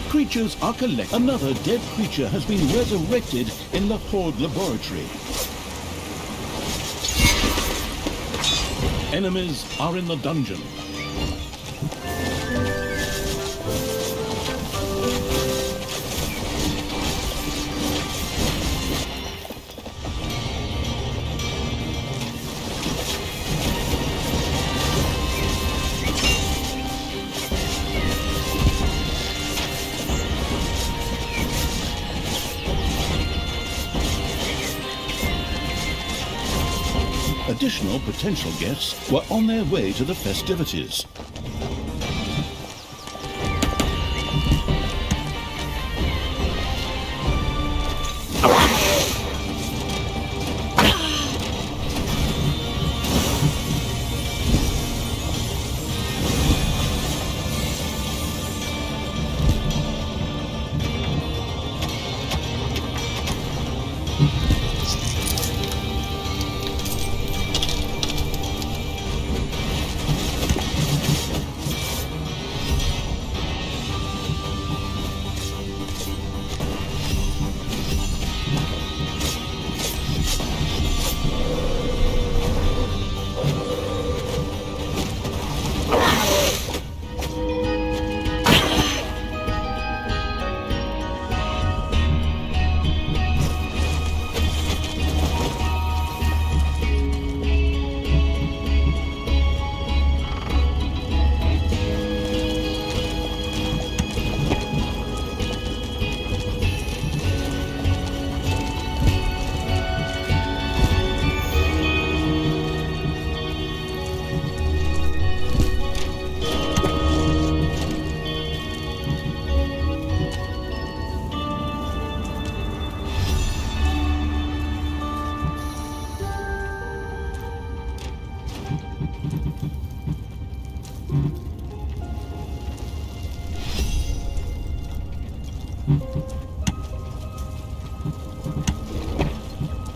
Creatures are collected. Another dead creature has been resurrected in the Horde laboratory. Enemies are in the dungeon. Additional potential guests were on their way to the festivities.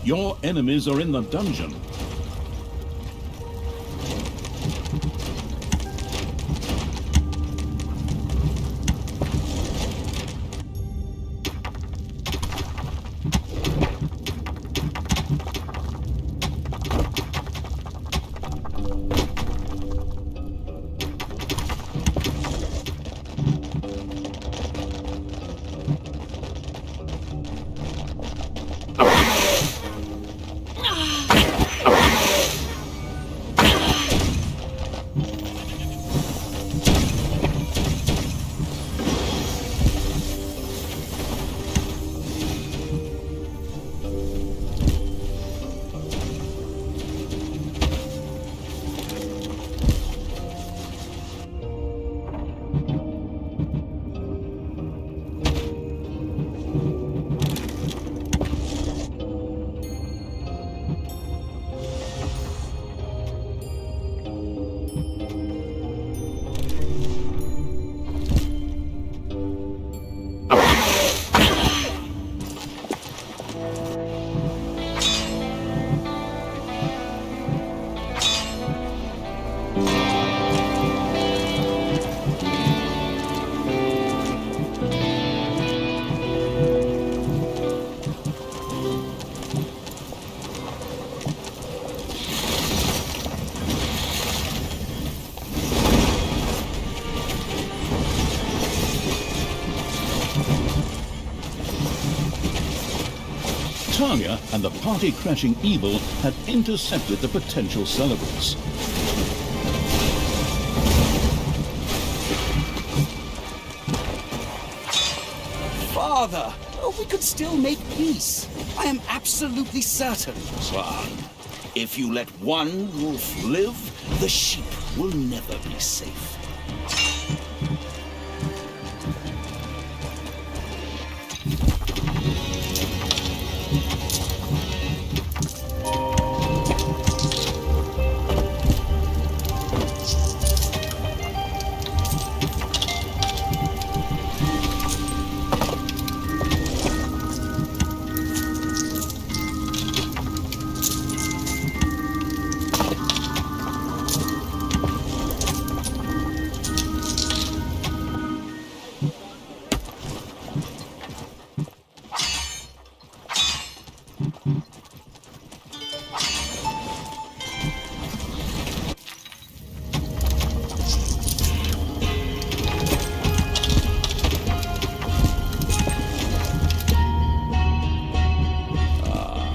Your enemies are in the dungeon. Talia and the party-crashing evil had intercepted the potential celebrants. Father, we could still make peace. I am absolutely certain. Son, if you let one wolf live, the sheep will never be safe.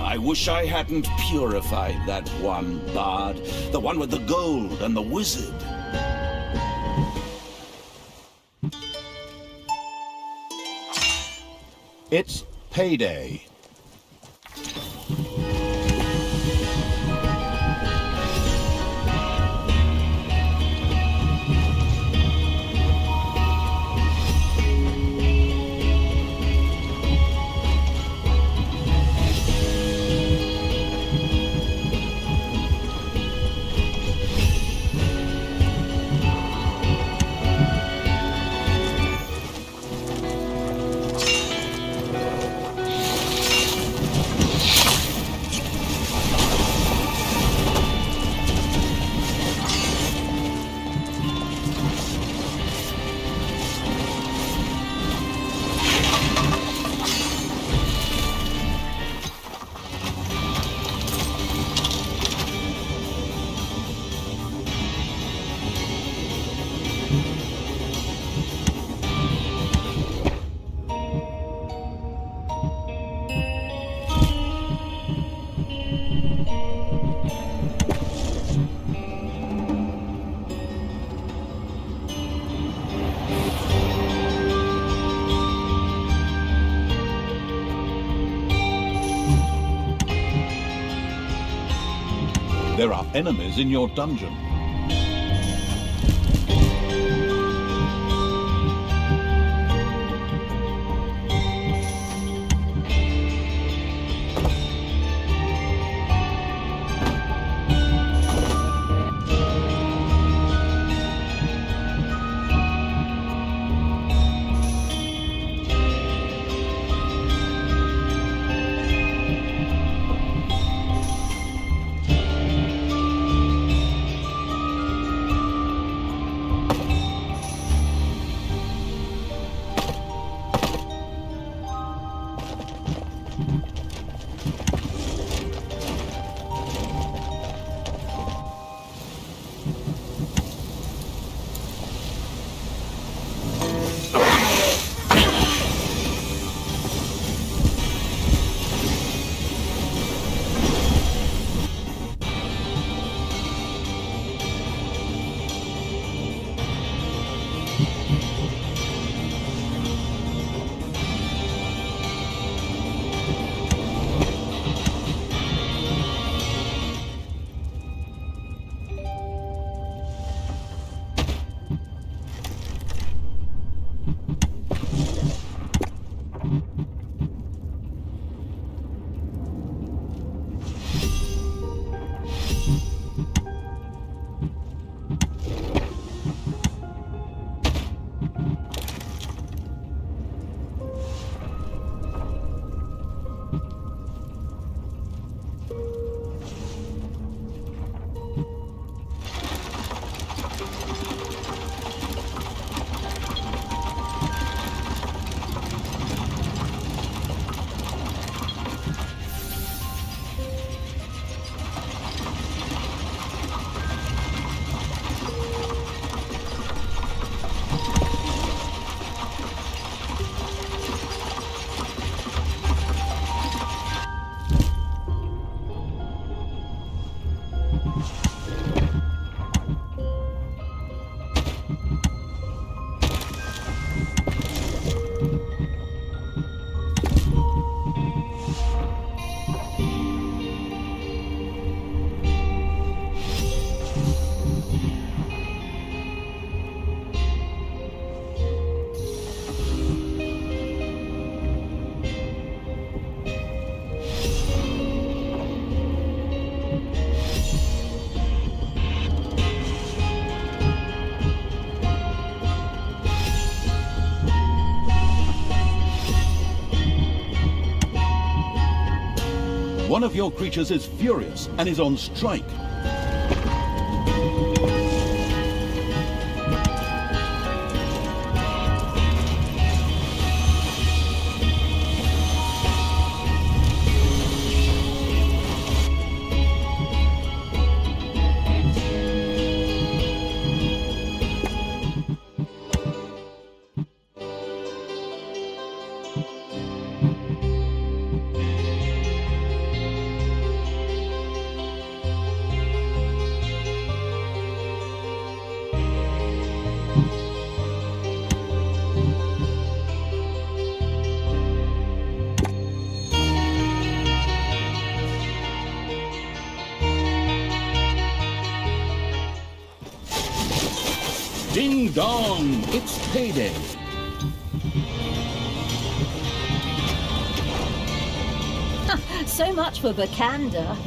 I wish I hadn't purified that one bard, the one with the gold and the wizard. It's payday. There are enemies in your dungeon. One of your creatures is furious and is on strike. Ding dong, it's payday. So much for Bakanda.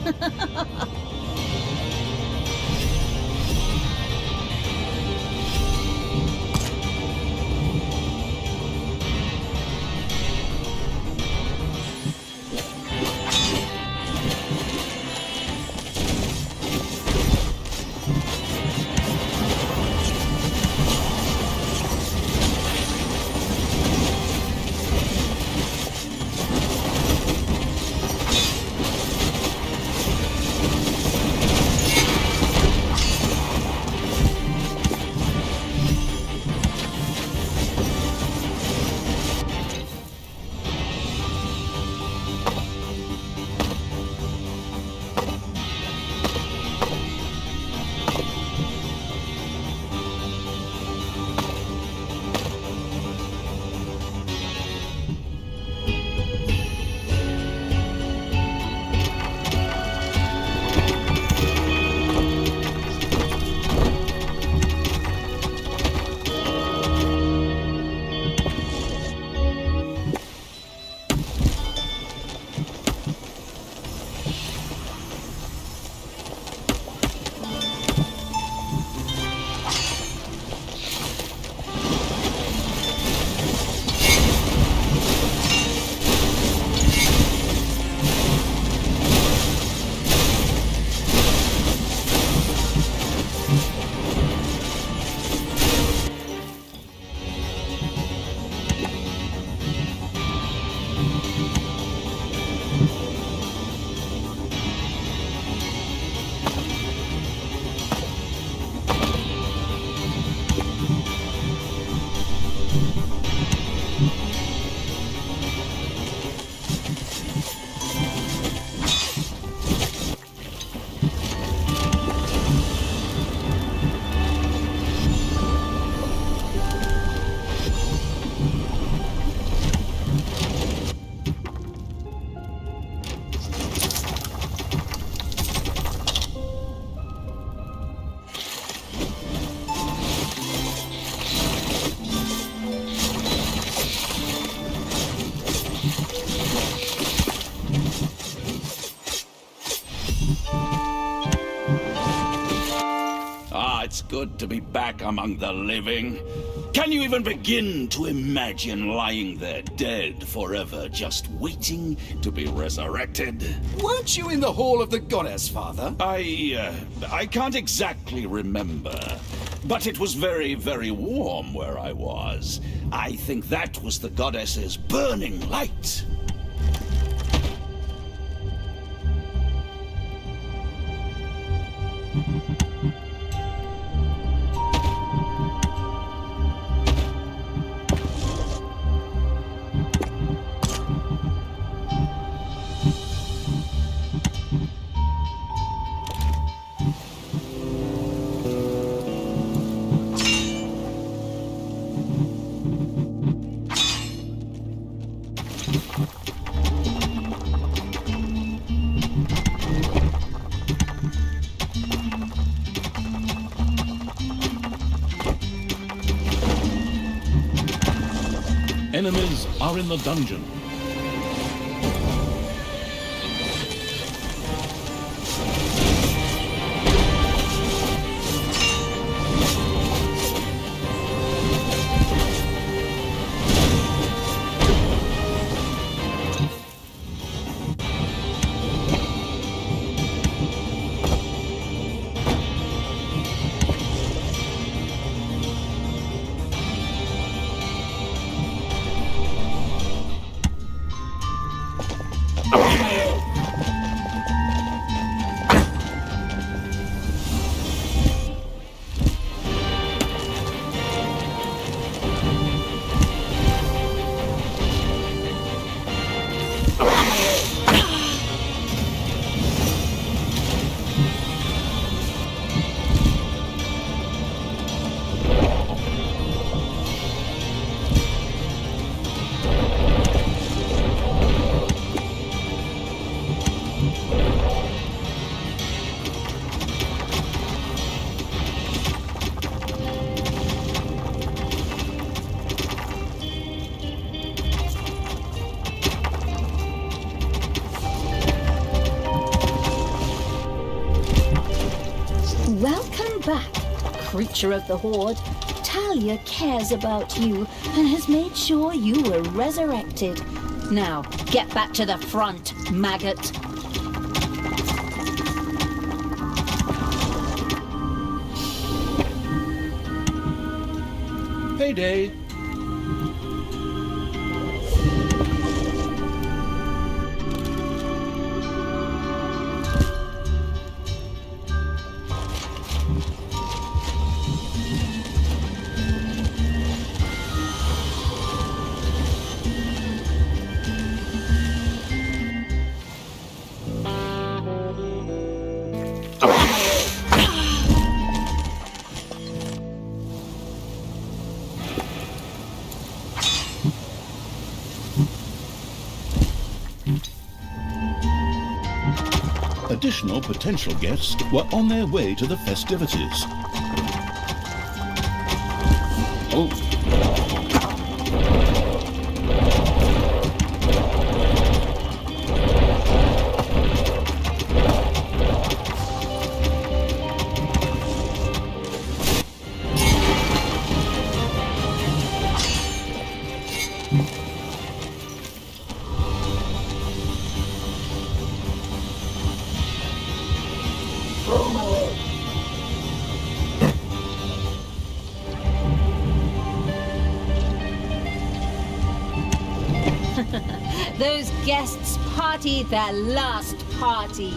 It's good to be back among the living. Can you even begin to imagine lying there dead forever, just waiting to be resurrected? Weren't you in the Hall of the Goddess, Father? I can't exactly remember, but it was very, very warm where I was. I think that was the goddess's burning light. Enemies are in the dungeon. creature of the Horde. Talia cares about you and has made sure you were resurrected. Now, get back to the front, maggot. Payday! Additional potential guests were on their way to the festivities. Oh. Those guests partied their last party.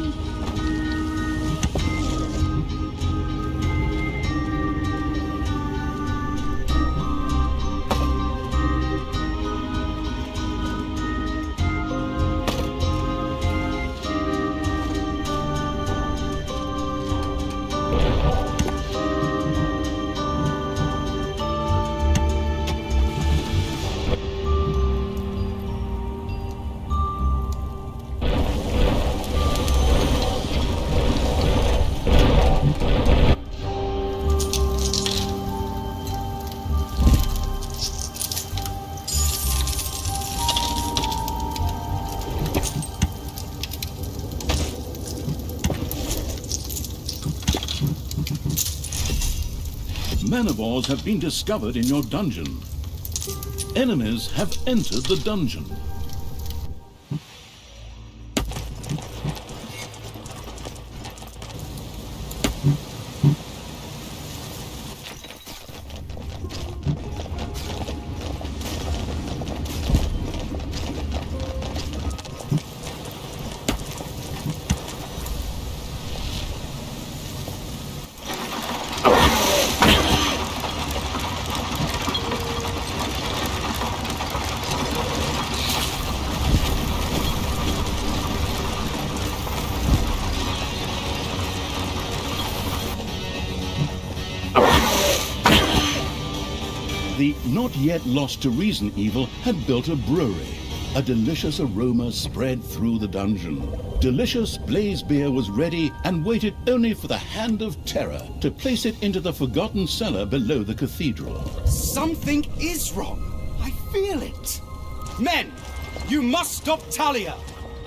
Manivores have been discovered in your dungeon. Enemies have entered the dungeon. The not yet lost to reason evil had built a brewery. A delicious aroma spread through the dungeon. Delicious blaze beer was ready and waited only for the hand of terror to place it into the forgotten cellar below the cathedral. Something is wrong. I feel it. Men, you must stop Talia.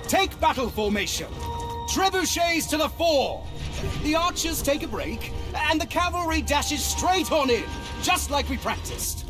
Take battle formation. Trebuchets to the fore. The archers take a break, and the cavalry dashes straight on in, just like we practiced.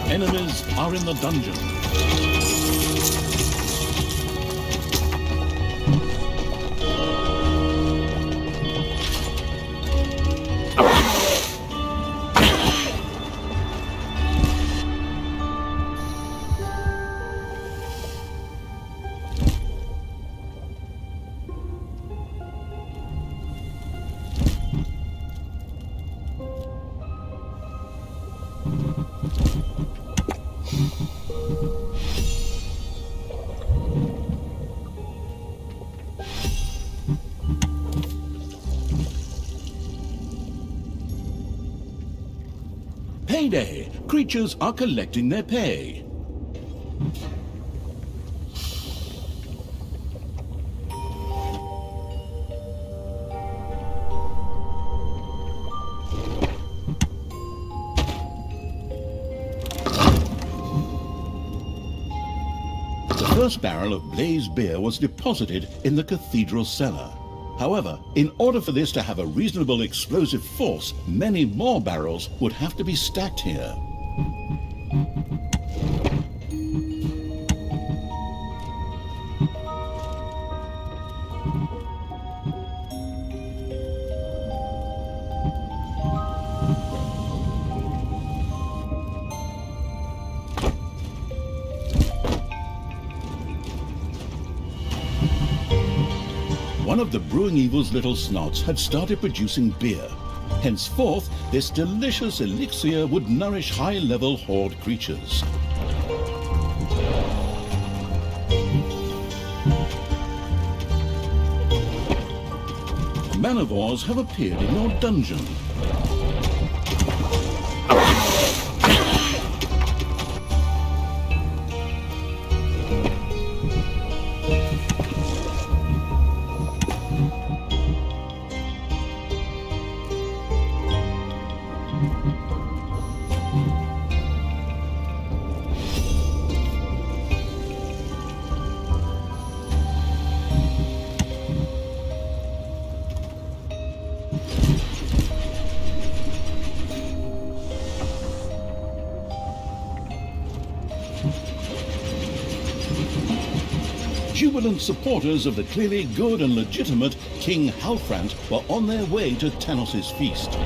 Enemies are in the dungeon. Payday! Creatures are collecting their pay. The first barrel of Blaze beer was deposited in the cathedral cellar. However, in order for this to have a reasonable explosive force, many more barrels would have to be stacked here. One of the Brewing Evil's little snots had started producing beer. Henceforth, this delicious elixir would nourish high-level horde creatures. Manivores have appeared in your dungeon. Jubilant supporters of the clearly good and legitimate King Halfrant were on their way to Tanos' feast.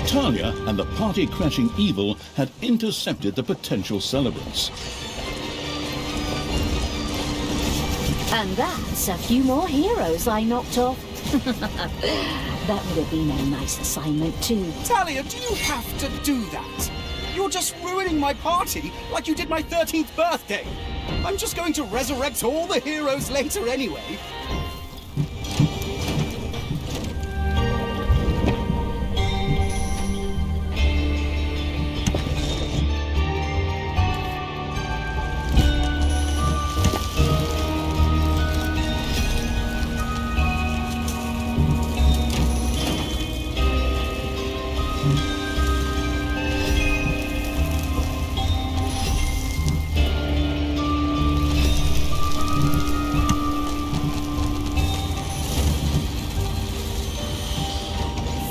Talia and the party-crashing evil had intercepted the potential celebrants. And that's a few more heroes I knocked off. That would have been a nice assignment too. Talia, do you have to do that? You're just ruining my party like you did my 13th birthday. I'm just going to resurrect all the heroes later anyway.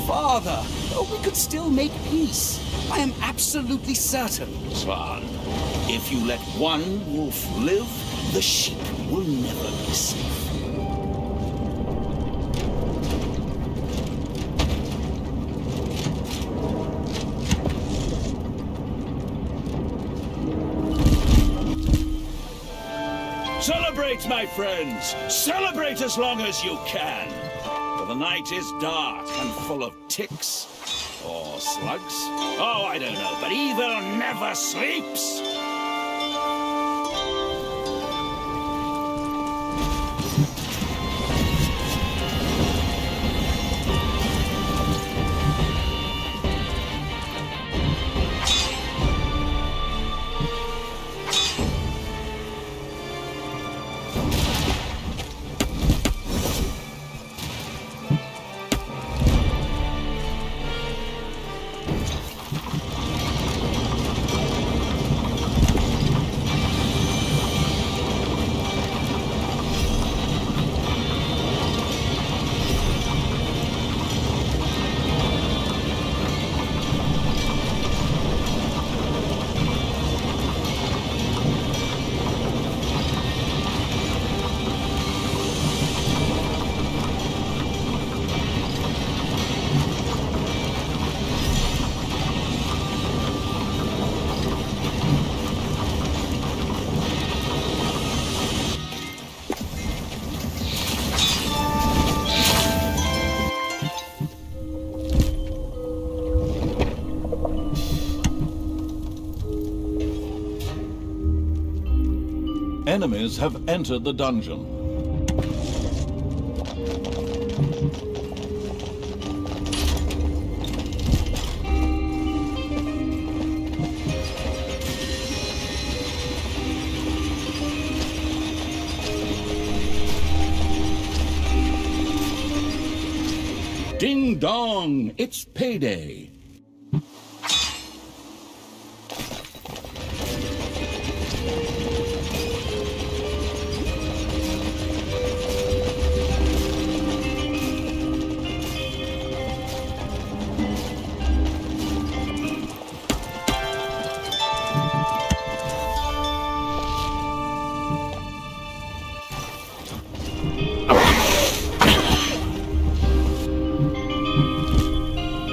Father, we could still make peace. I am absolutely certain. Svan, if you let one wolf live, the sheep will never be safe. Celebrate, my friends! Celebrate as long as you can! For the night is dark and full of ticks. Or slugs? Oh, I don't know, but evil never sleeps! Enemies have entered the dungeon. Ding dong! It's payday!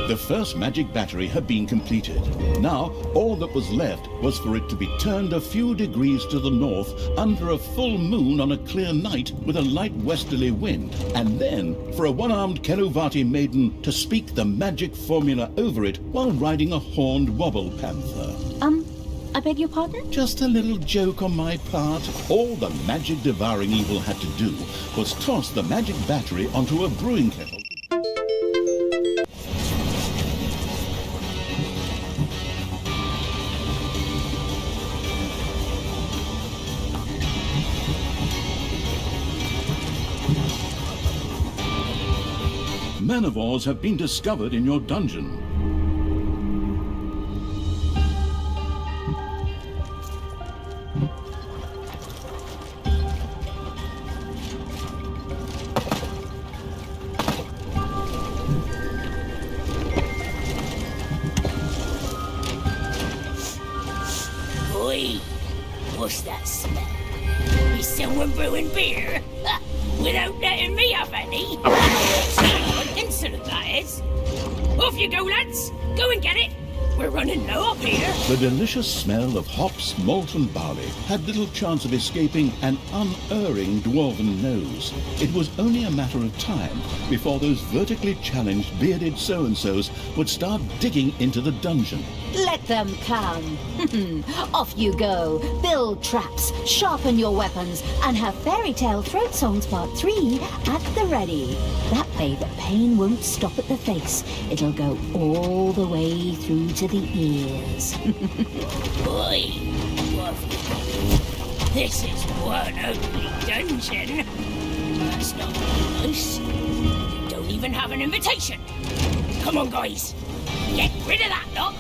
The first magic battery had been completed. Now, all that was left was for it to be turned a few degrees to the north under a full moon on a clear night with a light westerly wind, and then for a one-armed Kenuvati maiden to speak the magic formula over it while riding a horned wobble panther. I beg your pardon? Just a little joke on my part. All the magic devouring evil had to do was toss the magic battery onto a brewing kettle. Manivores have been discovered in your dungeon. Oi, what's that smell? Is someone brewing beer? Ha, without letting me have any? Insolent, that is. Off you go, lads. Go and get it. We're running low up here. The delicious smell of hops, malt and barley had little chance of escaping an unerring dwarven nose. It was only a matter of time before those vertically challenged bearded so-and-sos would start digging into the dungeon. Let them come. Off you go. Build traps, sharpen your weapons, and have Fairy Tale Throat Songs Part 3 at the ready. That way the pain won't stop at the face. It'll go all the way through to the ears. Oi, this is one ugly dungeon. That's not nice. You don't even have an invitation. Come on, guys. Get rid of that lot,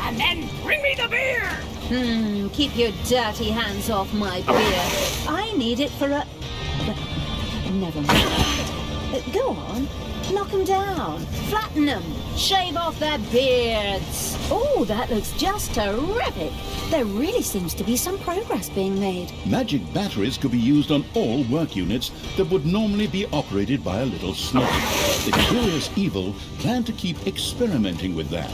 and then bring me the beer. Keep your dirty hands off my beer. I need it for a... Never mind. Go on. Knock them down. Flatten them. Shave off their beards. Oh, that looks just terrific. There really seems to be some progress being made. Magic batteries could be used on all work units that would normally be operated by a little snob. The curious evil planned to keep experimenting with that.